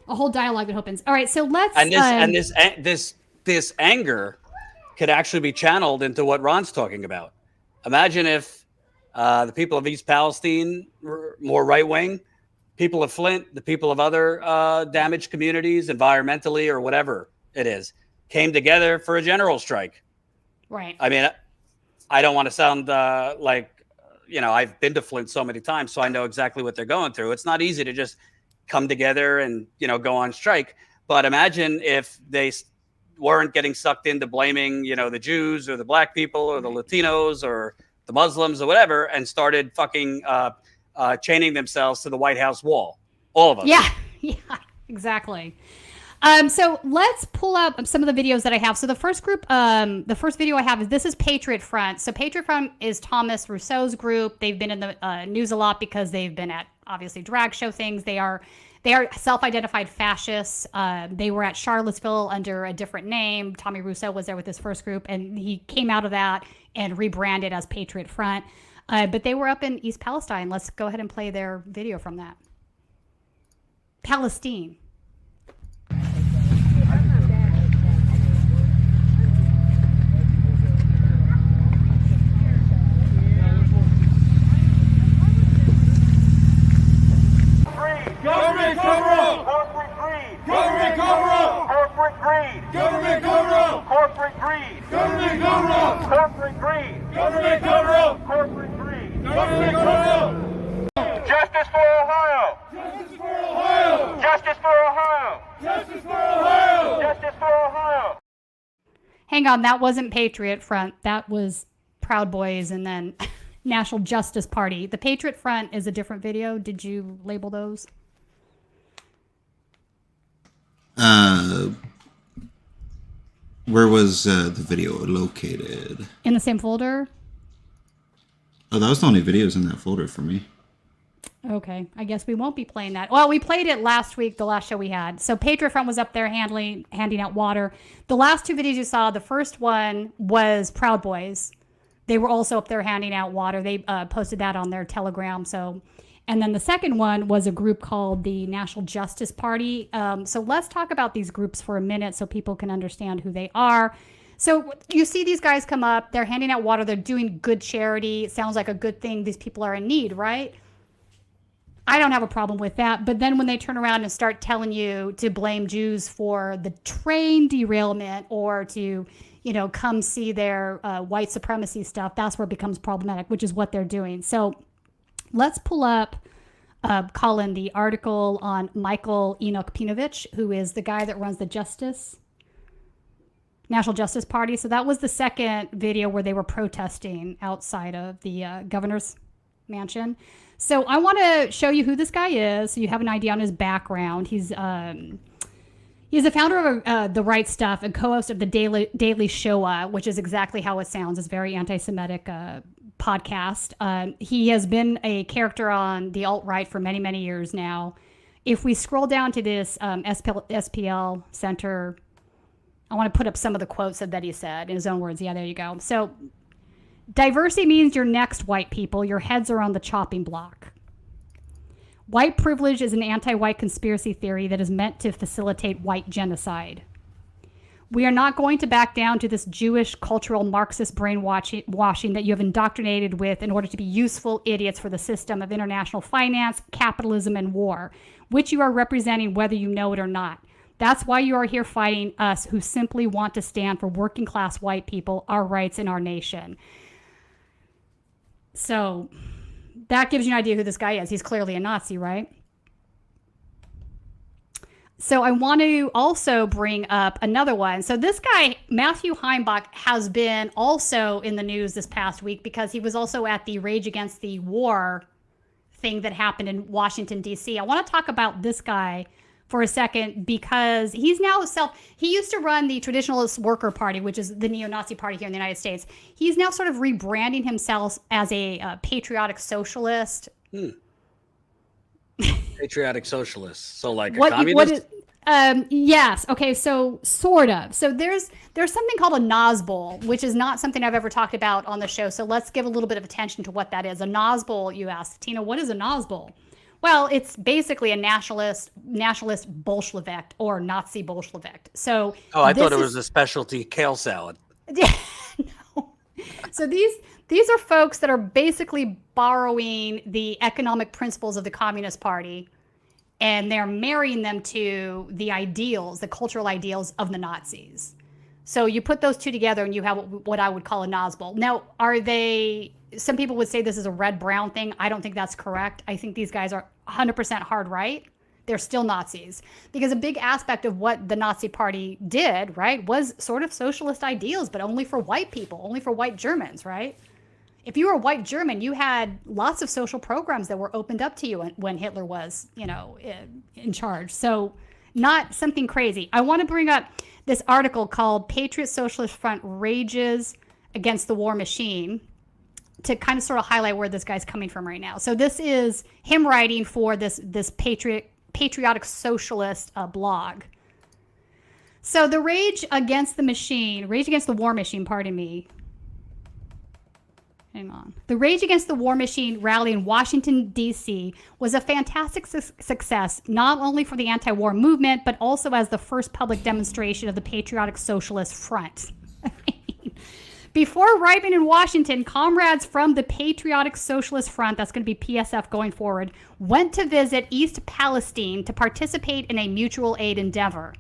A whole dialogue that opens. All right, so let's. And this anger could actually be channeled into what Ron's talking about. Imagine if the people of East Palestine were more right wing, people of Flint, the people of other damaged communities, environmentally or whatever it is, came together for a general strike. Right. I mean, I don't want to sound like. You know, I've been to Flint so many times, so I know exactly what they're going through. It's not easy to just come together and, you know, go on strike. But imagine if they weren't getting sucked into blaming, you know, the Jews or the black people or the Latinos or the Muslims or whatever, and started fucking chaining themselves to the White House wall. All of us. Yeah, exactly. So let's pull up some of the videos that I have. So the first group, the first video I have this is Patriot Front. So Patriot Front is Thomas Rousseau's group. They've been in the news a lot because they've been at obviously drag show things. They are self-identified fascists. They were at Charlottesville under a different name. Tommy Rousseau was there with his first group, and he came out of that and rebranded as Patriot Front. But they were up in East Palestine. Let's go ahead and play their video from that. Palestine. Government cover-up! Corporate greed! Government cover-up! Corporate greed! Government cover-up! Corporate greed! Government cover-up! Corporate greed! Government cover-up! Corporate greed! Government cover-up! Justice for Ohio! Justice for Ohio! Justice for Ohio! Justice for Ohio! Justice for Ohio! Hang on, that wasn't Patriot Front. That was Proud Boys and then National Justice Party. The Patriot Front is a different video. Did you label those? Where was the video located? In the same folder? Oh, that was the only videos in that folder for me. Okay, I guess we won't be playing that. Well, we played it last week, the last show we had. So Patriot Front was up there handing out water. The last two videos you saw, the first one was Proud Boys. They were also up there handing out water. They posted that on their Telegram. And then the second one was a group called the National Justice Party. So let's talk about these groups for a minute so people can understand who they are. So you see these guys come up, they're handing out water, they're doing good charity. It sounds like a good thing. These people are in need, right? I don't have a problem with that. But then when they turn around and start telling you to blame Jews for the train derailment or to, come see their white supremacy stuff, that's where it becomes problematic, which is what they're doing. So let's pull up, Colin, the article on Michael Enoch Pinovich, who is the guy that runs the National Justice Party. So that was the second video where they were protesting outside of the governor's mansion. So I want to show you who this guy is, so you have an idea on his background. He's the founder of The Right Stuff and co-host of the Daily Shoah, which is exactly how it sounds. It's very anti-Semitic podcast. He has been a character on the alt-right for many, many years now. If we scroll down to this SPL Center, I want to put up some of the quotes that he said in his own words. Yeah, there you go. So, diversity means you're next, white people. Your heads are on the chopping block. White privilege is an anti-white conspiracy theory that is meant to facilitate white genocide. We are not going to back down to this Jewish cultural Marxist brainwashing that you have indoctrinated with in order to be useful idiots for the system of international finance, capitalism, and war, which you are representing whether you know it or not. That's why you are here fighting us who simply want to stand for working class white people, our rights, and our nation. So that gives you an idea who this guy is. He's clearly a Nazi, right? So I want to also bring up another one. So this guy, Matthew Heimbach, has been also in the news this past week because he was also at the Rage Against the War thing that happened in Washington, D.C. I want to talk about this guy for a second because he's now he used to run the Traditionalist Worker Party, which is the neo-Nazi party here in the United States. He's now sort of rebranding himself as a patriotic socialist. Patriotic socialist. So like a communist? Yes. Okay. So sort of. So there's something called a Nosbol, which is not something I've ever talked about on the show. So let's give a little bit of attention to what that is. A Nosbol, you asked. Tina, what is a Nosbol? Well, it's basically a nationalist Bolshevik or Nazi Bolshevik. So I thought it was a specialty kale salad. Yeah, no. So these are folks that are basically borrowing the economic principles of the Communist Party, and they're marrying them to the ideals, the cultural ideals of the Nazis. So you put those two together and you have what I would call a Nosbol. Now, some people would say this is a red-brown thing. I don't think that's correct. I think these guys are 100% hard right. They're still Nazis. Because a big aspect of what the Nazi Party did, right, was sort of socialist ideals, but only for white people, only for white Germans, right? If you were a white German, you had lots of social programs that were opened up to you when Hitler was, in charge. So not something crazy. I want to bring up this article called Patriot Socialist Front Rages Against the War Machine to kind of sort of highlight where this guy's coming from right now. So this is him writing for this patriotic socialist blog. So the Rage Against the War Machine, pardon me. Hang on. The Rage Against the War Machine rally in Washington, D.C. was a fantastic success, not only for the anti-war movement, but also as the first public demonstration of the Patriotic Socialist Front. Before arriving in Washington, comrades from the Patriotic Socialist Front, that's going to be PSF going forward, went to visit East Palestine to participate in a mutual aid endeavor.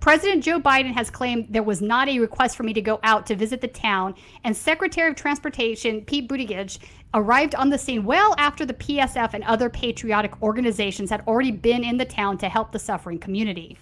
President Joe Biden has claimed there was not a request for me to go out to visit the town, and Secretary of Transportation Pete Buttigieg arrived on the scene well after the PSF and other patriotic organizations had already been in the town to help the suffering community.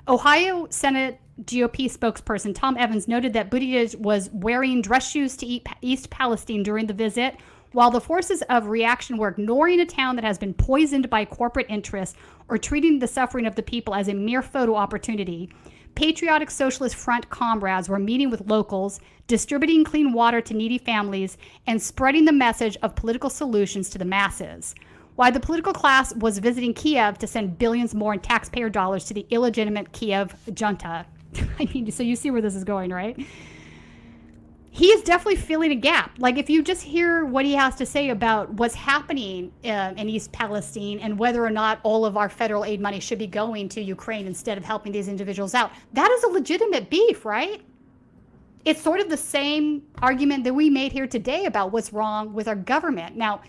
Ohio Senate GOP spokesperson Tom Evans noted that Buttigieg was wearing dress shoes to East Palestine during the visit, while the forces of reaction were ignoring a town that has been poisoned by corporate interests or treating the suffering of the people as a mere photo opportunity. Patriotic Socialist Front comrades were meeting with locals, distributing clean water to needy families, and spreading the message of political solutions to the masses. While the political class was visiting Kiev to send billions more in taxpayer dollars to the illegitimate Kiev junta. So you see where this is going, right? He is definitely filling a gap. Like, if you just hear what he has to say about what's happening in East Palestine and whether or not all of our federal aid money should be going to Ukraine instead of helping these individuals out, that is a legitimate beef, right? It's sort of the same argument that we made here today about what's wrong with our government. Now,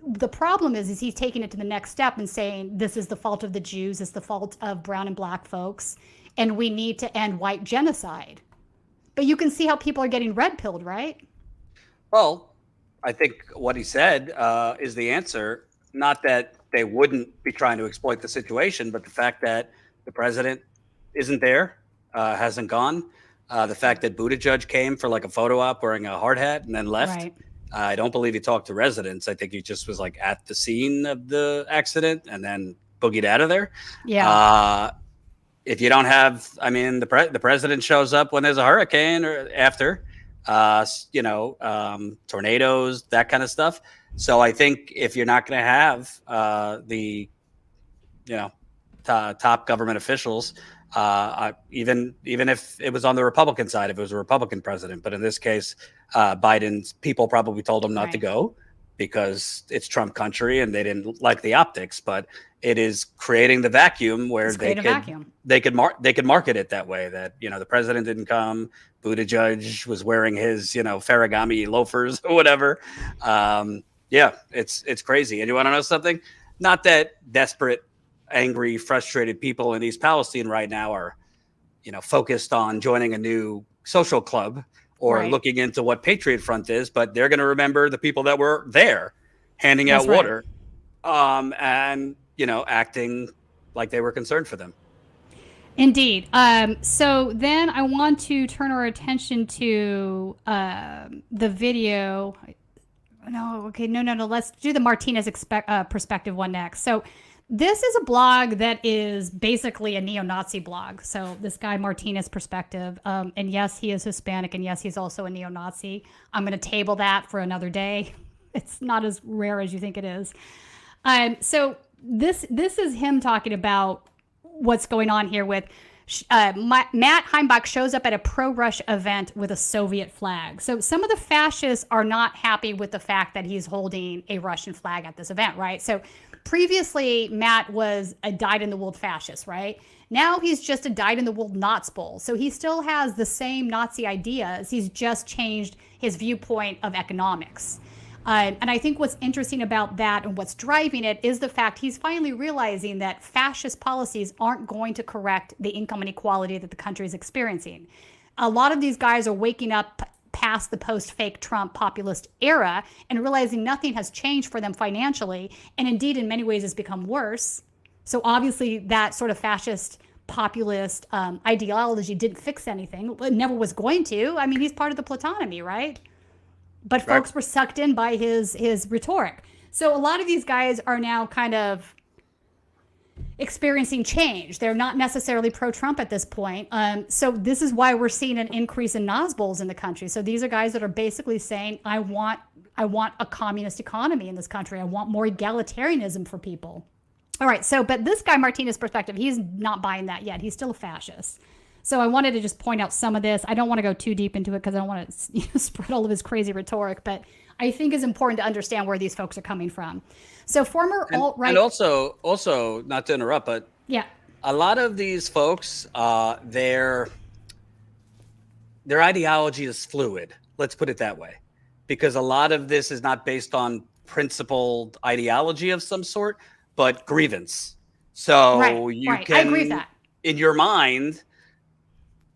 the problem is he's taking it to the next step and saying this is the fault of the Jews, it's the fault of brown and black folks, and we need to end white genocide. But you can see how people are getting red-pilled, right? Well, I think what he said is the answer. Not that they wouldn't be trying to exploit the situation, but the fact that the president isn't there, hasn't gone. The fact that Buttigieg came for like a photo op wearing a hard hat and then left. Right. I don't believe he talked to residents. I think he just was like at the scene of the accident and then boogied out of there. Yeah. If you don't have, I mean, the president shows up when there's a hurricane or after, tornadoes, that kind of stuff. So I think if you're not going to have top government officials, even if it was on the Republican side, if it was a Republican president, but in this case, Biden's people probably told him not to go because it's Trump country and they didn't like the optics, but it is creating the vacuum where they could market it that way, that, the president didn't come, Buttigieg was wearing his, Ferragamo loafers or whatever. It's crazy. And you want to know something? Not that desperate, angry, frustrated people in East Palestine right now are, focused on joining a new social club or looking into what Patriot Front is, but they're going to remember the people that were there handing out water, and, acting like they were concerned for them. Indeed. So then I want to turn our attention to the video. No. Let's do the Martinez perspective one next. So this is a blog that is basically a neo-Nazi blog. So this guy Martinez perspective, and yes, he is Hispanic, and yes, he's also a neo-Nazi. I'm going to table that for another day. It's not as rare as you think it is. So this is him talking about what's going on here with Matt Heimbach shows up at a pro-Russia event with a Soviet flag. So some of the fascists are not happy with the fact that he's holding a Russian flag at this event, right? So previously, Matt was a dyed-in-the-wool fascist, right? Now he's just a dyed-in-the-wool Nazbol. So he still has the same Nazi ideas. He's just changed his viewpoint of economics. And I think what's interesting about that and what's driving it is the fact he's finally realizing that fascist policies aren't going to correct the income inequality that the country is experiencing. A lot of these guys are waking up past the post-fake Trump populist era and realizing nothing has changed for them financially, and indeed in many ways has become worse. So obviously that sort of fascist populist ideology didn't fix anything. It never was going to. I mean, he's part of the Platonomy, right? but folks were sucked in by his rhetoric. So a lot of these guys are now kind of experiencing change. They're not necessarily pro-Trump at this point. So this is why we're seeing an increase in Nazbols in the country. So these are guys that are basically saying, I want a communist economy in this country. I want more egalitarianism for people. All right. So, but this guy, Martinez Perspective, he's not buying that yet. He's still a fascist. So I wanted to just point out some of this. I don't want to go too deep into it because I don't want to spread all of his crazy rhetoric, but I think it's important to understand where these folks are coming from. So former alt-right... And also, not to interrupt, but yeah, a lot of these folks, their ideology is fluid. Let's put it that way. Because a lot of this is not based on principled ideology of some sort, but grievance. So you can, I agree with that. In your mind,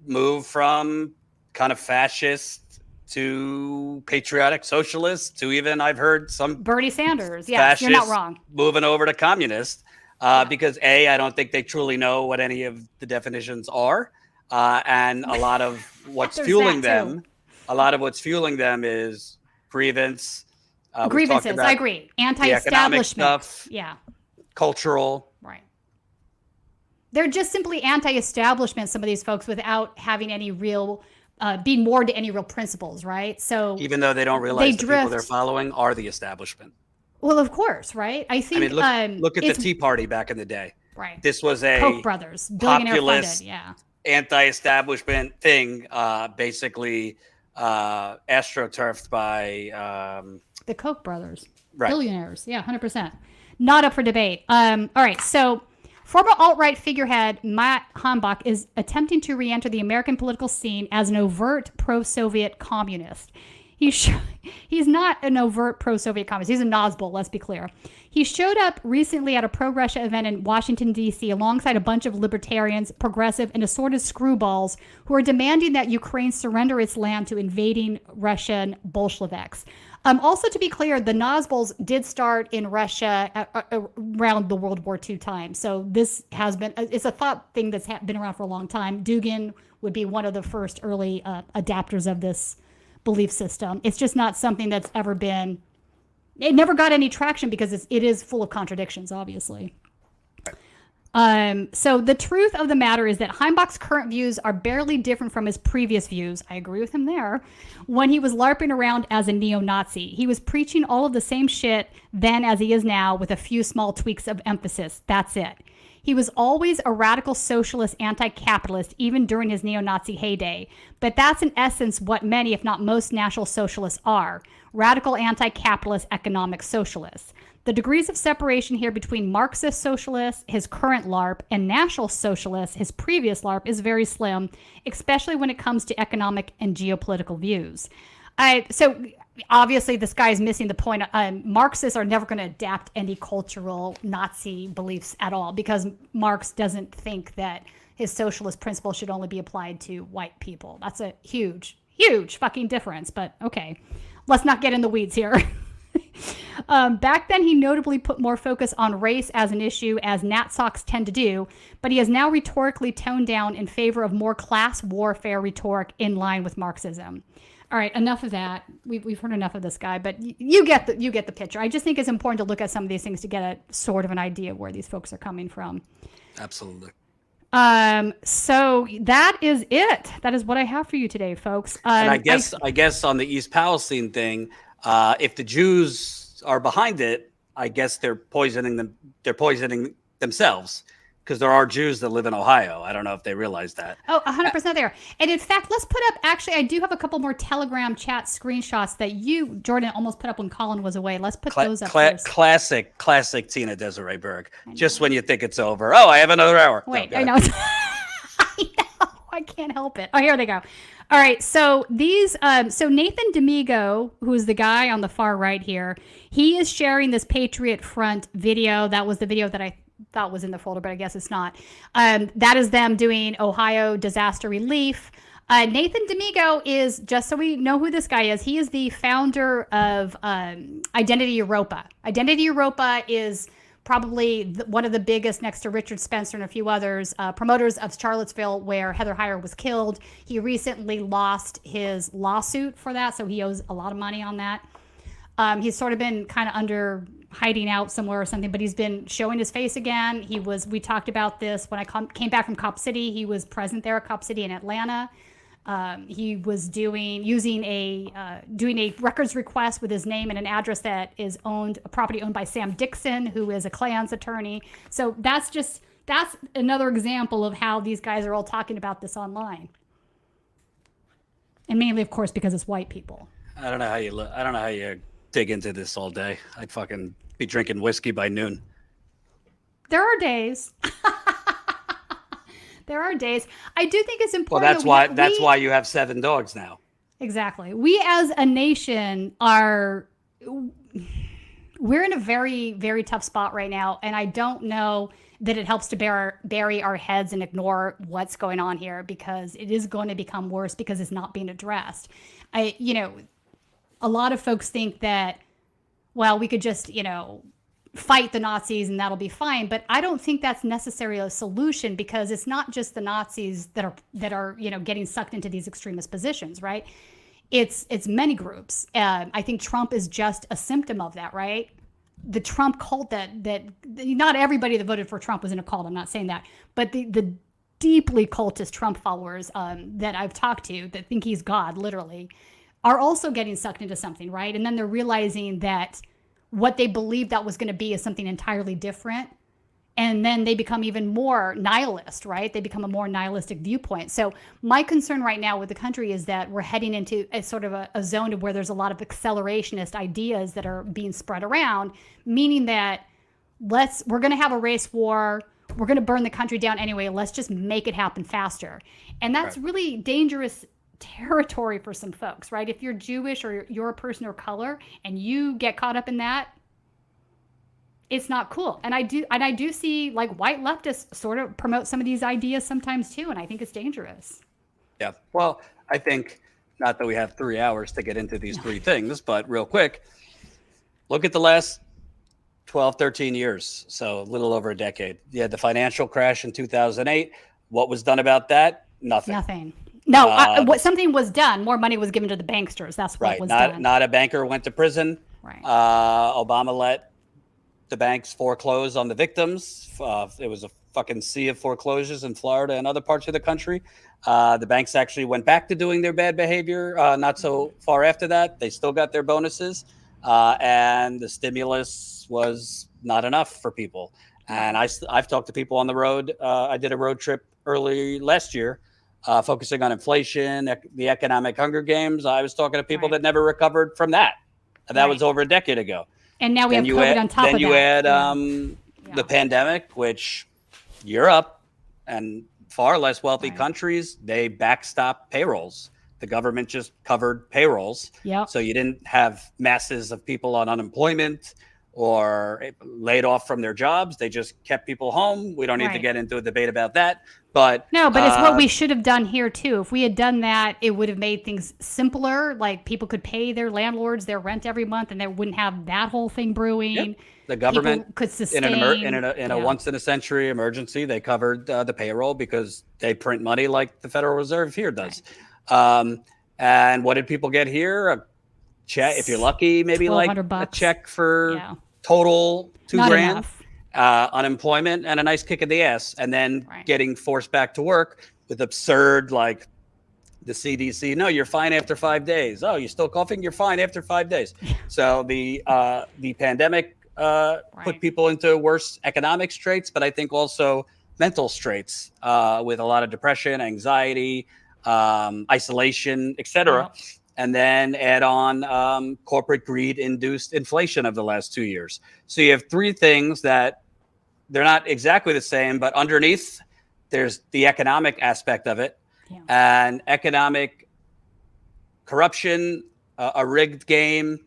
move from kind of fascist to patriotic socialist to even I've heard some Bernie Sanders. Yeah, you're not wrong. Moving over to communist because I don't think they truly know what any of the definitions are, and a lot of what's fueling them. A lot of what's fueling them is grievance. Grievances. I agree. Anti-establishment stuff. Yeah. Cultural. Right. They're just simply anti-establishment, some of these folks, without having any real, being moored to any real principles, right? So even though they don't realize the people they're following are the establishment. Well, of course, right? I think. Look at the Tea Party back in the day. Right. This was a Koch brothers, billionaire funded, anti-establishment thing, basically astroturfed by the Koch brothers, right. Billionaires. Yeah, 100%. Not up for debate. All right, so. Former alt-right figurehead Matt Hanbach is attempting to re-enter the American political scene as an overt pro-Soviet communist. He's not an overt pro-Soviet communist. He's a Nazbol, let's be clear. He showed up recently at a pro-Russia event in Washington, D.C. alongside a bunch of libertarians, progressive, and assorted screwballs who are demanding that Ukraine surrender its land to invading Russian Bolsheviks. Also, to be clear, the Nazbols did start in Russia around the World War II time. So this has been, it's a thought thing that's been around for a long time. Dugin would be one of the first early adapters of this belief system. It's just not something that's ever been, it never got any traction because it is full of contradictions, obviously. So the truth of the matter is that Heimbach's current views are barely different from his previous views. I agree with him there. When he was LARPing around as a neo-Nazi, he was preaching all of the same shit then as he is now with a few small tweaks of emphasis. That's it. He was always a radical socialist anti-capitalist, even during his neo-Nazi heyday. But that's in essence what many, if not most, National Socialists are. Radical anti-capitalist economic socialists. The degrees of separation here between Marxist socialists, his current LARP, and National Socialists, his previous LARP, is very slim, especially when it comes to economic and geopolitical views. So obviously this guy is missing the point. Marxists are never going to adapt any cultural Nazi beliefs at all because Marx doesn't think that his socialist principles should only be applied to white people. That's a huge, huge fucking difference. But okay, let's not get in the weeds here. Back then, he notably put more focus on race as an issue, as Natsoks tend to do, but he has now rhetorically toned down in favor of more class warfare rhetoric in line with Marxism. All right, enough of that. We've heard enough of this guy, but you get the picture. I just think it's important to look at some of these things to get a sort of an idea of where these folks are coming from. Absolutely. So that is it. That is what I have for you today, folks. And I guess on the East Palestine thing, if the Jews are behind it, I guess they're poisoning them. They're poisoning themselves because there are Jews that live in Ohio. I don't know if they realize that. Oh, 100% there. And in fact, let's put up, actually, I do have a couple more Telegram chat screenshots that you, Jordan, almost put up when Colin was away. Let's put those up first. Classic Tina Desiree Berg. Just when you think it's over. Oh, I have another hour. Wait, I know. I know. I can't help it. Oh, here they go. All right, so these, so Nathan D'Amigo, who is the guy on the far right here, he is sharing this Patriot Front video. That was the video that I thought was in the folder, but I guess it's not. That is them doing Ohio disaster relief. Nathan D'Amigo is, just so we know who this guy is, he is the founder of Identity Europa. Identity Europa is probably one of the biggest next to Richard Spencer and a few others, promoters of Charlottesville, where Heather Heyer was killed. He recently lost his lawsuit for that, so he owes a lot of money on that. He's sort of been kind of under hiding out somewhere or something, but he's been showing his face again. We talked about this when I came back from Cop City. He was present there at Cop City in Atlanta. He was doing a records request with his name and an address that is a property owned by Sam Dixon, who is a Klan's attorney. So that's another example of how these guys are all talking about this online. And mainly, of course, because it's white people. I don't know how you dig into this all day. I'd fucking be drinking whiskey by noon. There are days. There are days. I do think it's important. Well, that's why you have 7 dogs now. Exactly. We as a nation we're in a very, very tough spot right now. And I don't know that it helps to bury our heads and ignore what's going on here, because it is going to become worse because it's not being addressed. A lot of folks think that, well, we could just, fight the Nazis and that'll be fine. But I don't think that's necessarily a solution, because it's not just the Nazis that are getting sucked into these extremist positions, right? It's many groups. I think Trump is just a symptom of that, right? The Trump cult that not everybody that voted for Trump was in a cult. I'm not saying that, but the deeply cultist Trump followers that I've talked to that think he's God, literally, are also getting sucked into something, right? And then they're realizing that what they believed that was going to be is something entirely different. And then they become even more nihilist, right? They become a more nihilistic viewpoint. So my concern right now with the country is that we're heading into a sort of a zone of where there's a lot of accelerationist ideas that are being spread around, meaning that we're going to have a race war. We're going to burn the country down anyway. Let's just make it happen faster. And that's really dangerous territory for some folks, right? If you're Jewish or you're a person of color and you get caught up in that, it's not cool. And I do see like white leftists sort of promote some of these ideas sometimes too, and I think it's dangerous. Yeah. Well, I think, not that we have 3 hours to get into these 3 things, but real quick, look at the last 12, 13 years. So a little over a decade. You had the financial crash in 2008. What was done about that? Nothing. No, something was done. More money was given to the banksters. That's what was done. Not a banker went to prison. Right. Obama let the banks foreclose on the victims. It was a fucking sea of foreclosures in Florida and other parts of the country. The banks actually went back to doing their bad behavior not so far after that. They still got their bonuses. And the stimulus was not enough for people. And I've talked to people on the road. I did a road trip early last year, focusing on inflation, the economic Hunger Games. I was talking to people that never recovered from that. And that was over a decade ago. And now we have COVID on top of that. Then you add the pandemic, which Europe and far less wealthy countries, they backstop payrolls. The government just covered payrolls. Yep. So you didn't have masses of people on unemployment or laid off from their jobs. They just kept people home. We don't need to get into a debate about that. But it's what we should have done here too. If we had done that, it would have made things simpler. Like people could pay their landlords their rent every month, and they wouldn't have that whole thing brewing. Yep. The government people could sustain in a once in a century emergency. They covered the payroll because they print money like the Federal Reserve here does. And what did people get here? A check, if you're lucky, maybe like a check for total $2,000. Unemployment and a nice kick in the ass, and then getting forced back to work with absurd, like the CDC. No, you're fine after 5 days. Oh, you're still coughing? You're fine after 5 days. So the pandemic put people into worse economic straits, but I think also mental straits with a lot of depression, anxiety, isolation, etc. And then add on corporate greed-induced inflation of the last 2 years. So you have 3 things that they're not exactly the same, but underneath there's the economic aspect of it, and economic corruption, a rigged game,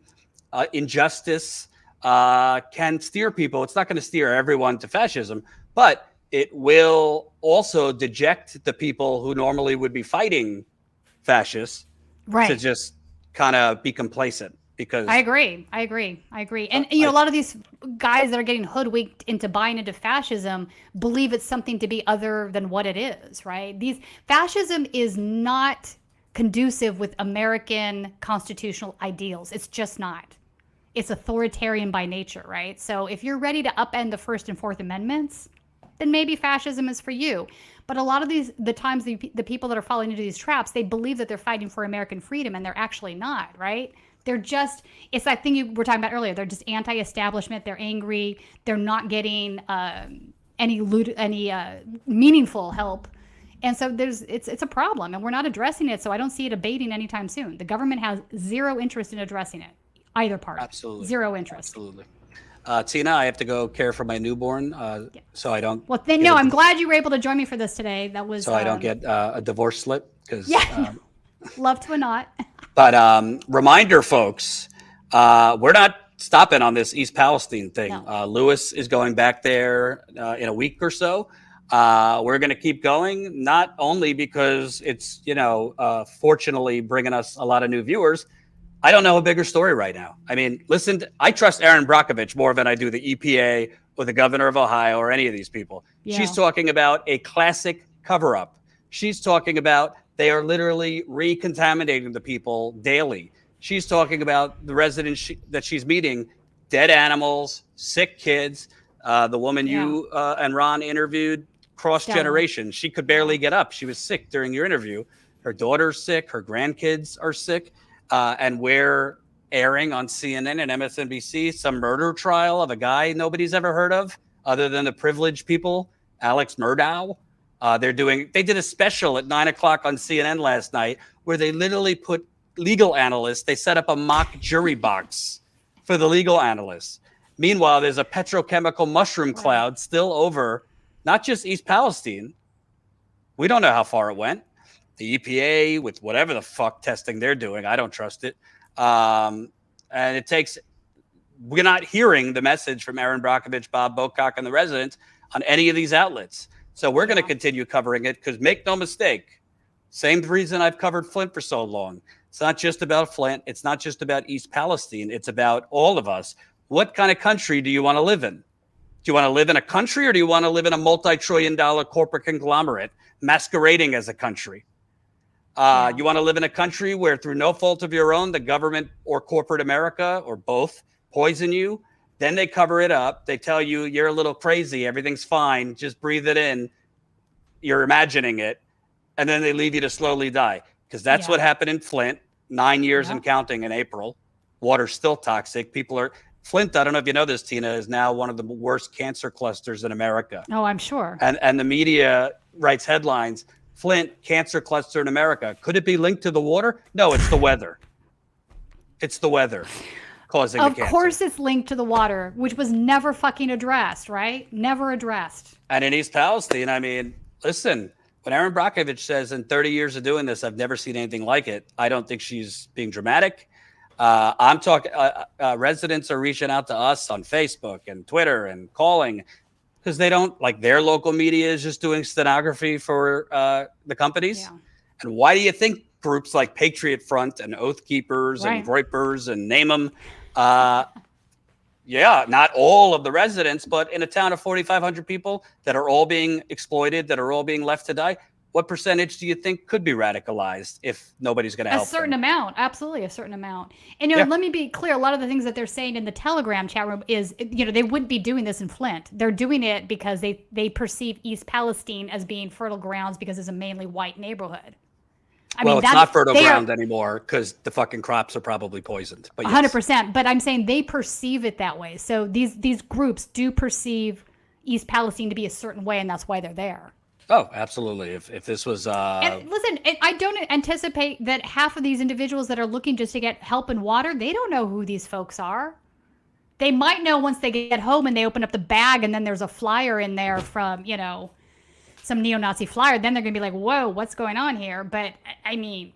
injustice can steer people. It's not going to steer everyone to fascism, but it will also deject the people who normally would be fighting fascists to just kind of be complacent. because I agree. And a lot of these guys that are getting hoodwinked into buying into fascism believe it's something to be other than what it is, right? Fascism is not conducive with American constitutional ideals. It's just not. It's authoritarian by nature, right? So if you're ready to upend the First and Fourth Amendments, then maybe fascism is for you. But a lot of the people that are falling into these traps, they believe that they're fighting for American freedom, and they're actually not, right? They're just, it's that thing you were talking about earlier. They're just anti-establishment. They're angry. They're not getting any meaningful help. And so it's a problem, and we're not addressing it. So I don't see it abating anytime soon. The government has zero interest in addressing it, either part. Absolutely. Zero interest. Absolutely. Tina, I have to go care for my newborn, so I don't. Well, then, no, I'm glad you were able to join me for this today. That was. So I don't get a divorce slip because. Yeah. Love to or not. But reminder, folks, we're not stopping on this East Palestine thing. No. Lewis is going back there in a week or so. We're going to keep going, not only because it's, fortunately bringing us a lot of new viewers. I don't know a bigger story right now. I mean, listen, I trust Erin Brockovich more than I do the EPA or the governor of Ohio or any of these people. Yeah. She's talking about a classic cover-up. She's talking about they are literally recontaminating the people daily. She's talking about the residents that she's meeting, dead animals, sick kids. The woman you and Ron interviewed, cross-generation. She could barely get up. She was sick during your interview. Her daughter's sick. Her grandkids are sick. And we're airing on CNN and MSNBC some murder trial of a guy nobody's ever heard of other than the privileged people, Alex Murdaugh. They did a special at 9:00 on CNN last night where they literally put legal analysts. They set up a mock jury box for the legal analysts. Meanwhile, there's a petrochemical mushroom cloud still over not just East Palestine. We don't know how far it went. The EPA with whatever the fuck testing they're doing, I don't trust it. And we're not hearing the message from Erin Brockovich, Bob Bocock, and the residents on any of these outlets. So we're going to continue covering it because make no mistake, same reason I've covered Flint for so long. It's not just about Flint. It's not just about East Palestine. It's about all of us. What kind of country do you want to live in? Do you want to live in a country or do you want to live in a multi-trillion-dollar corporate conglomerate masquerading as a country? You want to live in a country where through no fault of your own, the government or corporate America or both poison you. Then they cover it up. They tell you you're a little crazy. Everything's fine. Just breathe it in. You're imagining it. And then they leave you to slowly die because that's what happened in Flint. 9 years and counting in April. Water's still toxic. Flint, I don't know if you know this, Tina, is now one of the worst cancer clusters in America. Oh, I'm sure. And the media writes headlines. Flint, cancer cluster in America. Could it be linked to the water? No, it's the weather. It's the weather causing the cancer. Of course it's linked to the water, which was never fucking addressed, right? Never addressed. And in East Palestine, I mean, listen, when Erin Brockovich says in 30 years of doing this, I've never seen anything like it, I don't think she's being dramatic. I'm talking, residents are reaching out to us on Facebook and Twitter and calling because they don't like their local media is just doing stenography for the companies. Yeah. And why do you think groups like Patriot Front and Oath Keepers and Groypers and name them? Not all of the residents, but in a town of 4,500 people that are all being exploited, that are all being left to die. What percentage do you think could be radicalized if nobody's going to help A certain them? amount. Absolutely. A certain amount. And, let me be clear. A lot of the things that they're saying in the Telegram chat room is, they wouldn't be doing this in Flint. They're doing it because they perceive East Palestine as being fertile grounds because it's a mainly white neighborhood. It's not fertile ground anymore because the fucking crops are probably poisoned. But 100%. But I'm saying they perceive it that way. So these groups do perceive East Palestine to be a certain way, and that's why they're there. Oh, absolutely. If this was... And listen, I don't anticipate that half of these individuals that are looking just to get help and water, they don't know who these folks are. They might know once they get home and they open up the bag and then there's a flyer in there from, some neo-Nazi flyer. Then they're going to be like, whoa, what's going on here? But, I mean,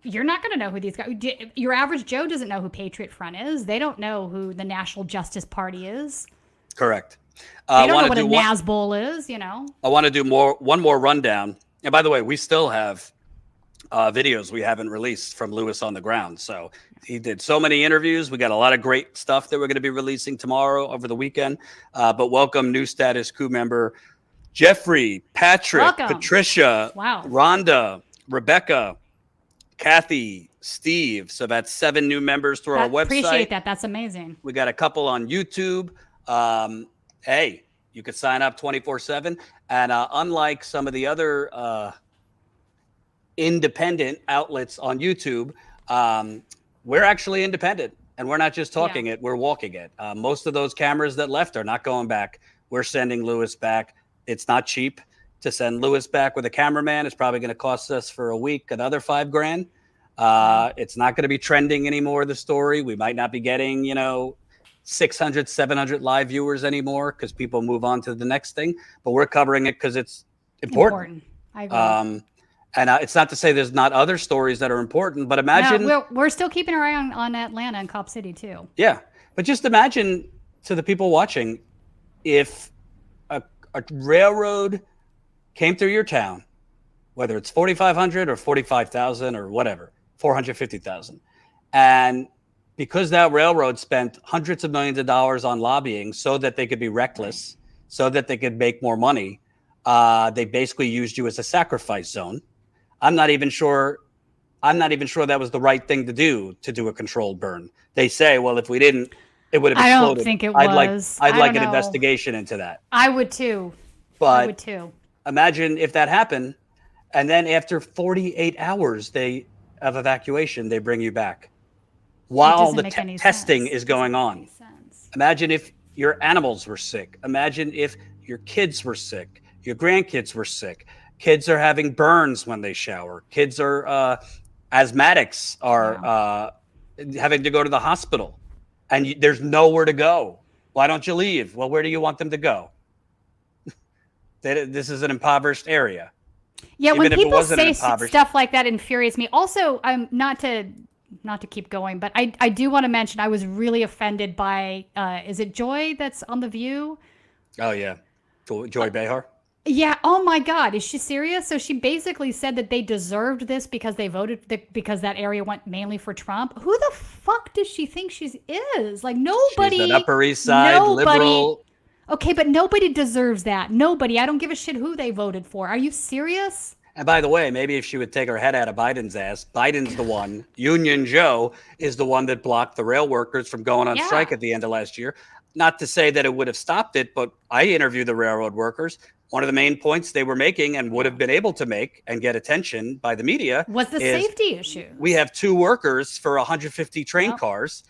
you're not going to know who these guys... Your average Joe doesn't know who Patriot Front is. They don't know who the National Justice Party is. Correct. They don't know what a NASBOL is, I want to do one more rundown. And by the way, we still have videos we haven't released from Lewis on the ground. So he did so many interviews. We got a lot of great stuff that we're going to be releasing tomorrow over the weekend. But welcome new Status Coup member Jeffrey, Patrick, Welcome. Patricia, Wow. Rhonda, Rebecca, Kathy, Steve. So that's 7 new members to our website. Appreciate that. That's amazing. We got a couple on YouTube. Hey, you could sign up 24/7. And unlike some of the other independent outlets on YouTube, we're actually independent. And we're not just talking it, we're walking it. Most of those cameras that left are not going back. We're sending Lewis back. It's not cheap to send Lewis back with a cameraman. It's probably going to cost us for a week another $5,000. It's not going to be trending anymore, the story. We might not be getting, 600, 700 live viewers anymore because people move on to the next thing. But we're covering it because it's important. I agree. And it's not to say there's not other stories that are important, but imagine... No, we're still keeping our eye on Atlanta and Cop City, too. Yeah. But just imagine, to the people watching, if a railroad came through your town, whether it's 4,500 or 45,000 or whatever, 450,000. And because that railroad spent hundreds of millions of dollars on lobbying so that they could be reckless, so that they could make more money, they basically used you as a sacrifice zone. I'm not even sure that was the right thing to do a controlled burn. They say, well, if we didn't, it would have exploded. I don't think it was. I'd like an investigation into that. I would too. But imagine if that happened, and then after 48 hours of evacuation, they bring you back while the testing is going on. Imagine if your animals were sick. Imagine if your kids were sick, your grandkids were sick. Kids are having burns when they shower. Kids are asthmatics are having to go to the hospital. And there's nowhere to go. Why don't you leave? Well, where do you want them to go? This is an impoverished area. Yeah, Even when if it people wasn't say impoverished. stuff like that, infuriates me. Also, I'm not to keep going, but I do want to mention I was really offended by is it Joy that's on The View? Oh yeah, Joy Behar. Yeah. Oh my God. Is she serious? So she basically said that they deserved this because they voted because that area went mainly for Trump. Who the fuck does she think she is? Like nobody. She's an Upper East Side liberal. Okay, but nobody deserves that. Nobody. I don't give a shit who they voted for. Are you serious? And by the way, maybe if she would take her head out of Biden's ass, Biden's the one, Union Joe is the one that blocked the rail workers from going on strike at the end of last year. Not to say that it would have stopped it, but I interviewed the railroad workers. One of the main points they were making and would have been able to make and get attention by the media was the safety issue. We have 2 workers for 150 train cars.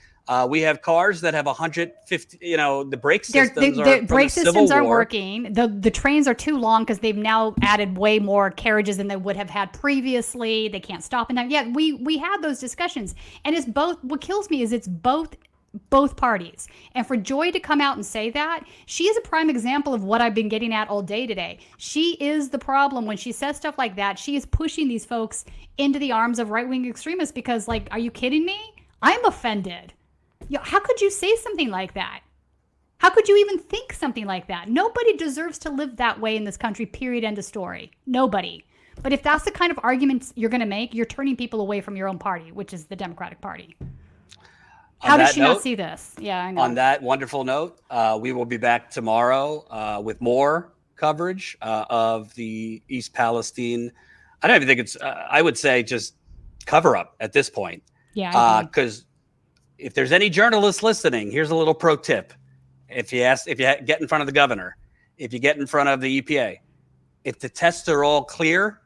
We have cars that have 150, the brake systems the brake systems aren't working. The trains are too long because they've now added way more carriages than they would have had previously. They can't stop in time. Yeah, we had those discussions. And it's both. What kills me is it's both parties. And for Joy to come out and say that, she is a prime example of what I've been getting at all day today. She is the problem. When she says stuff like that, she is pushing these folks into the arms of right-wing extremists because, like, are you kidding me? I'm offended. How could you say something like that? How could you even think something like that? Nobody deserves to live that way in this country, period, end of story. Nobody. But if that's the kind of arguments you're going to make, you're turning people away from your own party, which is the Democratic Party. How does she not see this? Yeah, I know. On that wonderful note, we will be back tomorrow with more coverage of the East Palestine. I don't even think it's, I would say just cover up at this point. Yeah. Because if there's any journalists listening, here's a little pro tip. If you get in front of the governor, if you get in front of the EPA, if the tests are all clear,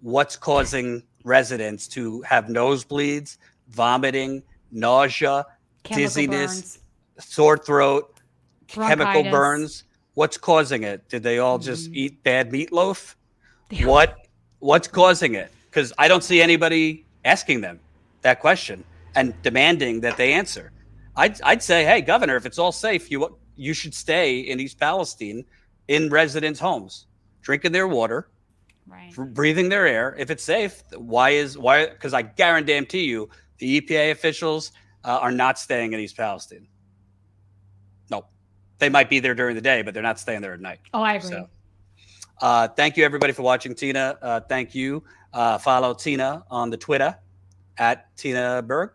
what's causing residents to have nosebleeds, vomiting, nausea, dizziness, sore throat, chemical burns? What's causing it? Did they all just eat bad meatloaf? What's causing it? Because I don't see anybody asking them that question and demanding that they answer. I'd say, hey, governor, if it's all safe, you should stay in East Palestine in residents' homes, drinking their water, breathing their air. If it's safe, why? Because I guarantee you, the EPA officials are not staying in East Palestine. No, they might be there during the day, but they're not staying there at night. Oh, I agree. Thank you, everybody, for watching. Tina, thank you. Follow Tina on the Twitter at Tina Berg.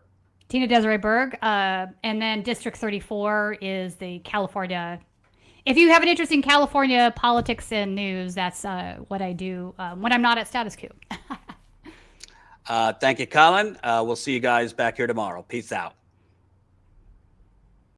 Tina Desiree Berg. And then District 34 is the California. If you have an interest in California politics and news, that's what I do when I'm not at Status Coup. Thank you, Colin. We'll see you guys back here tomorrow. Peace out.